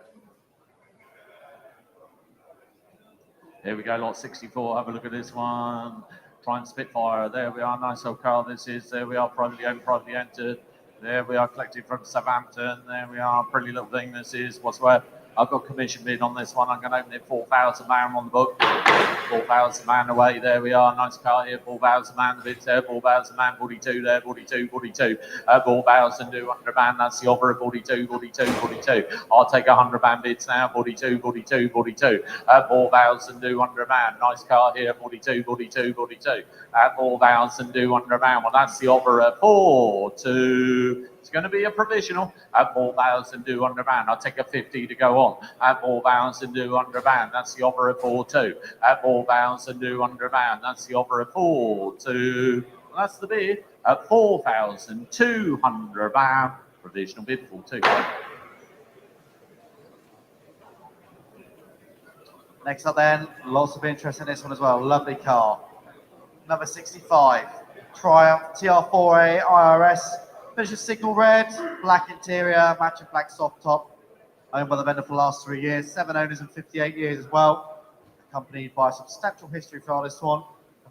Here we go, lot 64. Have a look at this one. Triumph Spitfire. There we are. Nice old car. This is, there we are, privately owned, privately entered. There we are, collected from Southampton. There we are, pretty little thing. This is what's where. I've got commission bid on this one. I'm going to open it £4,000 on the book. £4,000 away. There we are. Nice car here. £4,000. The bid's there. £4,000. 42 there. 42. 42. £4,200. That's the offer of 42. 42. 42. I'll take £100 bids now. 42. 42. 42. £4,200. Nice car here. 42. 42. 42. £4,200. Well, that's the offer of 42. It's going to be a provisional at £4,200. I'll take a 50 to go on at £4,200. That's the offer of 42 at £4,200. That's the offer of 42. That's the bid at £4,200. Provisional bid 42. Next up then, lots of interest in this one as well. Lovely car. Number 65, Triumph TR4A IRS. Finishes signal red, black interior, matching black soft top. Owned by the vendor for the last 3 years. 7 owners in 58 years as well. Accompanied by a substantial history for this one.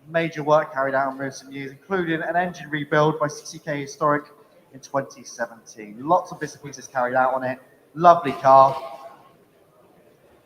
Major work carried out in recent years, including an engine rebuild by 60k Historic in 2017. Lots of bits and pieces carried out on it. Lovely car.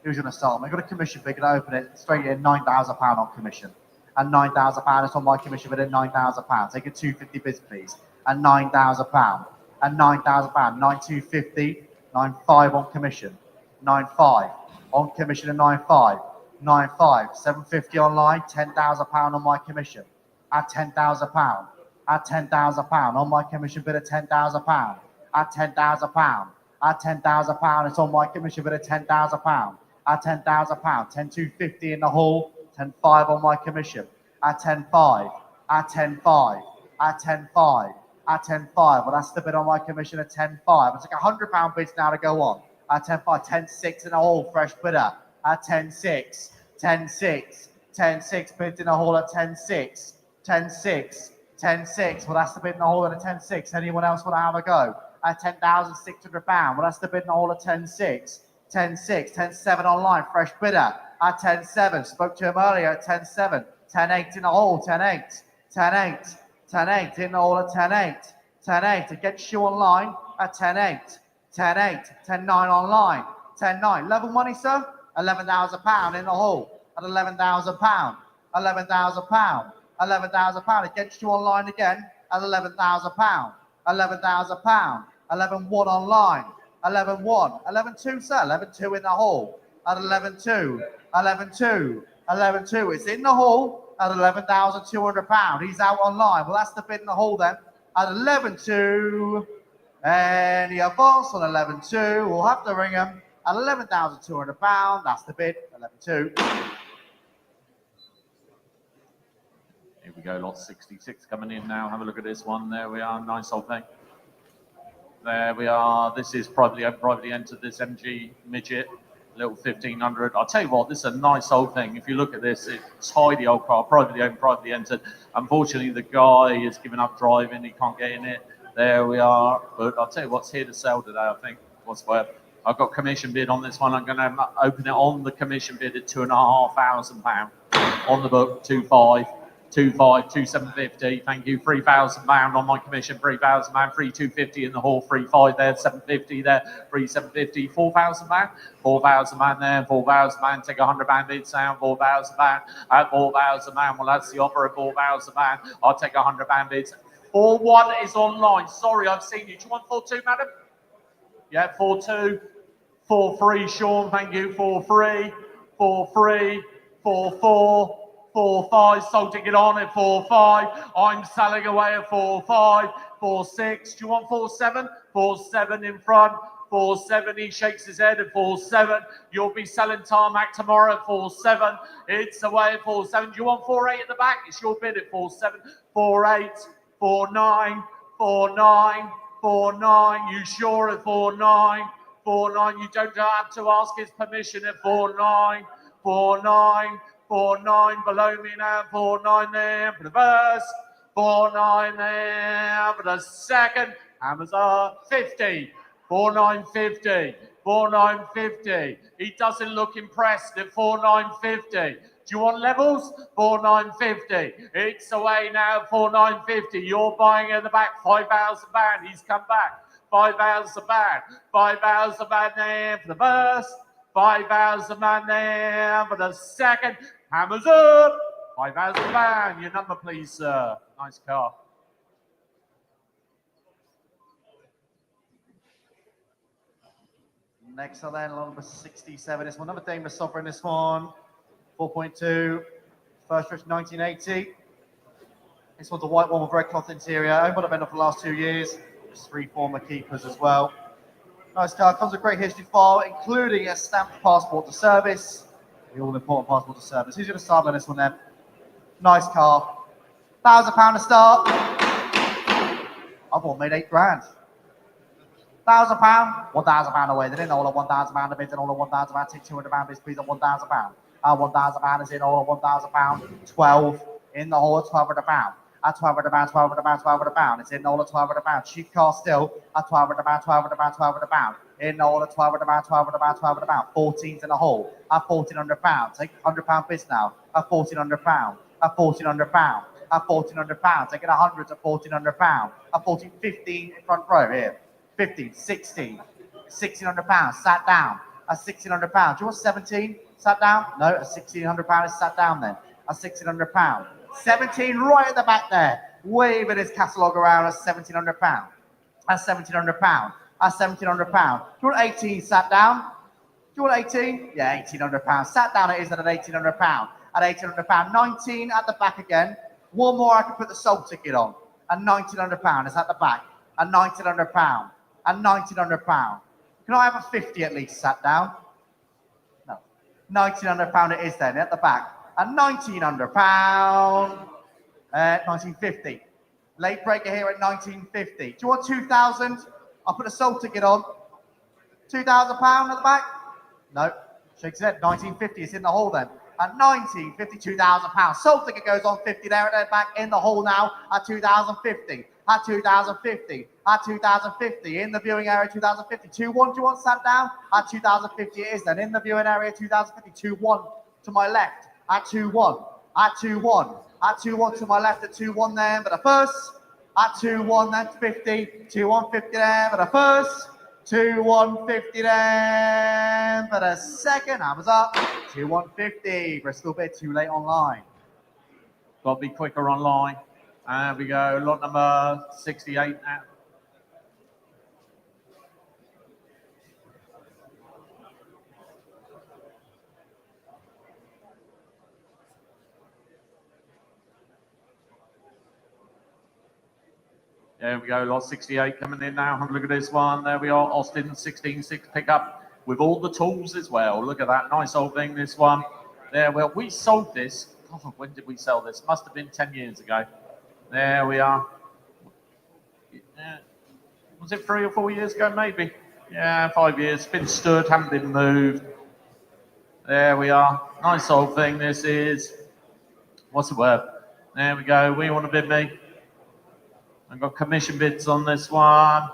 Who's going to start? I've got a commission bid, going to open it straight in, £9,000 on commission. And £9,000 is on my commission bid at £9,000. Take a 250 bids, please. And £9,000. And £9,000. 9,250. 9.5 on commission. 9.5 on commission and 9.5. 9.5. 750 online. £10,000 on my commission. At £10,000. At £10,000 on my commission bid at £10,000. At £10,000. At £10,000. It's on my commission bid at £10,000. At £10,000. 10,250 in the hall. 10.5 on my commission. At 10.5. At 10.5. At 10.5. At 10.5. Well, that's the bid on my commission at 10.5. It's like £100 bids now to go on. At 10.5. 10.6 in the hall. Fresh bidder. At 10.6. 10.6. 10.6 bids in the hall at 10.6. 10.6. 10.6. Well, that's the bid in the hall at 10.6. Anyone else want to have a go? At £10,600. Well, that's the bid in the hall at 10.6. 10.6. 10.7 online. Fresh bidder. At 10.7. Spoke to him earlier at 10.7. 10.8 in the hole. 10.8. 10.8. 10.8 in the hole at 10.8. 10.8 against you online at 10.8. 10.8. 10.9 online. 10.9. Level money, sir? £11,000 in the hole at £11,000. £11,000. £11,000 against you online again at £11,000. £11,000. 11.1 online. 11.1. 11.2, sir. 11.2 in the hole at 11.2. 11.2. 11.2. It's in the hole at £11,200. He's out online. Well, that's the bid in the hole then at 11.2. And he advanced on 11.2. We'll have to ring him at £11,200. That's the bid. 11.2. Here we go, lot 66 coming in now. Have a look at this one. There we are. Nice old thing. There we are. This is privately entered, this MG Midget, little 1500. I'll tell you what, this is a nice old thing. If you look at this, it's a tidy old car, privately owned, privately entered. Unfortunately, the guy has given up driving. He can't get in it. There we are. But I'll tell you what's here to sell today, I think. What's worth? I've got commission bid on this one. I'm going to open it on the commission bid at £2,500. On the book, 2.5. 25, 2750. Thank you. £3,000 on my commission. £3,000. 3,250 in the hall. 3,500 there. 750 there. 3,750. £4,000. £4,000 there. £4,000. Take £100 bid sound. £4,000. At £4,000. Well, that's the offer at £4,000. I'll take £100 bids. 4-1 is online. Sorry, I've seen you. Do you want 4-2, madam? Yeah, 4-2. 4-3, Sean. Thank you. 4-3. 4-3. 4-4. 4-5, sold ticket on at 4-5. I'm selling away at 4-5. 4-6. Do you want 4-7? 4-7 in front. 4-7. He shakes his head at 4-7. You'll be selling tarmac tomorrow at 4-7. It's away at 4-7. Do you want 4-8 at the back? It's your bid at 4-7. 4-8. 4-9. 4-9. 4-9. You sure at 4-9? 4-9. You don't have to ask his permission at 4-9. 4-9. 4-9 below me now, 4-9 there for the first, 4-9 there for the second, Amazon 50, 4-9-50, 4-9-50. He doesn't look impressed at 4-9-50. Do you want levels? 4-9-50. It's away now, 4-9-50. You're buying at the back, £5,000. He's come back, £5,000. £5,000 there for the first. £5,000 there for the second. Hammers up. £5,000. Your number, please, sir. Nice car. Next on then, number 67. This one, another Daimler Sovereign in this one. 4.2. First registered 1980. This one's a white one with red cloth interior. Owned by the vendor for the last 2 years. Just 3 former keepers as well. Nice car, comes with a great history file, including a stamped passport to service. The all-important passport to service. Who's going to start on this one then? Nice car. £1,000 to start. I've all made £8,000. £1,000, £1,000 away. They didn't all at £1,000 a bid, and all at £1,000. Take £200 bids, please, at £1,000. £1,000 is in all at £1,000. 12 in the whole at £1,200. At £1,200, £1,200. It's in all at £1,200. Cheap car still at £1,200, £1,200. In all at £1,200, £1,200. 14's in the hole at £1,400. Take £100 bids now at £1,400. At £1,400. At £1,400. Taking 100 at £1,400. At 14, 15 in front row here. 15, 16, £1,600. Sat down at £1,600. Do you want 17? Sat down? No, at £1,600 is sat down then. At £1,600. 17 right at the back there, waving his catalogue around at £1,700. At £1,700. At £1,700. Do you want 18 sat down? Do you want 18? Yeah, £1,800. Sat down it is at £1,800. At £1,800. 19 at the back again. One more I can put the sold ticket on. At £1,900. It's at the back. At £1,900. At £1,900. Can I have a 50 at least sat down? No. £1,900 it is then at the back. At £1,900, 1950. Late breaker here at 1950. Do you want 2,000? I'll put a sold ticket on. £2,000 at the back? No. Shakes his head. 1950. It's in the hole then. At 1950, £2,000. Sold ticket goes on 50 there at the back in the hole now at 2,050. At 2,050. At 2,050. In the viewing area, 2,050. 2-1. Do you want sat down? At 2,050 it is then. In the viewing area, 2,050. 2-1 to my left. At 2-1, at 2-1, at 2-1 to my left at 2-1 there for the first, at 2-1 then 50, 2-1-50 there for the first, 2-1-50 there for the second, hammers up, 2-1-50, Bristol bid too late online. Got to be quicker online. There we go, lot number 68 now. There we go, lot 68 coming in now. Have a look at this one. There we are, Austin 16.6 pickup with all the tools as well. Look at that, nice old thing, this one. There, well, we sold this. God, when did we sell this? Must have been 10 years ago. There we are. Yeah. Was it 3 or 4 years ago, maybe? Yeah, 5 years. Been stood, haven't been moved. There we are. Nice old thing, this is. What's the word? There we go. We want to bid me. I've got commission bids on this one.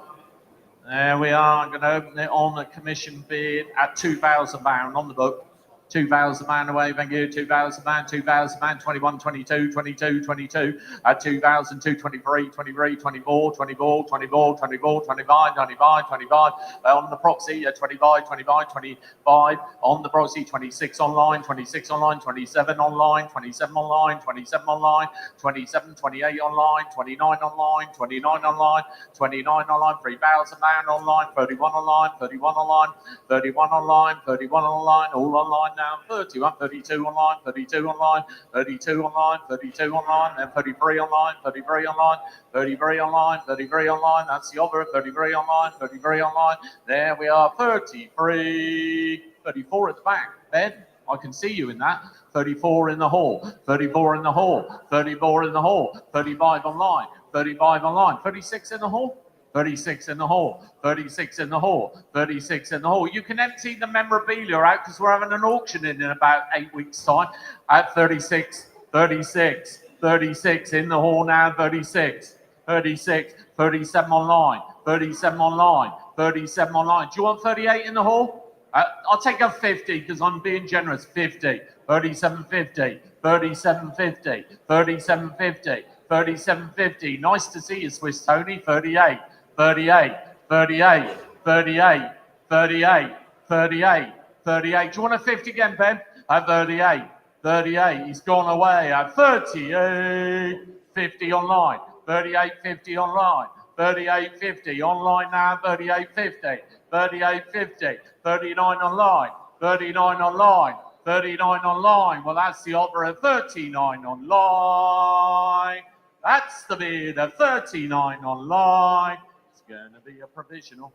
There we are. I'm going to open it on a commission bid at £2,000 on the book. 2,000 man away, thank you. 2,000 man, 2,000 man, 21, 22, 22, 22, 2,000, 223, 23, 24, 24, 24, 24, 25, 25, 25, on the proxy, 25, 25, 25, on the proxy, 26 online, 26 online, 27 online, 27 online, 27 online, 27, 28 online, 29 online, 29 online, 29 online, 3,000 man online, 31 online, 31 online, 31 online, 31 online, all online now, 31, 32 online, 32 online, 32 online, 32 online, then 33 online, 33 online, 33 online, 33 online, that's the other, 33 online, 33 online, there we are, 33, 34 at the back, Ben, I can see you in that, 34 in the hall, 34 in the hall, 34 in the hall, 35 online, 35 online, 36 in the hall, 36 in the hall, 36 in the hall, 36 in the hall. You can empty the memorabilia out because we're having an auction in about 8 weeks' time at 36, 36, 36 in the hall now, 36, 36, 37 online, 37 online, 37 online. Do you want 38 in the hall? I'll take a 50 because I'm being generous. 50, 37.50, 37.50, 37.50, 37.50. Nice to see you, Swiss Tony. 38, 38, 38, 38, 38, 38, 38. Do you want a 50 again, Ben? At 38, 38. He's gone away at 38, 50 online, 38, 50 online, 38, 50 online now, 38, 50, 38, 50, 39 online, 39 online, 39 online. Well, that's the offer at 39 online. That's the bid at 39 online. It's going to be a provisional.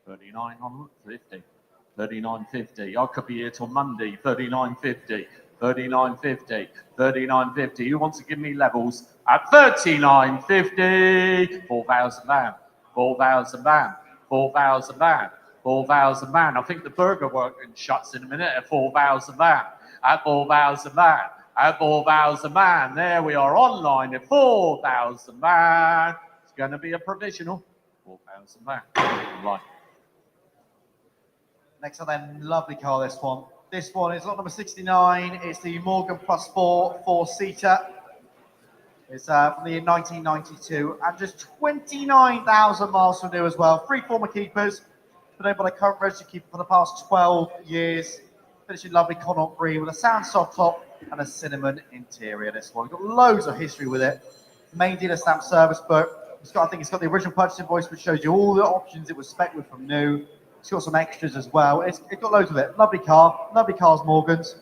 39 on 50. 39.50. I could be here till Monday. 39.50. 39.50. 39.50. Who wants to give me levels at 39.50? 4,000 man. 4,000 man. 4,000 man. 4,000 man. I think the burger working shuts in a minute at 4,000 man. At 4,000 man. At 4,000 man. There we are online at 4,000 man. It's going to be a provisional. 4,000 man. Online. Next up then, lovely car, this one. This one is lot number 69. It's the Morgan Plus 4 four-seater. It's from the year 1992 and just 29,000 miles from new as well. Three former keepers, been owned by the current registered keeper for the past 12 years. Finishing lovely Connaught green with a sound soft top and a cinnamon interior. This one, we've got loads of history with it. Main dealer stamp service book. I think it's got the original purchase invoice, which shows you all the options it was spec with from new. It's got some extras as well. It's got loads of it. Lovely car. Lovely cars, Morgans.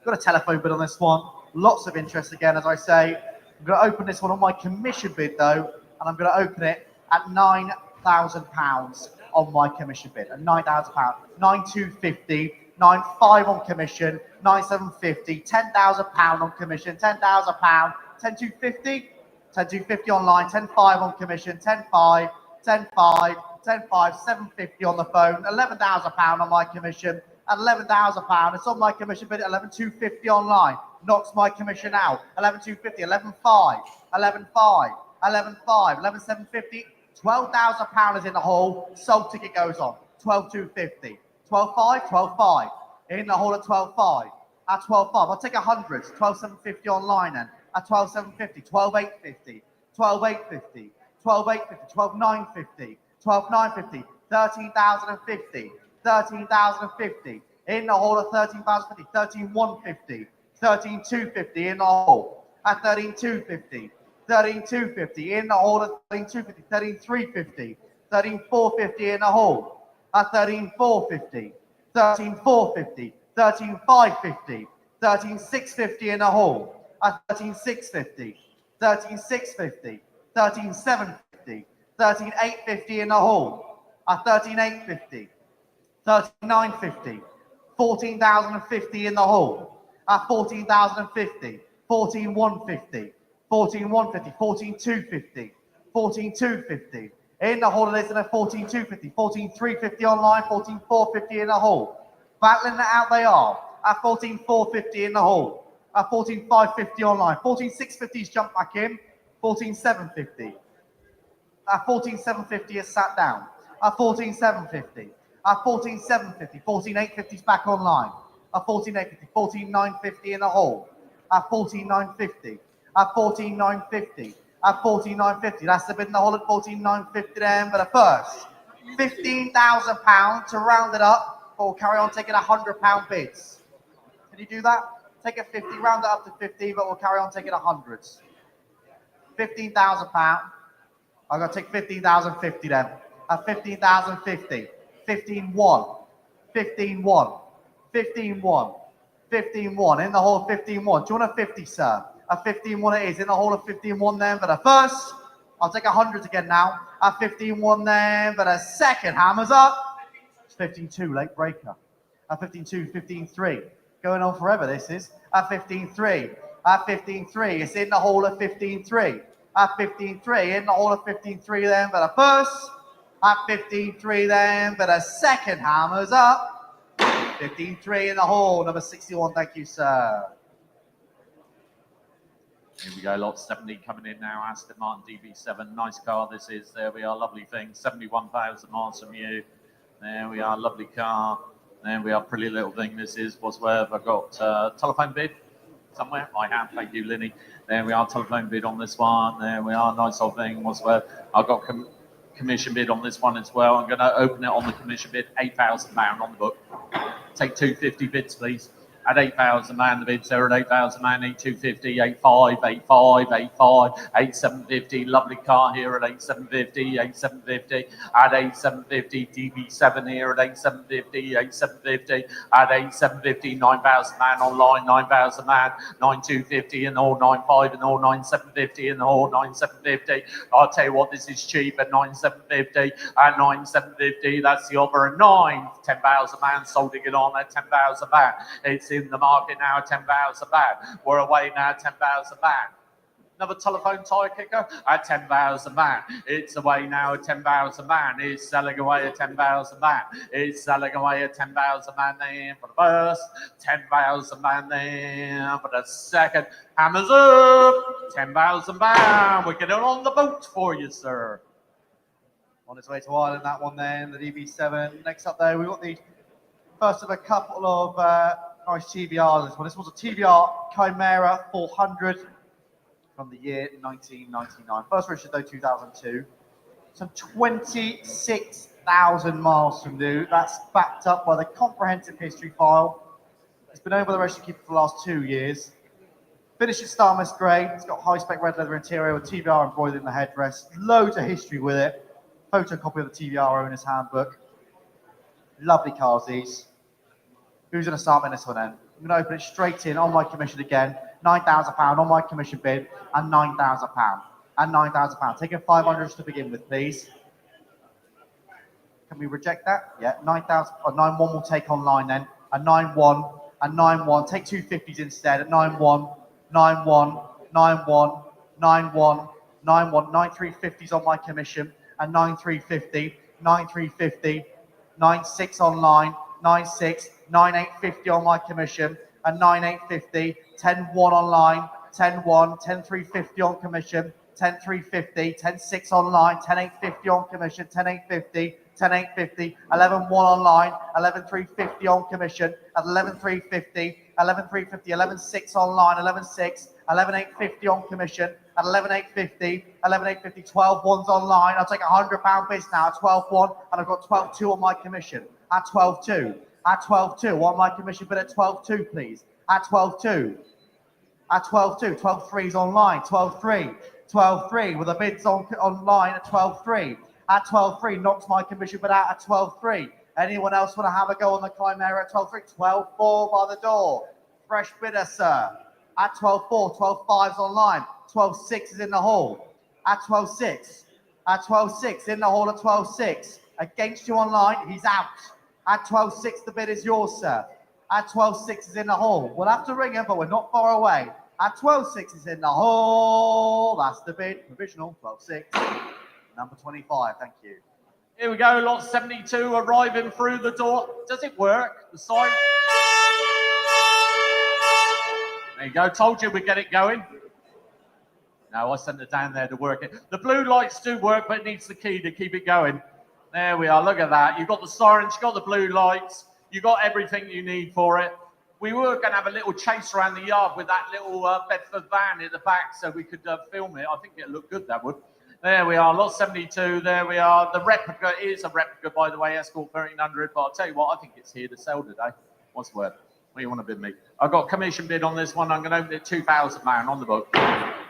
Got a telephone bid on this one. Lots of interest again, as I say. I'm going to open this one on my commission bid, though, and I'm going to open it at £9,000 on my commission bid. At £9,000. 9,250. 9,500 on commission. 9,750. £10,000 on commission. £10,000. 10,250. 10,250 online. 10,500 on commission. 10,500. 10,500. 10,500, 750 on the phone, £11,000 on my commission, at £11,000, it's on my commission bid at 11,250 online, knocks my commission out, 11,250, 11,500, 11,500, 11,500, 11,750, £12,000 is in the hall, sold ticket goes on, 12,250, 12,500, 12,500, in the hall at 12,500, at 12,500, I'll take 100, 12,750 online then, at 12,750, 12,850, 12,850, 12,850, 12,950, 12,950, 13,050, 13,050, in the hall at 13,050, 13,150, 13,250 in the hall at 13,250, 13,250 in the hall at 13,250, 13,350, 13,450 in the hall at 13,450, 13,450, 13,550, 13,650 in the hall at 13,650, 13,650, 13,750, 13,850 in the hall at 13,850, 13,950, 14,050 in the hall at 14,050, 14,150, 14,150, 14,250, 14,250 in the hall. It is at 14,250, 14,350 online, 14,450 in the hall. Battling it out they are at 14,450 in the hall, at 14,550 online, 14,650's jumped back in, 14,750. At 14,750 is sat down. At 14,750. At 14,750. 14,850 is back online. At 14,850, 14,950 in the hole. At 14,950. At 14,950. At 14,950. That's the bid in the hole at 14,950 then. But at first, £15,000 to round it up. But we'll carry on taking £100 bids. Can you do that? Take a 50, round it up to 50, but we'll carry on taking hundreds. £15,000. I'm going to take 15,050 then. At 15,050. 15-1. 15-1. 15-1. 15-1. In the hole of 15-1. Do you want a 50, sir? A 15-1 it is. In the hole of 15-1 then. But at first, I'll take 100 again now. At 15-1 then. But a second, hammers up. It's 15-2, late breaker. At 15-2, 15-3. Going on forever, this is. At 15-3. At 15-3. It's in the hole of 15-3. At 15-3. In the hole of 15-3 then. But at first, at 15-3 then. But a second, hammers up. 15-3 in the hole, number 61, thank you, sir. Here we go, lot 70 coming in now, Aston Martin DB7, nice car this is, there we are, lovely thing, 71,000 miles from you, there we are, lovely car, there we are, pretty little thing this is, whatsoever, I've got telephone bid somewhere, I have, thank you, Linny, there we are, telephone bid on this one, there we are, nice old thing, whatsoever, I've got commission bid on this one as well, I'm going to open it on the commission bid, £8,000 on the book. Take 250 bids, please. At 8,000, man, the bids are at 8,000, man, 8,250, 85, 85, 85, 8,750. Lovely car here at 8,750, 8,750. At 8,750, DB7 here at 8,750, 8,750. At 8,750, 9,000, man, online, 9,000, man, 9,250 and all 9,5 and all 9,750 and all 9,750. I'll tell you what, this is cheap at 9,750. At 9,750, that's the offer at 10,000, man, sold it on at 10,000 back. It's in the market now at 10,000 back. We're away now at 10,000 back. Another telephone tire kicker at 10,000 man. It's away now at 10,000 man. It's selling away at 10,000 man. It's selling away at 10,000 man there for the first. 10,000 man there for the second. Hammers up. 10,000 man. We're getting on the boat for you, sir. On its way to Ireland, that one then, the DB7. Next up there, we've got the first of a couple of nice TVRs. This was a TVR Chimaera 400 from the year 1999. First registered though 2002. Some 26,000 miles from new. That's backed up by the comprehensive history file. It's been owned by the registered keeper for the last 2 years. Finished in Starmist grey. It's got high-spec red leather interior with TVR embroidered in the headrest. Loads of history with it. Photocopy of the TVR owner's handbook. Lovely cars, these. Who's going to start in this one then? I'm going to open it straight in on my commission again. £9,000 on my commission bid and £9,000. And £9,000. Taking 500 to begin with, please. Can we reject that? Yeah, 9,000. Or 9,1 we'll take online then. A 9,1 and 9,1. Take 250s instead at 9,1, 9,1, 9,1, 9,1, 9,1. 9,350s on my commission and 9,350, 9,350, 9,6 online, 9,6. 9,850 on my commission and 9,850, 10,1 online, 10,1, 10,350 on commission, 10,350, 10,6 online, 10,850 on commission, 10,850, 10,850, 11,1 online, 11,350 on commission at 11,350, 11,350, 11,6 online, 11,6, 11,850 on commission at 11,850, 11,850, 12,1s online. I'll take £100 bids now at 12,1 and I've got 12,2 on my commission at 12,2. At 12.2, on my commission bid at 12.2, please. At 12.2. At 12.2, 12.3's online. 12.3. 12.3 with the bids online at 12.3. At 12.3, knocks my commission bid out at 12.3. Anyone else want to have a go on the Chimaera at 12.3? 12.4 by the door. Fresh bidder, sir. At 12.4, 12.5's online. 12.6 is in the hall. At 12.6. At 12.6, in the hall at 12.6. Against you online, he's out. At 12.6, the bid is yours, sir. At 12.6 is in the hall. We'll have to ring him, but we're not far away. At 12.6 is in the hall. That's the bid. Provisional, 12.6. Number 25, thank you. Here we go, lot 72 arriving through the door. Does it work? The sign? There you go. Told you we'd get it going. No, I sent it down there to work it. The blue lights do work, but it needs the key to keep it going. There we are, look at that. You've got the sirens, you've got the blue lights, you've got everything you need for it. We were going to have a little chase around the yard with that little Bedford van in the back so we could film it. I think it looked good, that would. There we are, lot 72, there we are. The replica is a replica, by the way, Escort 1300, but I'll tell you what, I think it's here to sell today. What's the word? What do you want to bid me? I've got commission bid on this one. I'm going to open it 2,000 man on the book.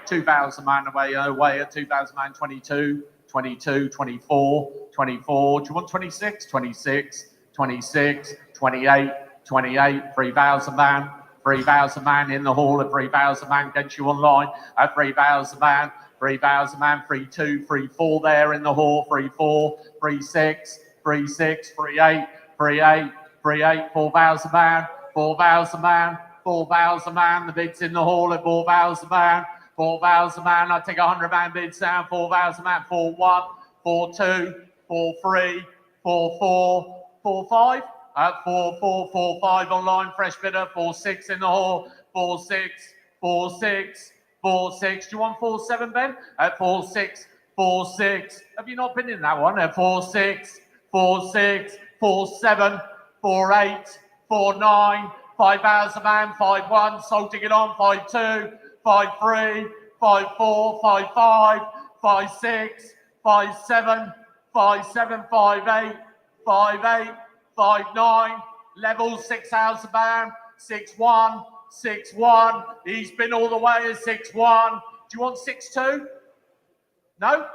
2,000 man away at 2,000 man, 22, 22, 24, 24. Do you want 26? 26, 26, 28, 28, 3,000 man. 3,000 man in the hall at 3,000 man. Get you online at 3,000 man. 3,000 man, 3-2, 3-4 there in the hall, 3-4, 3-6, 3-6, 3-8, 3-8, 3-8, 4,000 man, 4,000 man, 4,000 man, the bids in the hall at 4,000 man, 4,000 man, I take 100 man bids down, 4,000 man, 4-1, 4-2, 4-3, 4-4, 4-5, at 4-4, 4-5 online, fresh bidder, 4-6 in the hall, 4-6, 4-6, 4-6. Do you want 4-7, Ben? At 4-6, 4-6. Have you not been in that one? At 4-6, 4-6, 4-7, 4-8, 4-9, 5,000 man, 5-1, salting it on, 5-2, 5-3, 5-4, 5-5, 5-6, 5-7, 5-7, 5-8, 5-8, 5-9, level 6,000 man, 6-1, 6-1, he's been all the way at 6-1. Do you want 6-2? No?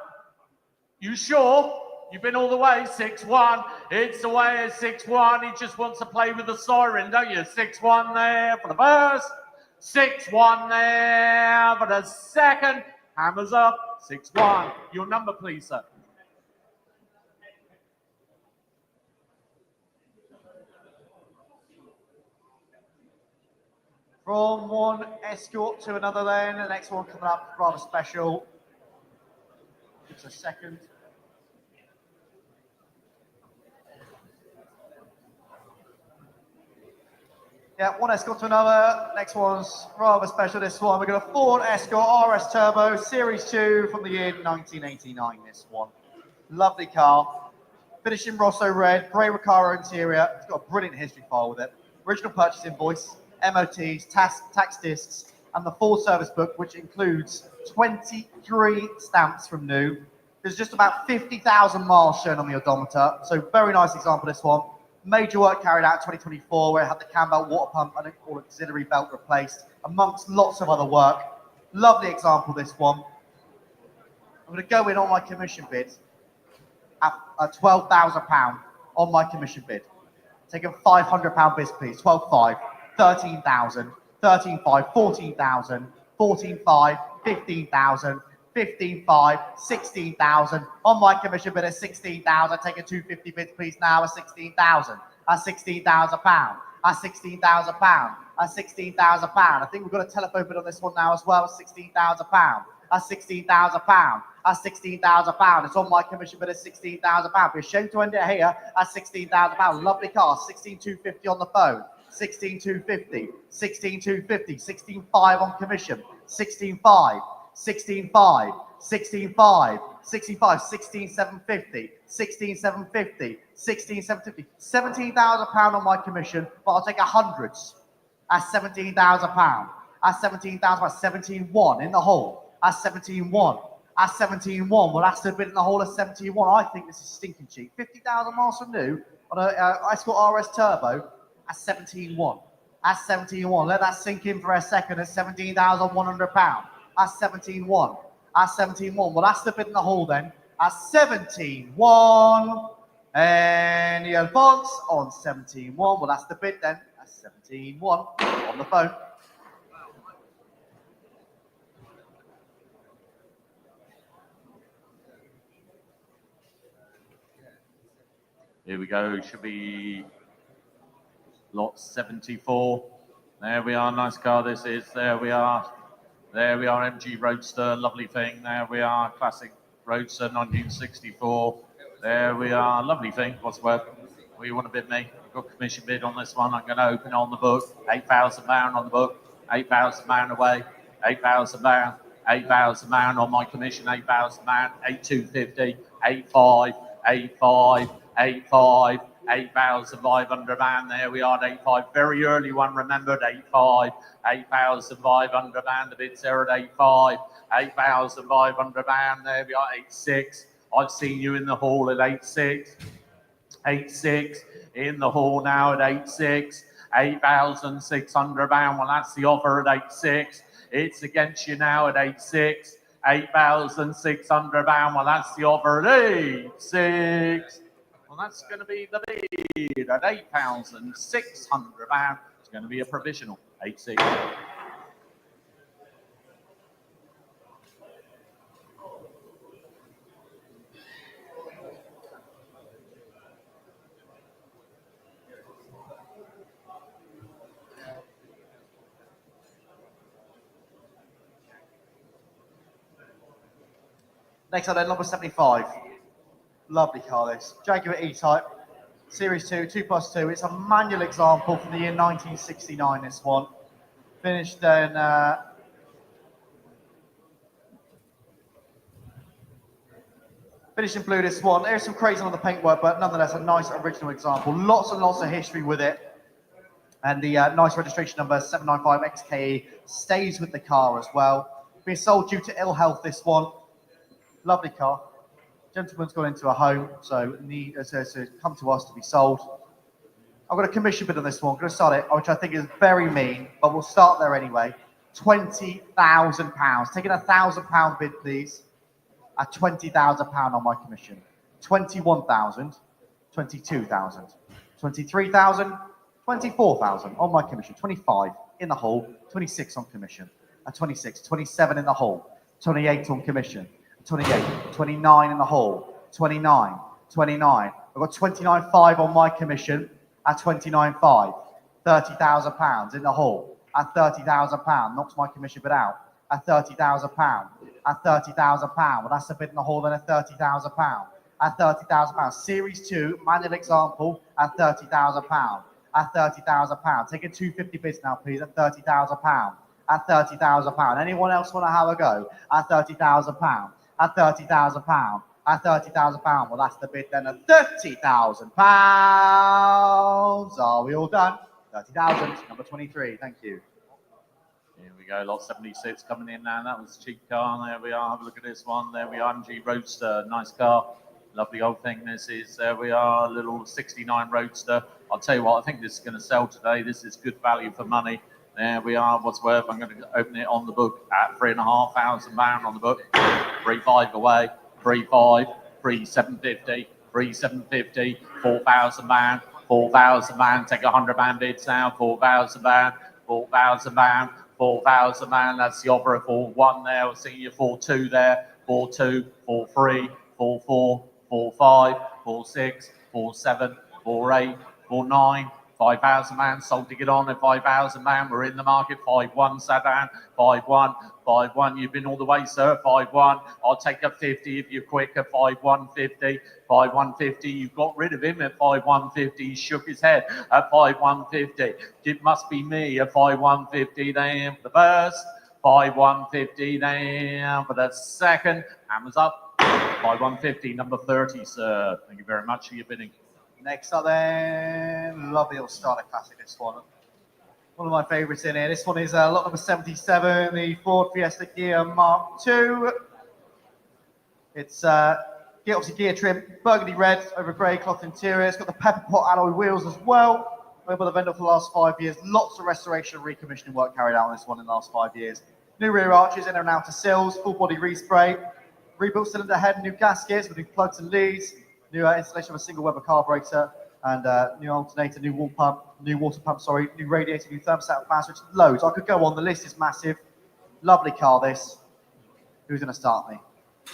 You sure? You've been all the way, 6-1. It's away at 6-1. He just wants to play with the siren, don't you? 6-1 there for the first. 6-1 there for the second. Hammers up, 6-1. Your number, please, sir. From one Escort to another then. The next one coming up, rather special. Just a second. Yeah, one Escort to another. Next one's rather special, this one. We've got a Ford Escort RS Turbo Series 2 from the year 1989, this one. Lovely car. Finishing Rosso red, grey Recaro interior. It's got a brilliant history file with it. Original purchase invoice, MOTs, tax discs, and the full service book, which includes 23 stamps from new. There's just about 50,000 miles shown on the odometer. So very nice example, this one. Major work carried out in 2024, where it had the cam belt, water pump, and an auxiliary belt replaced, amongst lots of other work. Lovely example, this one. I'm going to go in on my commission bid at £12,000 on my commission bid. Take a £500 bid, please. 12.5, 13,000, 13.5, 14,000, 14.5, 15,000, 15.5, 16,000. On my commission bid at 16,000. Take a 250 bid, please, now at 16,000. At £16,000. At £16,000. At £16,000. I think we've got a telephone bid on this one now as well. £16,000. At £16,000. At £16,000. It's on my commission bid at £16,000. We're ashamed to end it here at £16,000. Lovely car. 16,250 on the phone. 16,250. 16,250. 16.5 on commission. 16.5. 16.5, 16.5, 16.5, 16,750, 16,750, 16,750, £17,000 on my commission, but I'll take hundreds at £17,000, at 17,000, at 17.1 in the hole, at 17.1, at 17.1, well that's the bid in the hole at 17.1. I think this is stinking cheap. 50,000 miles from new on a Escort RS Turbo at 17.1, at 17.1. Let that sink in for a second at £17,100. At 17.1, at 17.1. Well, that's the bid in the hole then. At 17.1, and the advance on 17.1. Well, that's the bid then. At 17.1 on the phone. Here we go. Should be lot 74. There we are. Nice car. This is. There we are. There we are, MG Roadster, lovely thing. There we are, classic Roadster, 1964. There we are, lovely thing. What's the word? What do you want to bid me? Got commission bid on this one. I'm going to open on the book. £8,000 on the book. £8,000 away. £8,000. £8,000 on my commission. £8,000. 8,250. 8.5. 8.5. 8.5. 8,500 pound. There we are at 85. Very early one, remembered 85. 8,500 pound. The bids there at 85. 8,500 pound. There we are 86. I've seen you in the hall at 86. 86 in the hall now at 86. 8,600 pound. Well, that's the offer at 86. It's against you now at 86. 8,600 pound. Well, that's the offer at 86. Well, that's going to be the bid at 8,600 pound. It's going to be a provisional 86. Next up then, number 75. Lovely car this. Jaguar E-Type, Series 2, 2+2. It's a manual example from the year 1969, this one. Finished then, finished in blue, this one. There's some crazy on the paintwork, but nonetheless a nice original example. Lots and lots of history with it. And the nice registration number 795 XKE stays with the car as well. Being sold due to ill health, this one. Lovely car. Gentleman's gone into a home, so come to us to be sold. I've got a commission bid on this one. I'm going to start it, which I think is very mean, but we'll start there anyway. £20,000. Taking £1,000 bid, please. At £20,000 on my commission. 21,000, 22,000, 23,000, 24,000 on my commission. 25 in the hole, 26 on commission. At 26, 27 in the hole, 28 on commission. 28, 29 in the hole, 29, 29. I've got 29.5 on my commission at 29.5. £30,000 in the hole at £30,000. Knocks my commission bid out at £30,000. At £30,000. Well, that's a bid in the hole then at £30,000. At £30,000. Series 2, manual example at £30,000. At £30,000. Taking 250 bids now, please, at £30,000. At £30,000. Anyone else want to have a go? At £30,000. At £30,000. At £30,000. Well, that's the bid then at £30,000. Are we all done? 30,000. Number 23. Thank you. Here we go, lot 76 coming in now. That was a cheap car. There we are. Have a look at this one. There we are. MG Roadster. Nice car. Lovely old thing this is. There we are. Little 69 Roadster. I'll tell you what, I think this is going to sell today. This is good value for money. There we are, what's worth. I'm going to open it on the book at £3,500 on the book. 3,500 away, 3,500, 3,750, 3,750, £4,000, £4,000, take £100 bids now, £4,000, £4,000, £4,000, that's the offer of 4,1 there, we'll see you 4,2 there, 4,2, 4,3, 4,4, 4,5, 4,6, 4,7, 4,8, 4,9, £5,000 sold to get on at £5,000. We're in the market. 5-1 Sadan. 5-1. 5-1. You've been all the way, sir. 5-1. I'll take a 50 if you're quick at 5-150. 5-150. You've got rid of him at 5-150. He shook his head at 5-150. It must be me at 5-150. Then for the first. 5-150. Then for the second. Hammers up. 5-150. Number 30, sir. Thank you very much for your bidding. Next up then, lovely little starter classic, this one. One of my favourites in here. This one is lot number 77, the Ford Fiesta Gear Mark II. It's obviously gear trim, burgundy red over grey cloth interior. It's got the pepper pot alloy wheels as well. Owned by the vendor for the last 5 years. Lots of restoration and recommissioning work carried out on this one in the last 5 years. New rear arches, in and outer sills, full body respray, rebuilt cylinder head, new gaskets with new plugs and leads. New installation of a single Weber carburetor and new alternator, new water pump, new radiator, new thermostat, fan switch, loads. I could go on. The list is massive. Lovely car, this. Who's going to start me?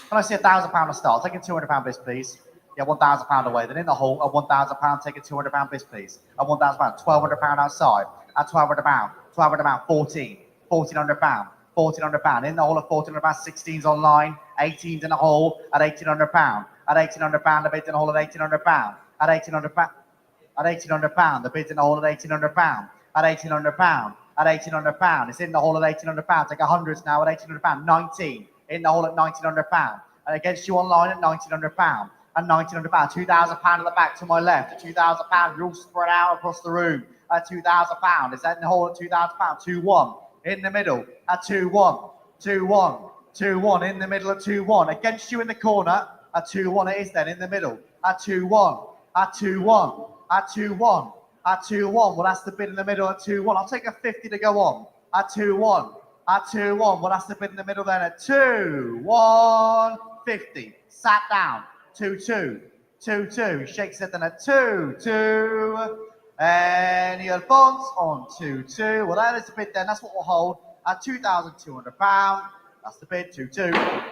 When I see £1,000 to start, taking £200 bids, please. Yeah, £1,000 away. Then in the hole, at £1,000, taking £200 bids, please. At £1,000, £1,200 outside. At £1,200, £1,200, 14, £1,400. £1,400 in the hole at £1,400, 16s online, 18s in the hole at £1,800. At £1,800, the bids in the hole at £1,800. At £1,800, at £1,800, the bids in the hole at £1,800. At £1,800, at £1,800, it's in the hole at £1,800. Take hundreds now at £1,800. 19 in the hole at £1,900. And against you online at £1,900. at £1,900. £2,000 at the back to my left. £2,000. You're all spread out across the room at £2,000. Is that in the hole at £2,000? 2-1 in the middle at 2-1. 2-1. 2-1 in the middle at 2-1. Against you in the corner at 2-1. It is then in the middle at 2-1. At 2-1. At 2-1. At 2-1. Well, that's the bid in the middle at 2-1. I'll take a 50 to go on. At 2-1. At 2-1. Well, that's the bid in the middle then at 2-1. 50. Sat down. 2-2. 2-2. Shakes it then at 2-2. Any advance on 2-2. Well, that is the bid then. That's what we'll hold at £2,200. That's the bid, 2-2.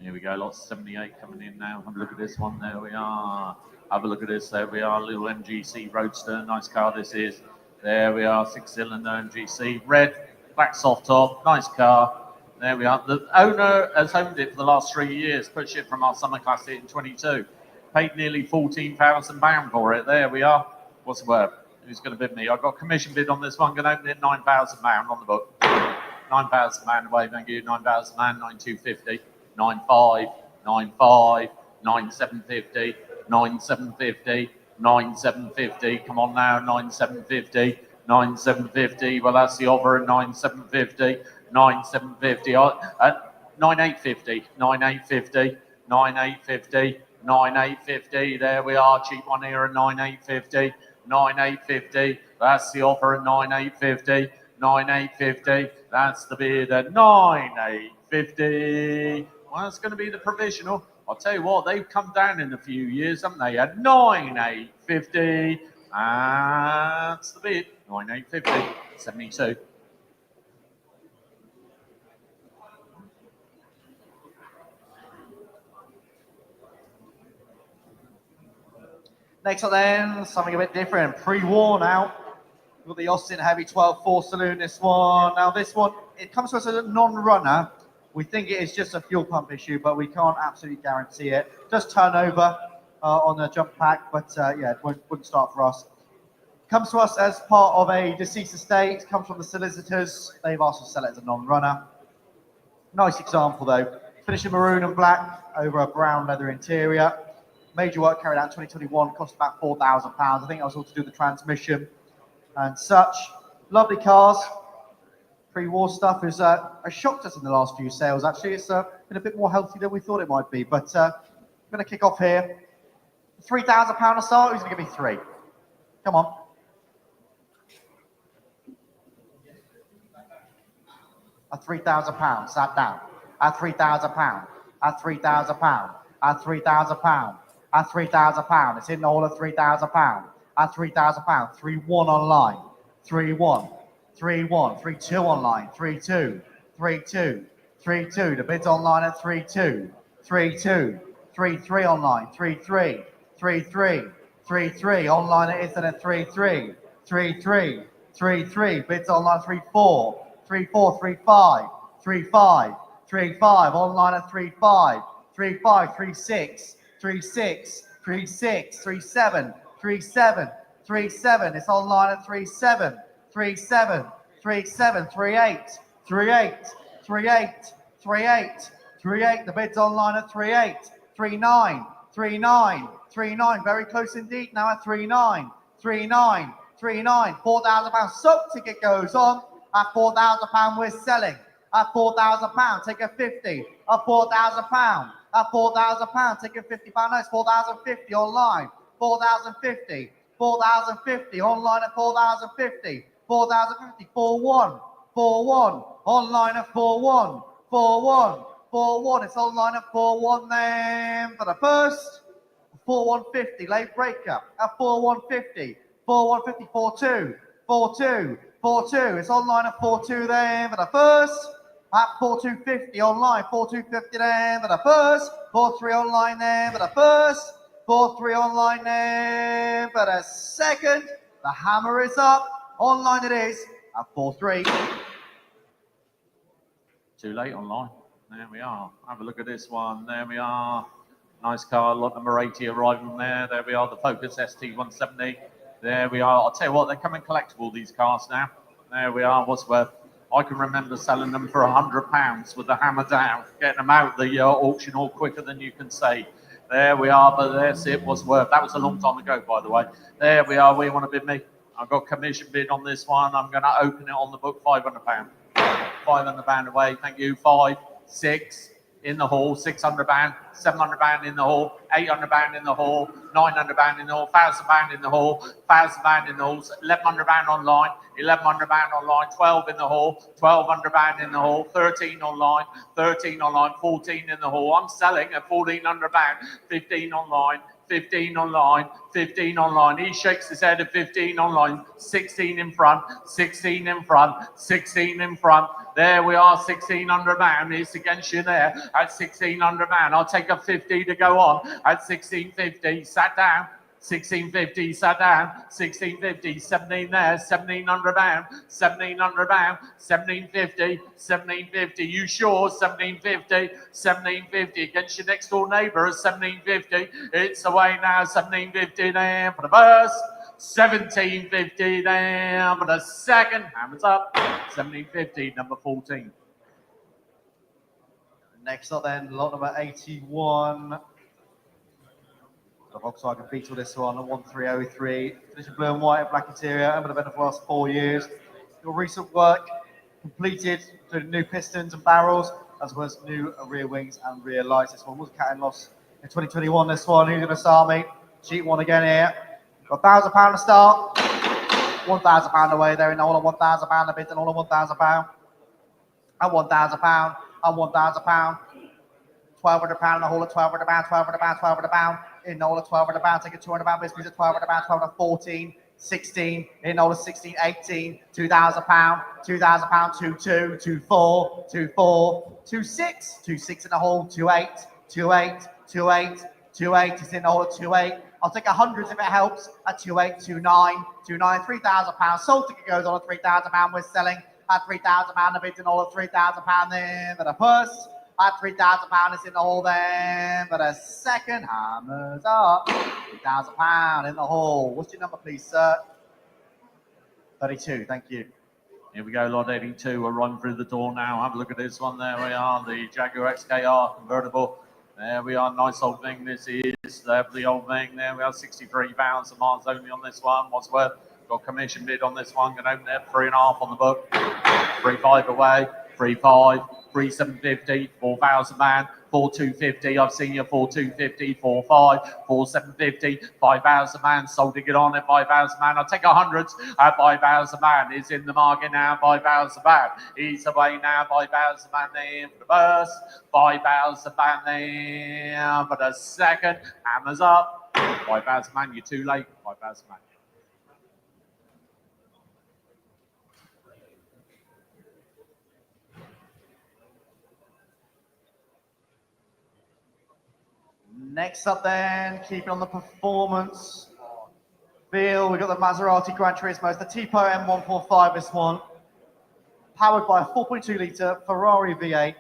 Here we go, lots of 78 coming in now. Have a look at this one. There we are. Have a look at this. There we are. Little MGC Roadster. Nice car this is. There we are. 6-cylinder MGC. Red, black soft top. Nice car. There we are. The owner has owned it for the last 3 years. Purchased it from our summer classic in 22. Paid nearly £14,000 for it. There we are. What's the word? Who's going to bid me? I've got a commission bid on this one. Going to open it £9,000 on the book. £9,000 away. Thank you. £9,000. 9,250. 9.5, 9.5, 9,750, 9,750, 9,750. Come on now, 9,750, 9,750. Well, that's the offer at 9,750, 9,750. 9,850, 9,850, 9,850, 9,850. There we are, cheap one here at 9,850, 9,850. That's the offer at 9,850, 9,850. That's the bid at 9,850. Well, it's going to be the provisional. I'll tell you what, they've come down in a few years, haven't they? At 9,850. That's the bid. 9,850. 72. Next up then, something a bit different. Pre-war now. We've got the Austin Heavy 12.4 saloon, this one. Now this one, it comes to us as a non-runner. We think it is just a fuel pump issue, but we can't absolutely guarantee it. Just turnover on the jump pack, but yeah, it wouldn't start for us. Comes to us as part of a deceased estate. Comes from the solicitors. They've asked us to sell it as a non-runner. Nice example though. Finished in maroon and black over a brown leather interior. Major work carried out in 2021. Cost about £4,000. I think that was all to do with the transmission and such. Lovely cars. Pre-war stuff has shocked us in the last few sales, actually. It's been a bit more healthy than we thought it might be. But I'm going to kick off here. £3,000 a start. Who's going to give me 3? Come on. At £3,000. Sat down. At £3,000. At £3,000. At £3,000. At £3,000. It's in the hole of £3,000. At £3,000. 3-1 online. 3-1. 3-1, 3-2 online, 3-2, 3-2, 3-2. The bid's online at 3-2, 3-2, 3-3 online, 3-3, 3-3, 3-3. Online it is then at 3-3, 3-3, 3-3. Bids online 3-4, 3-4, 3-5, 3-5, 3-5. Online at 3-5, 3-5, 3-6, 3-6, 3-6, 3-7, 3-7, 3-7. It's online at 3-7. 3-7, 3-7, 3-8, 3-8, 3-8, 3-8, 3-8. The bid's online at 3-8, 3-9, 3-9, 3-9. Very close indeed now at 3-9, 3-9, 3-9. £4,000 soap ticket goes on. At £4,000 we're selling. At £4,000, take a 50. At £4,000. At £4,000, take a £50. No, it's 4,050 online. 4,050. 4,050 online at 4,050. 4,050, 4-1, 4-1, online at 4-1, 4-1, 4-1. It's online at 4-1 then for the first. 4-150, late breaker at 4-150, 4-150, 4-2, 4-2, 4-2. It's online at 4-2 then for the first. At 4-250 online, 4-250 then for the first. 4-3 online then for the first. 4-3 online then for the second. The hammer is up. Online it is at 4-3. Too late online. There we are. Have a look at this one. There we are. Nice car. Lot of number 80 arriving there. There we are. The Focus ST170. There we are. I'll tell you what, they're coming collectible, these cars now. There we are. What's worth I can remember selling them for £100 with the hammer down, getting them out the auction all quicker than you can say. There we are, but that's it was worth. That was a long time ago, by the way. There we are. We want to bid me. I've got commission bid on this one. I'm going to open it on the book, £500. £500 away. Thank you. 5, 6 in the hall. £600, £700 in the hall. £800 in the hall. £900 in the hall. £1,000 in the hall. £1,000 in the hall. £1,100 online. £1,100 online. 12 in the hall. £1,200 in the hall. 13 online. 13 online. 14 in the hall. I'm selling at £1,400. 15 online. 15 online, 15 online. He shakes his head at 15 online, 16 in front, 16 in front, 16 in front. There we are, £1,600. It's against you there at £1,600. I'll take a 50 to go on at £1,650. Sat down. 1650, sat down, 1650, 17 there, £1,700, £1,700, 1750, 1750, you sure, 1750, 1750, against your next door neighbour at 1750, it's away now, 1750 there for the first, 1750 there for the second, hammers up, 1750, number 14. Next up then, lot number 81. The Volkswagen Beetle, this one, a 1303. Finished blue and white, black interior, and been for the last 4 years. Your recent work completed, including new pistons and barrels, as well as new rear wings and rear lights. This one was cat and loss in 2021. This one, who's going to start me? Cheap one again here. Got £1,000 to start. £1,000 away there in all of £1,000 the bid and all of £1,000. And £1,000. And £1,000. £1,200 in the whole of £1,200, £1,200, £1,200 in all of £1,200, take a £200 business at £1,200, £1,200, 14, 16 in all of 16, 18, £2,000, £2,000, 22, 24, 24, 26, 26 in the whole, 28, 28, 28, 28 is in the whole of 28. I'll take 100 if it helps at 28, 29, 29, £3,000. Sold ticket goes on at £3,000. We're selling at £3,000. The bid's in all of £3,000 there for the first. At £3,000 is in the hole there, but a second hammers up. £3,000 in the hole. What's your number, please, sir? 32, thank you. Here we go, lot 82. We're running through the door now. Have a look at this one. There we are, the Jaguar XKR Convertible. There we are, nice old thing. This is the old thing. There we are, 63,000 miles only on this one. What's worth? Got commission bid on this one. Going to open it at 3.5 on the book. 3.5 away. 3.5. 3,750, 4,000 man, 4,250. I've seen you 4,250, 4,5, 4,750, 5,000 man. Sold to get on at 5,000 man. I'll take 100s at 5,000 man. He's in the market now, 5,000 man. He's away now, 5,000 man there for the first, 5,000 man there for the second. Hammers up, 5,000 man. You're too late, 5,000 man. Next up then, keeping on the performance feel, we've got the Maserati Gran Turismo. It's the Tipo M145, this one. Powered by a 4.2 litre Ferrari V8.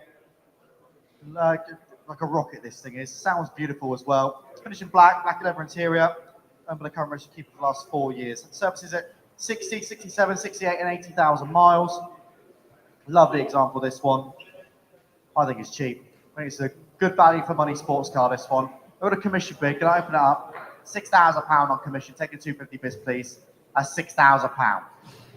Like a rocket, this thing is. Sounds beautiful as well. It's finished in black leather interior. But the current registered keeper for the last 4 years. It services at 60, 67, 68 and 80,000 miles. Lovely example, this one. I think it's cheap. I think it's a good value for money sports car, this one. I've got a commission bid. Can I open it up? £6,000 on commission. Taking 250 bids, please. At £6,000.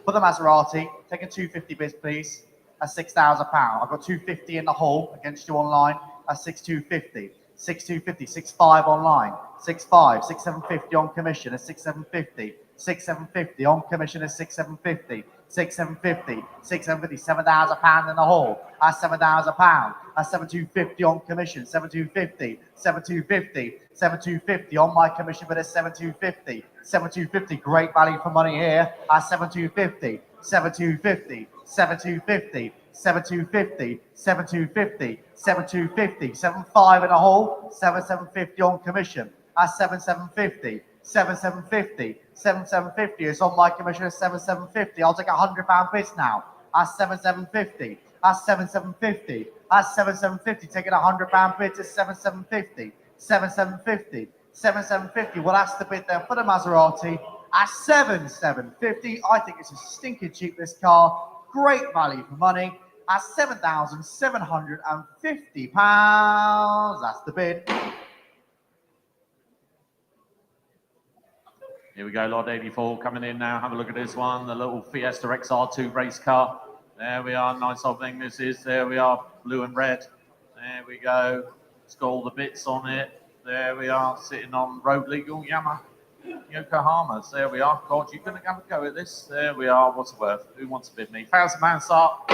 For the Maserati, taking 250 bids, please. At £6,000. I've got 250 in the hole against you online at 6,250. 6,250, 6,5 online. 6,5, 6,750 on commission at 6,750. 6,750 on commission at 6,750. 6,750, 6,750, £7,000 in the hole. At £7,000. At 7,250 on commission. 7,250, 7,250, 7,250 on my commission, but it's 7,250. 7,250, great value for money here. At 7,250, 7,250, 7,250, 7,250, 7,250, 7,250, 7,5 in the hole. 7,750 on commission. At 7,750. 7,750, 7,750 is on my commission at 7,750. I'll take £100 bids now. At 7,750, at 7,750, at 7,750, taking £100 bids at 7,750, 7,750, 7,750. Well, that's the bid there for the Maserati at 7,750. I think it's a stinking cheap, this car. great value for money at £7,750. That's the bid. Here we go, lot 84 coming in now. Have a look at this one, the little Fiesta XR2 race car. There we are, nice old thing this is. There we are, blue and red. There we go. It's got all the bits on it. There we are, sitting on road legal Yokohamas. There we are. God, you're going to have a go at this. There we are. What's it worth? Who wants to bid me? £1,000 start.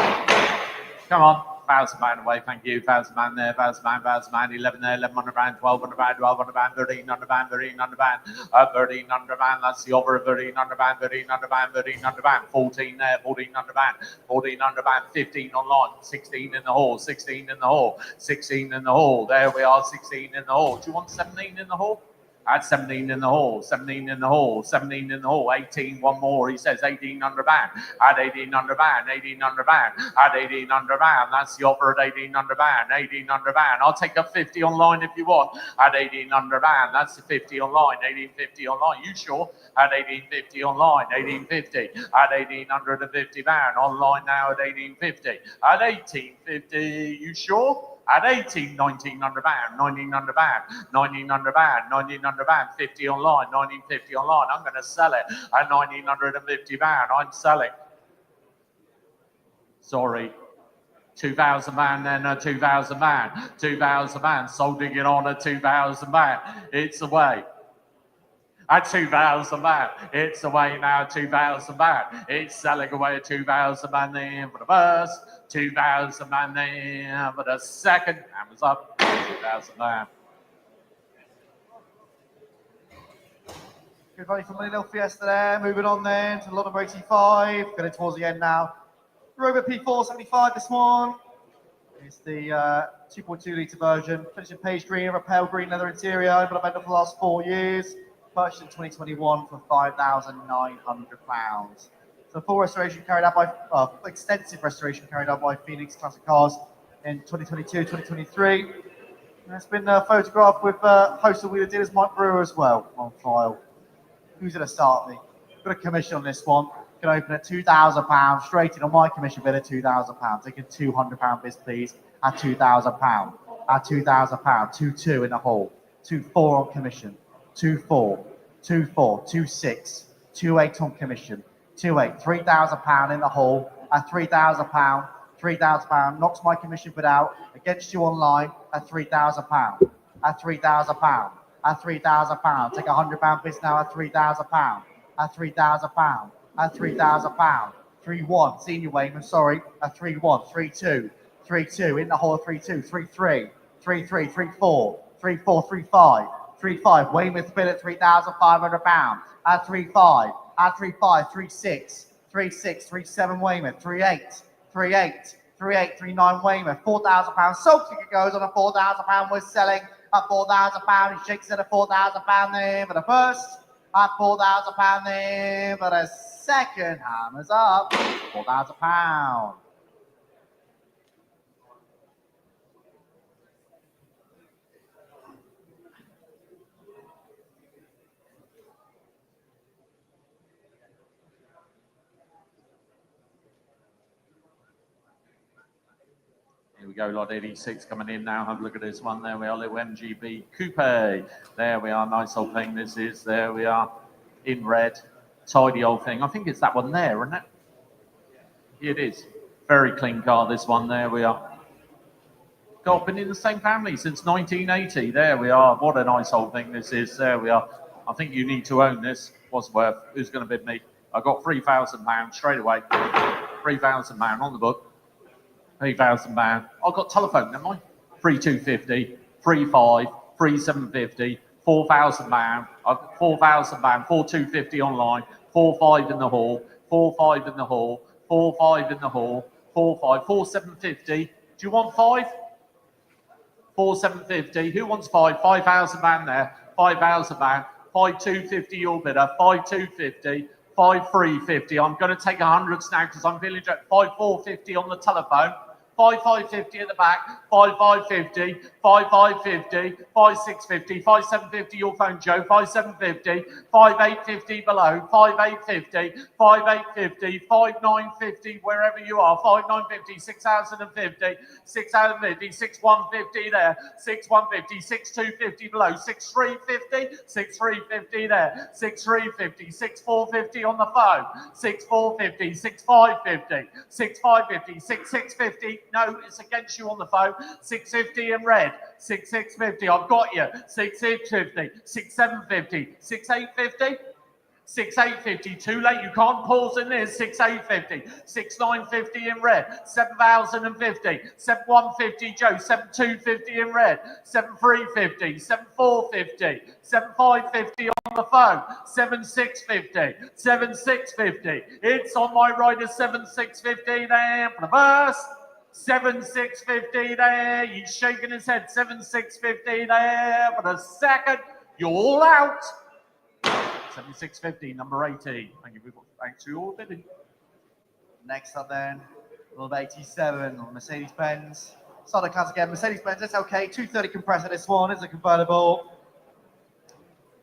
Come on. £1,000 away. Thank you. £1,000 there. £1,000. 11 there. £1,100. £1,200. £1,200. £1,300. £1,300. £1,300. That's the offer of £1,300. £1,300. £1,300. 14 there. £1,400. £1,400. 15 online. 16 in the hall. 16 in the hall. 16 in the hall. There we are. 16 in the hall. Do you want 17 in the hall? At 17 in the hall, 17 in the hall, 17 in the hall, 18, one more, he says 1,800 band, at 1,800 band, 1,800 band, at 1,800 band, that's the offer at 1,800 band, 1,800 band, I'll take a 50 online if you want, at 1,800 band, that's the 50 online, 1,850 online, you sure? At 1,850 online, 1,850, at 1,850 band, online now at 1,850, at 1,850, you sure? At 1,900 band, 1,900 band, 1,900 band, 1,900 band, 50 online, 1,950 online. I'm going to sell it at 1,950 band. I'm selling. Sorry. 2,000 band, then 2,000 band, 2,000 band. Soldering it on at 2,000 band. It's away. At 2,000 band. It's away now at 2,000 band. It's selling away at 2,000 band there for the first. 2,000 band there for the second. Hammers up. 2,000 band. Good value from the little Fiesta there. Moving on then to the lot number 85. Getting towards the end now. Rover P4 75 this one. It's the 2.2 litre version. Finished in page green, a pale green leather interior. But I've had it for the last 4 years. Purchased in 2021 for £5,900. So full restoration carried out by, extensive restoration carried out by Phoenix Classic Cars in 2022, 2023. And it's been photographed with host of wheeler dealers Mike Brewer as well on file. Who's going to start me? Got a commission on this one. Can open at £2,000 straight in on my commission bid at £2,000. Taking £200 bids please at £2,000. At £2,000. 2-2 in the hole. 2-4 on commission. 2-4. 2-4. 2-6. 2-8 on commission. 2-8. £3,000 in the hole at £3,000. £3,000 knocks my commission bid out against you online at £3,000. At £3,000. At £3,000. Take £100 bids now at £3,000. At £3,000. At £3,000. 3-1. Senior Wayman, sorry. At 3-1. 3-2. 3-2 in the hole. 3-2. 3-3. 3-3. 3-4. 3-4. 3-5. 3-5. Weymouth bid at £3,500. At 3-5. At 3-5. 3-6. 3-6. 3-7 Weymouth. 3-8. 3-8. 3-8. 3-9 Weymouth. £4,000. Soul ticket goes on a £4,000. We're selling at £4,000. He shakes it at £4,000 there for the first. At £4,000 there for the second. Hammers up. £4,000. Here we go, lot 86 coming in now. Have a look at this one. There we are, little MG B Coupe. There we are, nice old thing this is. There we are, in red, tidy old thing. I think it's that one there, isn't it? It is. Very clean car, this one. There we are. God, been in the same family since 1980. There we are. What a nice old thing this is. There we are. I think you need to own this. What's worth? Who's going to bid me? I got £3,000 straight away. £3,000 on the book. £3,000. I've got telephone, haven't I? 3,250, 3,5, 3,750, £4,000. I've got £4,000, 4,250 online, 4,5 in the hall, 4,5 in the hall, 4,5 in the hall, 4,5, 4,750. Do you want 5? 4,750. Who wants 5? £5,000 there. £5,000. 5,250 your bidder. 5,250. 5,350. I'm going to take 100 snags because I'm feeling 5,450 on the telephone. 5550 at the back, 5550, 5550, 5650, 5750, your phone, Joe, 5750, 5850 below, 5850, 5850, 5950, wherever you are, 5950, 6050, 6050, 6150 there, 6150, 6250 below, 6350, 6350 there, 6350, 6450 on the phone, 6450, 6550, 6550, 6650, no, it's against you on the phone, 650 in red, 6650, I've got you, 6650, 6750, 6850, 6850, too late, you can't pause in this, 6850, 6950 in red, 7050, 7150 Joe, 7250 in red, 7350, 7450, 7550 on the phone, 7650, 7650, it's on my right of 7650 there for the first, 7650 there, he's shaking his head, 7650 there for the second, you're all out. 7650, number 80. Thank you. Thanks to you all. Next up then, Rover 87 on Mercedes-Benz. Starter class again, Mercedes-Benz SLK 230 compressor. This one is a convertible.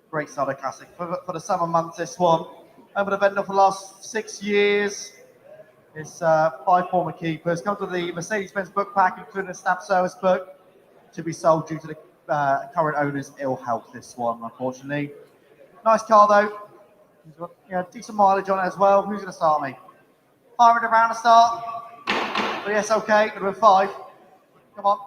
Great starter classic for the summer months. This one. Over the vendor for the last 6 years. It's 5 former keepers. Comes with the Mercedes-Benz book pack, including a stamp service book, to be sold due to the current owner's ill health. This one, unfortunately. Nice car though. Got, decent mileage on it as well. Who's going to start me? 500 around to start. But yes, okay. Number 5. Come on.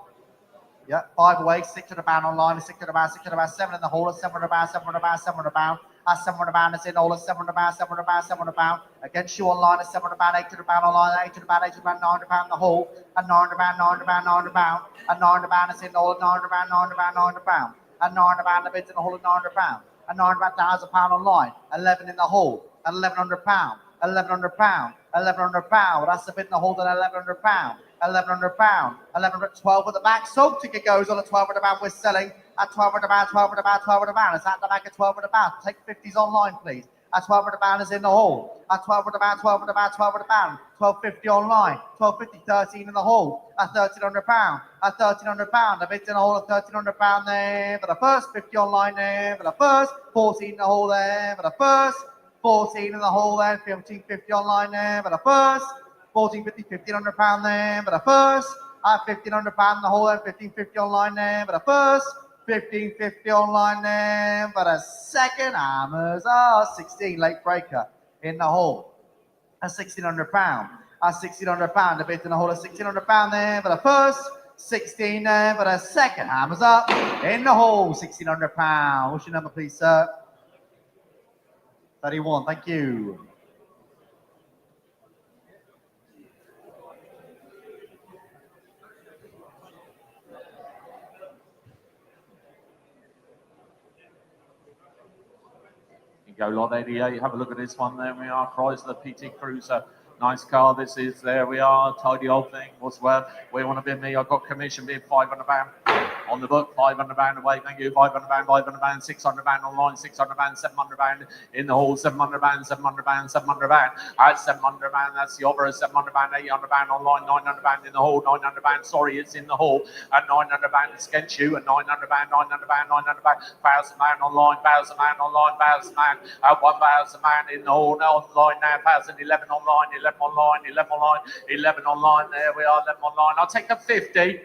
Yeah, 5 away. 600 pound online. 600 pound. 600 pound. 7 in the hall. 700 pound. 700 pound. 700 pound. 700 pound is in all. 700 pound. 700 pound. 700 pound. Against you online. 700 pound. 800 pound online. 800 pound. 800 pound. 900 pound in the hall. And 900 pound. 900 pound. 900 pound. And 900 pound is in all. 900 pound. 900 pound. 900 pound. And 900 pound the bids in the hall. 900 pound. And 900 pound online, 11 in the hole, and 1100 pound, 1100 pound, 1100 pound. That's the bid in the hole, then 1100 pound, 1100 pound, 1112 at the back. Sold ticket goes on at 1200 pound. We're selling at 1200 pound, 1200 pound, 1200 pound. It's at the back at 1200 pound. Take 50s online, please. At 1200 pound is in the hole. At 1200 pound, 1200 pound, 1200 pound. 1250 online. 1250, 13 in the hole. At 1300 pound. At 1300 pound. The bid's in the hole at 1300 pound there. For the first 50 online there. For the first 14 in the hole there. For the first 14 in the hole there. 1550 online there. For the first 1450, 1500 pound there. For the first at 1500 pound in the hole there. 1550 online there. For the first 1550 online there, but a second hammers are 16 late breaker in the hole at 1600 pound. At 1600 pound, the bid in the hole at 1600 pound there, but the first 16 there, but a second hammers up in the hole 1600 pound. What's your number, please, sir? 31. Thank you. Go lot 88, have a look at this one. There we are, Chrysler PT Cruiser. Nice car this is. There we are, tidy old thing. What's well? We want to bid me. I've got commission bid 500 pound on the book, 500 pound away. Thank you. 500 pound, 500 pound, 600 pound online, 600 pound, 700 pound in the hall, 700 pound, 700 pound, 700 pound. At 700 pound, that's the offer. 700 pound, 800 pound online, 900 pound in the hall, 900 pound. Sorry, it's in the hall. At 900 pound, it's against you. At 900 pound, 900 pound, 900 pound, 1,000 pound online, 1,000 pound online, 1,000 pound. At 1,000 pound in the hall, now online now, 1,011 online, 11 online, 11 online, 11 online. There we are, 11 online. I'll take a 50.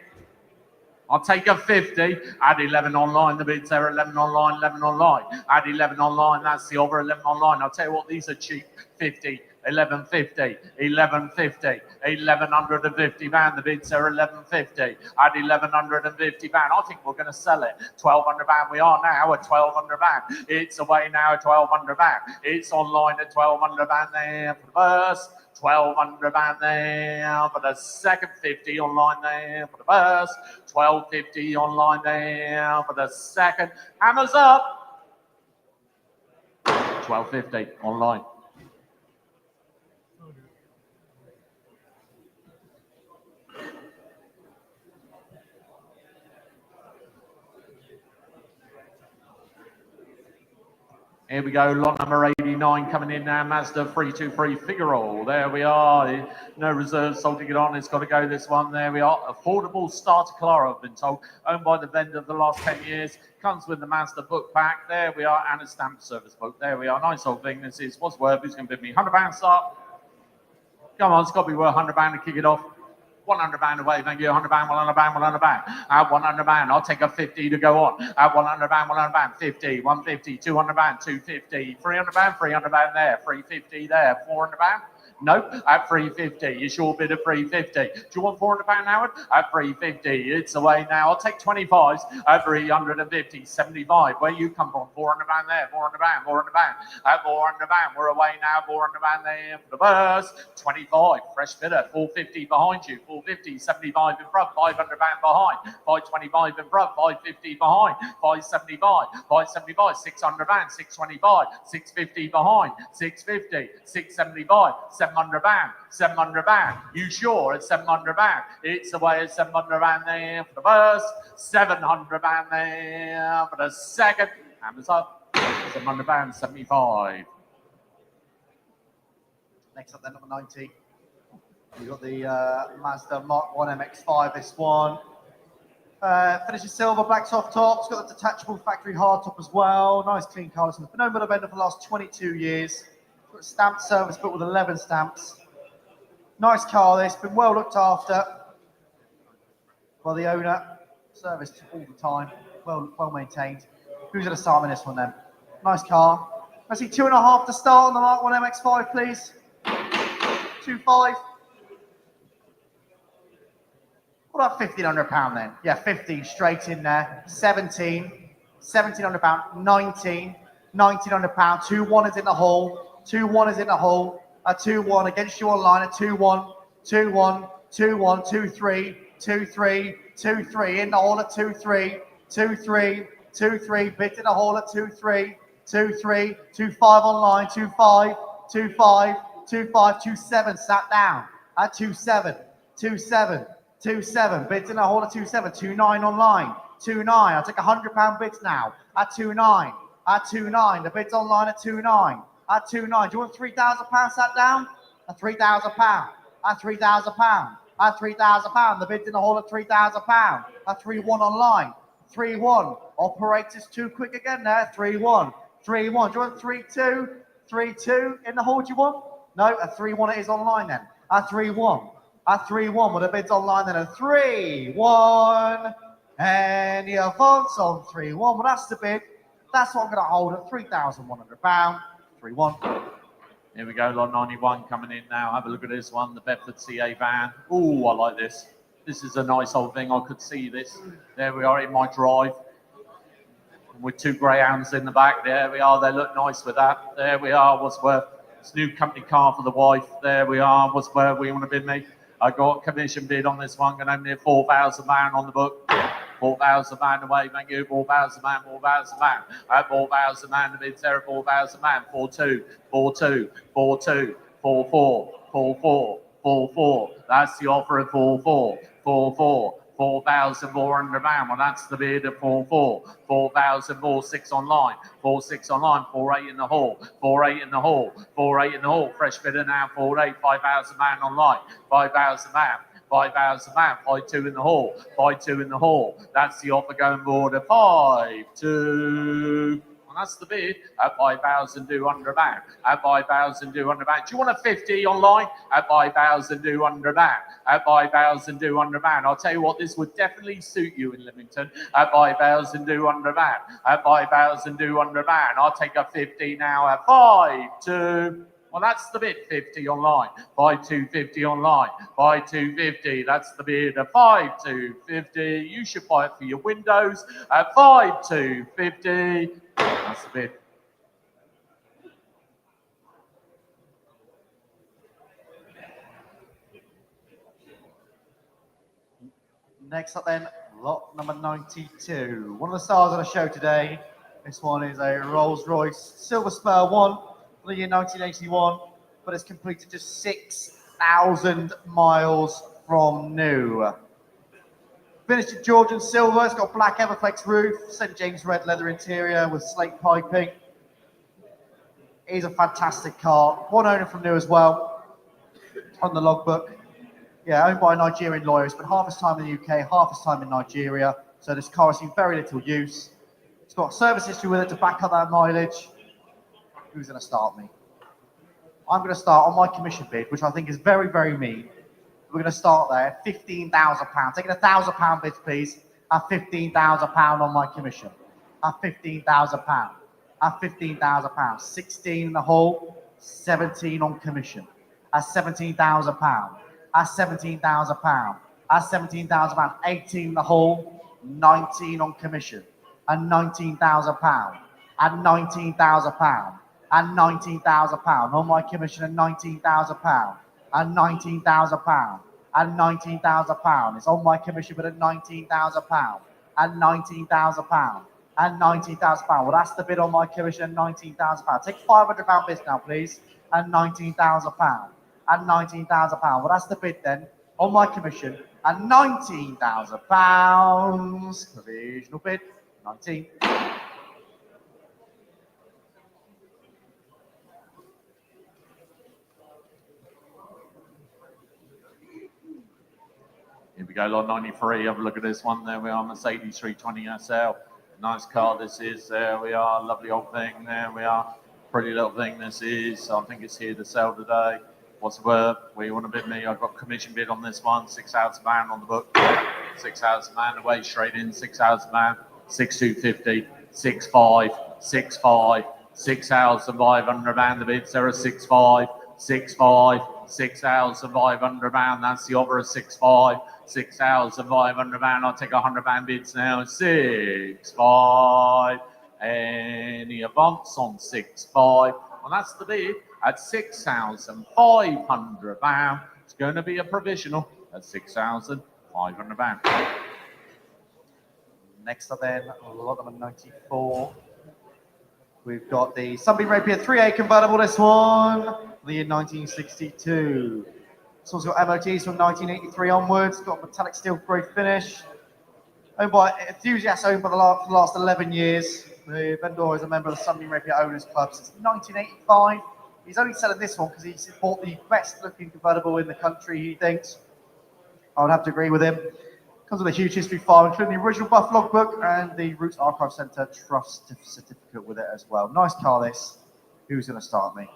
I'll take a 50. Add 11 online. The bids there, 11 online, 11 online. Add 11 online. That's the over 11 online. I'll tell you what, these are cheap. 50, 1150, 1150, 1150 pound. The bids are 1150. Add 1150 pound. I think we're going to sell it. 1200 pound. We are now at 1200 pound. It's away now at 1200 pound. It's online at 1200 pound there for the first. 1200 pound there for the second, 50 online there for the first, 1250 online there for the second. Hammers up. 1250 online. Here we go, lot number 89 coming in now, Mazda 323 Figaro. There we are, no reserves, sold to get on, it's got to go this one. There we are, affordable starter car, I've been told, owned by the vendor for the last 10 years. Comes with the Mazda book pack, there we are, and a stamp service book. There we are, nice old thing. This is what's worth, who's going to bid me £100 start? Come on, it's got to be worth £100 to kick it off. £100 away, thank you. £100, £100, £100. At £100, I'll take a 50 to go on. At £100, £100, 50, 150, £200, 250, £300, £300 there, £350 there, £400. Nope, at £350. You sure bid at £350. Do you want £400, Howard? At £350. It's away now. I'll take 25s at £350. 75. Where you come from? £400 there. £400, £400. At £400, we're away now. £400 there for the burst. 25. Fresh bidder. £450 behind you. £450. 75 in front. £500 behind. £525 in front. £550 behind. £575. £575. £600. £625. £650 behind. £650. £675. £700, £700. You sure it's £700? It's away at £700 there for the first, £700 there for the second. Hammers up, £700, 75. Next up then, number 90. You've got the Mazda Mark 1 MX-5, this one. Finishes silver, black soft top. It's got the detachable factory hardtop as well. Nice clean car. It's been owned by the vendor for the last 22 years. Got a stamped service book with 11 stamps. Nice car this, been well looked after by the owner. Serviced all the time, well maintained. Who's going to start in this one then? Nice car. I see 2.5 to start on the Mark 1 MX-5, please. 2.5. What about £1,500 then? Yeah, 15 straight in there. 17, £1,700, 19, £1,900. 2-1 is in the hole. 2-1 is in the hole. A 2-1 against you online. A 2-1, 2-1, 2-1, 2-3, 2-3, 2-3 in the hole at 2-3, 2-3, 2-3. Bit in the hole at 2-3, 2-3, 2-5 online. 2-5, 2-5, 2-5, 2-7. Sat down at 2-7, 2-7, 2-7. Bit in the hole at 2-7, 2-9 online. 2-9. I'll take £100 bids now at 2-9. At 2-9. The bid's online at 2-9. At 2.9, do you want £3,000 sat down? At £3,000. At £3,000. At £3,000. The bid's in the hall at £3,000. At 3-1 online. 3-1. Operators too quick again there. 3-1. 3-1. Do you want 3-2? 3-2 in the hall, do you want? No, at 3-1 it is online then. At 3-1. At 3-1. Well, the bid's online then at 3-1. And the advance on 3-1. Well, that's the bid. That's what I'm going to hold at £3,100. 3-1. Here we go, lot 91 coming in now. Have a look at this one, the Bedford CA van. Ooh, I like this. This is a nice old thing. I could see this. There we are in my drive. With 2 greyhounds in the back. There we are. They look nice with that. There we are. What's worth? It's a new company car for the wife. There we are. What's worth? We want to bid me. I got commission bid on this one. Going to near £4,000 on the book. £4,000 away, thank you. £4,000, £4,000. At £4,000, the bid's there at £4,000. 4-2, 4-2, 4-2, 4-4, 4-4, 4-4. That's the offer at 4-4, 4-4. £4,400. Well, that's the bid at 4-4. 4,000, 4-6 online. 4-6 online. 4-8 in the hall. 4-8 in the hall. 4-8 in the hall. Fresh bidder now. 4-8. £5,000 online. £5,000. 5,000 man, 5-2 in the hall, 5-2 in the hall. That's the offer going forward at 5-2. And that's the bid at £5,200. At £5,200. Do you want a 50 online? At £5,200. At £5,200. I'll tell you what, this would definitely suit you in Leamington. At £5,200. At £5,200. I'll take a 50 now at 5-2. Well, that's the bid, 50 online, 5,250 online, 5,250. That's the bid at 5,250. You should buy it for your windows at 5,250. That's the bid. Next up then, lot number 92. One of the stars on the show today. This one is a Rolls-Royce Silver Spur 1. For the year 1981, but it's completed just 6,000 miles from new. Finished in Georgian silver. It's got black Everflex roof, St. James red leather interior with slate piping. It is a fantastic car. One owner from new as well on the logbook. Yeah, owned by a Nigerian lawyer. Spent half his time in the UK, half his time in Nigeria. So this car has seen very little use. It's got service history with it to back up that mileage. Who's going to start me? I'm going to start on my commission bid, which I think is very, very mean. We're going to start there, £15,000. Taking £1,000 bids, please. At £15,000 on my commission. At £15,000. At £15,000. 16 in the hole, 17 on commission. At £17,000. At £17,000. At £17,000. 18 in the hole, 19 on commission. At £19,000. At £19,000. At £19,000 on my commission. At £19,000. At £19,000. At £19,000. It's on my commission, but at £19,000. At £19,000. At £19,000. Well, that's the bid on my commission at £19,000. Take £500 bids now, please. At £19,000. At £19,000. Well, that's the bid then on my commission at £19,000. Provisional bid, 19. Here we go, lot 93. Have a look at this one. There we are, Mercedes 320 SL. Nice car this is. There we are, lovely old thing. There we are, pretty little thing this is. I think it's here to sell today. What's the word? Where you want to bid me? I've got commission bid on this one. £6,000 on the book. £6,000 away straight in. £6,000. 6,250. 6,5. 6,5. £6,500 the bids. There are 6,5. 6,5. £6,500. That's the offer of 6,5. £6,500. I'll take £100 bids now. 6,5. Any advance on 6,5? Well, that's the bid at £6,500. It's going to be a provisional at £6,500. Next up then, lot number 94. We've got the Sambar Rapier 3A convertible, this one, the year 1962. This one's got MOTs from 1983 onwards, got a metallic steel grey finish. Owned by enthusiasts, owned by the last 11 years. The vendor is a member of the Sambar Rapier Owners Club since 1985. He's only selling this one because he's bought the best looking convertible in the country, he thinks. I would have to agree with him. Comes with a huge history file, including the original Buff logbook and the Roots Archive Centre Trust certificate with it as well. Nice car, this. Who's going to start me?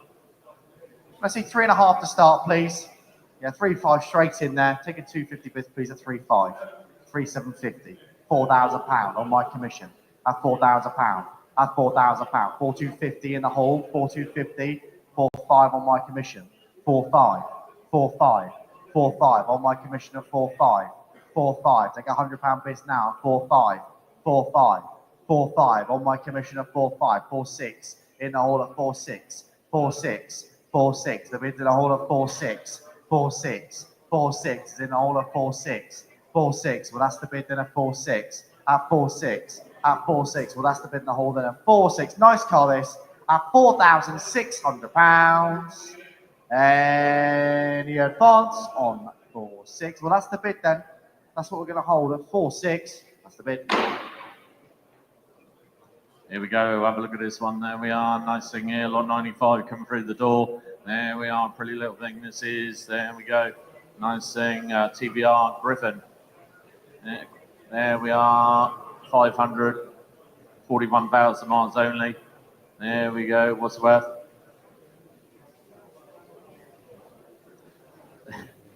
Let's see, 3.5 to start, please. Yeah, 3.5 straight in there. Take a 250 bids, please, at 3.5. 3,750. £4,000 on my commission. At £4,000. At £4,000. 4,250 in the hole. 4,250. 4.5 on my commission. 4.5. 4.5. 4.5 on my commission at 4.5. 4.5. Take £100 bids now. 4.5. 4.5. 4.5 on my commission at 4.5. 4.6 in the hole at 4.6. 4.6. 4.6. The bids in the hole at 4.6. 4.6. 4.6 is in the hole at 4.6. 4.6. Well, that's the bid then at 4.6. At 4.6. At 4.6. Well, that's the bid in the hole then at 4.6. Nice car, this. At £4,600. Any advance on 4.6? Well, that's the bid then. That's what we're going to hold at 4.6. That's the bid. Here we go. Have a look at this one. There we are. Nice thing here. Lot 95 coming through the door. There we are. Pretty little thing this is. There we go. Nice thing. TVR Griffin. There we are. 500. 41,000 miles only. There we go. What's the worth?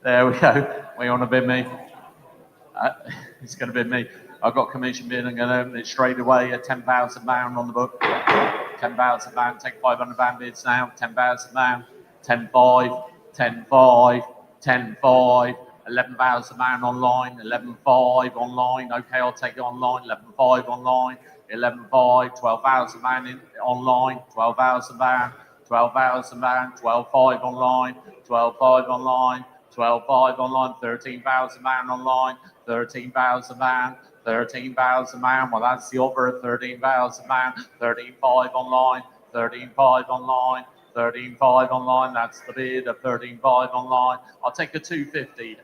There we go. What you want to bid me? It's going to bid me. I've got commission bid. I'm going to open it straight away at £10,000 on the book. £10,000. Take £500 bids now. £10,000. 10.5. 10.5. 10.5. £11,000 online. 11.5 online. Okay, I'll take it online. 11.5 online. 11.5. 12,000 in online. 12,000 £12,000. 12.5 online. 12.5 online. 12.5 online. 13,000 online. 13,000 13,000 well, that's the offer at 13,000 13.5 online. 13.5 online. 13.5 online. That's the bid at 13.5 online. I'll take the 250.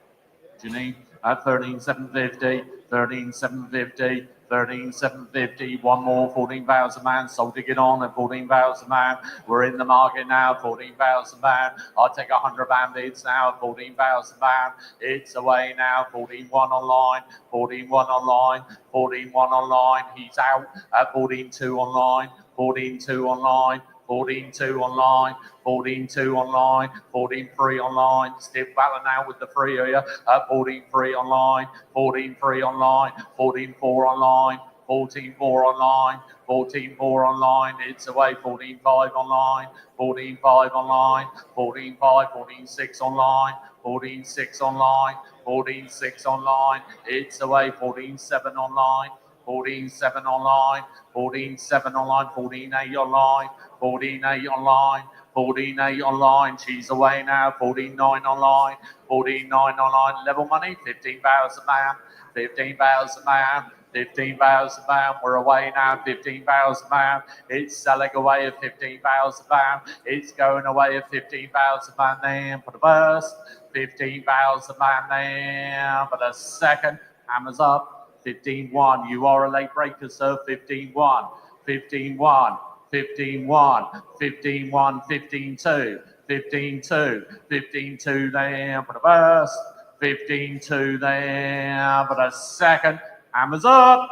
Janine at 13,750. 13,750, 13,750, one more, 14,000 man, sold to get on at 14,000 man. We're in the market now, 14,000 man. I'll take 100 band bids now, 14,000 man. It's away now, 14,1 online, 14,1 online, 14,1 online. He's out at 14,2 online, 14,2 online. 14.2 online, 14.2 online, 14.3 online. Still battling now with the free here at 14.3 online, 14.3 online, 14.4 online, 14.4 online, 14.4 online. It's away 14.5 online, 14.5 online, 14.5, 14.6 online, 14.6 online, 14.6 online. It's away 14.7 online. 14.7 online, 14.7 online, 14.8 online, 14.8 online, 14.8 online. She's away now, 14.9 online, 14.9 online. Level money, 15,000 man, 15,000 man, 15,000 man. We're away now, 15,000 man. It's selling away at 15,000 man. It's going away at 15,000 man there for the first, 15,000 man there for the second. Hammers up. 15.1, you are a late breaker, sir. 15.1, 15.1, 15.1, 15.1, 15.2, 15.2, 15.2 there for the first, 15.2 there for the second. Hammers up.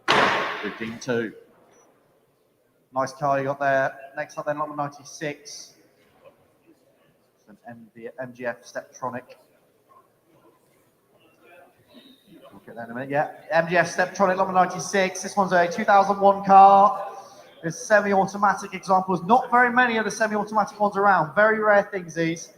15.2. Nice car you got there. Next up then, number 96. It's an MGF Steptronic. We'll get that in a minute. Yeah, MGF Steptronic number 96. This one's a 2001 car. There's semi-automatic examples. Not very many of the semi-automatic ones around. Very rare things these.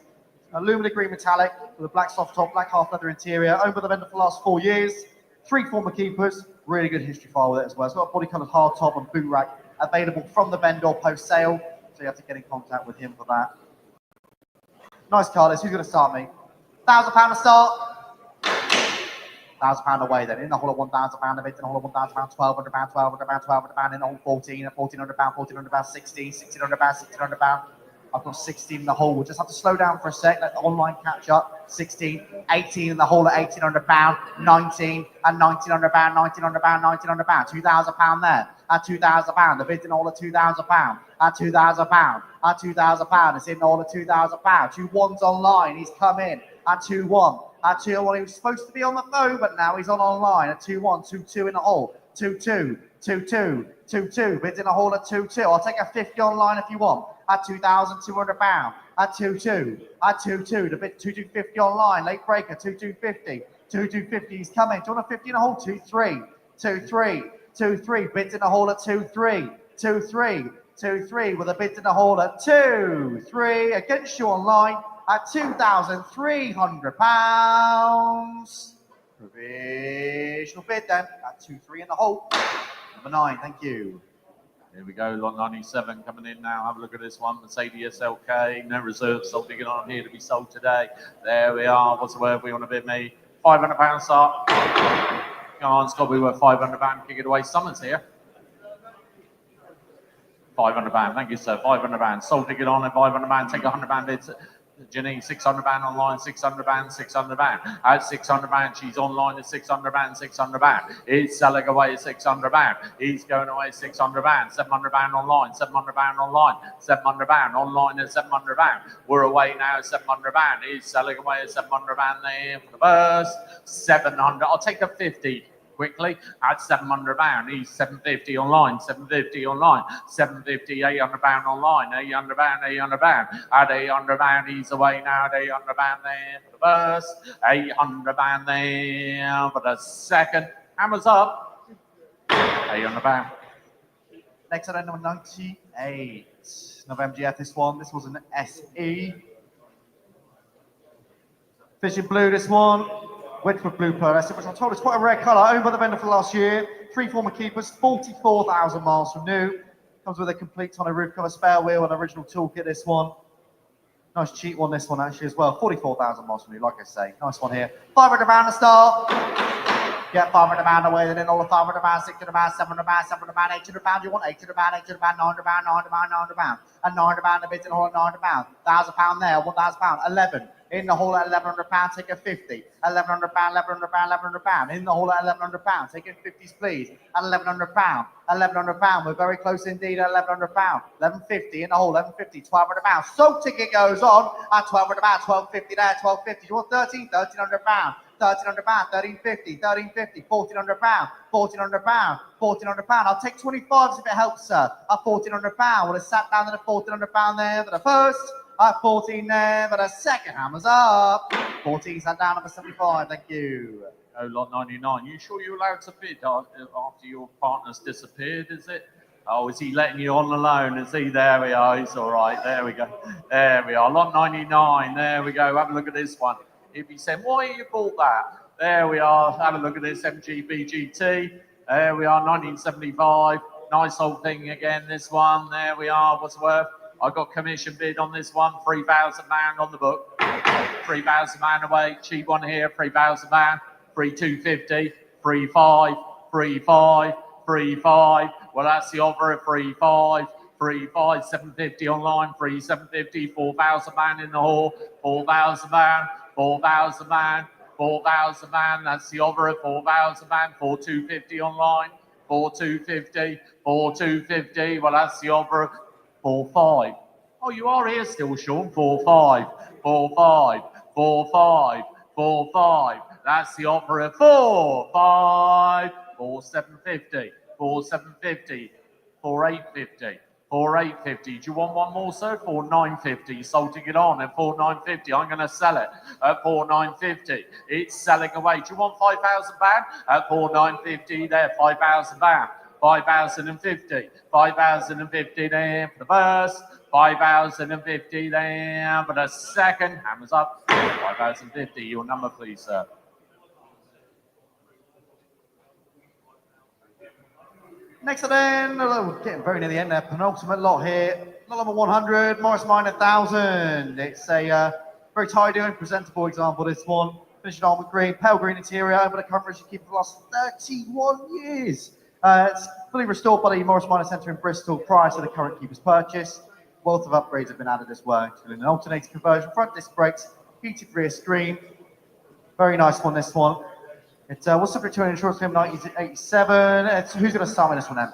Aluminum green metallic with a black soft top, black half leather interior. Owned by the vendor for the last 4 years. 3 former keepers. Really good history file with it as well. It's got a body coloured hard top and boot rack available from the vendor post sale. So you have to get in contact with him for that. Nice car this. Who's going to start me? £1,000 to start. £1,000 away then. In the whole of £1,000 of it, in the whole of £1,000, £1,200, £1,200, £1,200, in the whole 14, at £1,400, £1,400, 16, £1,600, £1,600. I've got 16 in the hole. We'll just have to slow down for a sec, let the online catch up. 16, 18 in the hole at £1,800, 19 and £1,900, £1,900, £1,900, £2,000 there. At £2,000, the bid's in all at £2,000. At £2,000, at £2,000, it's in all at £2,000. 2-1's online. He's come in at 2-1. At 2-1, he was supposed to be on the phone, but now he's on online at 2-1, 2-2 in the hole, 2-2, 2-2, 2-2. Bids in the hole at 2-2. I'll take a 50 online if you want. At £2,200. At 2-2, at 2-2. The bid 2-250 online. Late breaker 2-250. 2-250. He's coming. 250 in the hole. 2-3, 2-3, 2-3. Bids in the hole at 2-3, 2-3, 2-3. With a bid in the hole at 2-3. Against you online. At £2,300. Provisional bid then at 2-3 in the hole. Number 9, thank you. Here we go, lot 97 coming in now. Have a look at this one. Mercedes SLK, no reserves sold to get on here to be sold today. There we are. What's the word we want to bid me? £500 start. Come on, it's got to be worth £500. Kick it away. Summers here. £500. Thank you, sir. £500. Sold to get on at £500. Take £100 bids. Jenny, £600 online, £600, £600. At £600, she's online at £600, £600. He's selling away at £600. He's going away at £600, £700 online, £700 online, £700 online at £700. We're away now at £700. He's selling away at £700 there for the first, £700. I'll take the 50. Quickly at £700, he's £750 online, £750 online, £750, £800 online, £800, £800. At £800, he's away now at £800 there for the first, £800 there for the second. Hammers up, £800. Next at number 98, another MGF. This was an SE. Fishing blue, this one. Wedgwood blue pearl, which I'm told is quite a rare colour, owned by the vendor for last year. 3 former keepers, 44,000 miles from new. Comes with a complete tonneau roof cover, spare wheel, and original toolkit. This one, nice cheap one. This one actually as well. 44,000 miles from new, like I say. Nice one here. £500 to start. Get £500 away, then all the £500, £600, £700, £700, £800. You want £800, £800, £900, £900, and £900 a bit in the hole at £900. £1,000 there, £1,000, 11. In the hole at £1,100, take a 50. £1,100, £1,100, £1,100. In the hole at £1,100, take in 50s, please. At £1,100, £1,100. We're very close indeed at £1,100. £1,150 in the hole, £1,150, £1,200. So ticket goes on at £1,200, £1,250 there, £1,250. You want 13, £1,300. £1,300, £1,350, £1,350, £1,400, £1,400, £1,400. I'll take 25s if it helps, sir. At £1,400. Well, it's sat down at a £1,400 there for the first. At 14 there, but a second hammers up. 14 sat down at 75. Thank you. Oh, lot 99. You sure you're allowed to bid after your partner's disappeared, is it? Oh, is he letting you on alone? Is he? There we are. He's all right. There we go. There we are. Lot 99. There we go. Have a look at this one. He'd be saying, why you bought that? There we are. Have a look at this MGB GT. There we are. 1975. Nice old thing again. This one. There we are. What's it worth? I got commission bid on this one. £3,000 on the book. £3,000 away. Cheap one here. £3,000. £3,250. £3,500. £3,500. £3,500. Well, that's the offer at £3,500. £3,500. £750 online. £3,750. £4,000 in the hall. £4,000. £4,000. £4,000. That's the offer at £4,000. £4,250 online. £4,250. £4,250. Well, that's the offer. 4,500. Oh, you are here still, Sean. 4,500. 4,500. 4,500. 4,500. That's the offer at 4,500. 4,750. 4,750. 4,850. 4,850. Do you want one more, sir? 4,950. Sold it on at 4,950. I'm going to sell it at 4,950. It's selling away. Do you want £5,000 at 4,950? There, £5,000. 5,050. 5,050 there for the first. 5,050 there for the second. Hammers up. 5,050. Your number, please, sir. Next then, getting very near the end there. Penultimate lot here. Lot number 100. Morris Minor 1000. It's a very tidy and presentable example. This one. Finished on with green, pale green interior over the coverage you keep for the last 31 years. It's fully restored by the Morris Minor Centre in Bristol prior to the current keeper's purchase. Wealth of upgrades have been added as well, including an alternator conversion, front disc brakes, heated rear screen. Very nice one, this one. It was subject to an insurance claim in 1987. Who's going to start with this one then?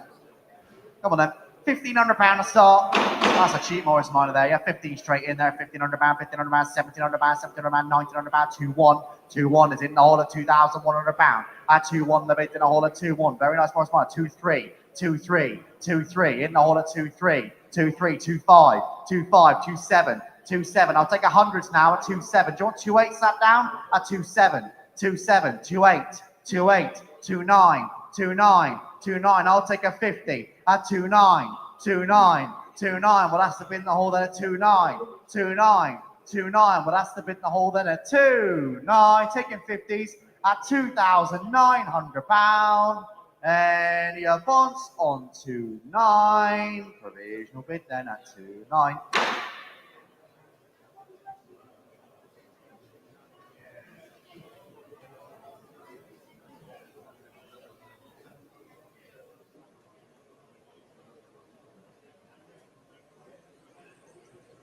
Come on then. £1,500 to start. That's a cheap Morris Minor there. Yeah, 15 straight in there. £1,500, £1,500, £1,700, £1,700, £1,900, £2,100. £2,100 is in the hole at £2,100. At £2,100, the bid in the hole at £2,100. Very nice Morris Minor. 2,300, 2,300, 2,300 in the hole at 2,300, 2,300, 2,500, 2,500, 2,700, 2,700. I'll take 100s now at 2,700. Do you want 2,800 sat down? At 2,700, 2,700, 2,800, 2,800, 2,900, 2,900, 2,900. I'll take a 50 at 2,900, 2,900, 2,900. Well, that's the bid in the hole then at 2,900, 2,900, 2,900. Well, that's the bid in the hole then at 2,900. Taking 50s at £2,900. And he advanced on 2,900. Provisional bid then at 2,900.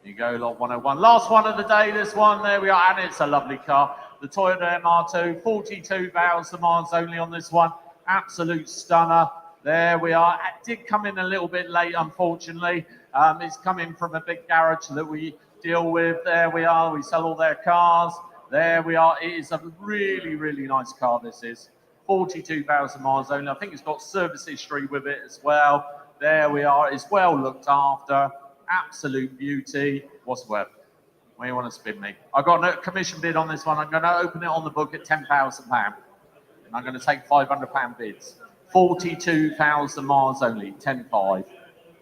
You go, lot 101. Last one of the day, this one. There we are, and it's a lovely car. The Toyota MR2, 42,000 miles only on this one. Absolute stunner. There we are. It did come in a little bit late, unfortunately. It's coming from a big garage that we deal with. There we are. We sell all their cars. There we are. It is a really, really nice car, this is. 42,000 miles only. I think it's got service history with it as well. There we are. It's well looked after. Absolute beauty. What's the worth? Where do you want to spin me? I got a commission bid on this one. I'm going to open it on the book at £10,000. I'm going to take £500 bids. 42,000 miles only. 10,500,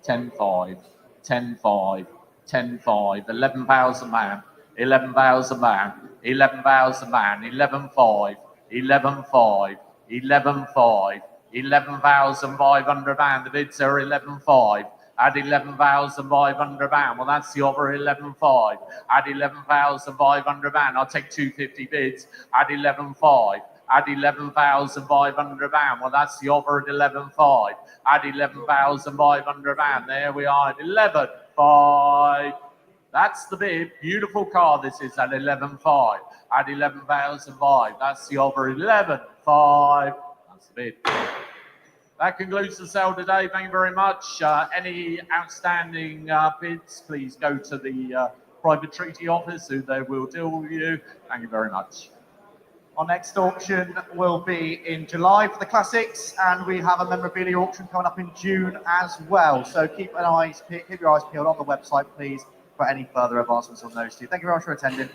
10,500, 10,500, 10,500, £11,000. 11,000 man, 11,000 man, 11,500, 11,500, 11,500, 11,500 man. The bids are 11,500. At 11,500 man. Well, that's the offer, 11,500. At 11,500 man, I'll take 250 bids. At 11,500. At 11,500 pound. Well, that's the offer at 11.5. At 11,500 pound. There we are at 11.5. That's the bid. Beautiful car. This is at 11.5. At 11,005. That's the offer. 11.5. That's the bid. That concludes the sale today. Thank you very much. Any outstanding bids, please go to the private treaty office, who they will deal with you. Thank you very much. Our next auction will be in July for the classics, and we have a memorabilia auction coming up in June as well. So keep your eyes peeled on the website, please, for any further advancements on those two. Thank you very much for attending.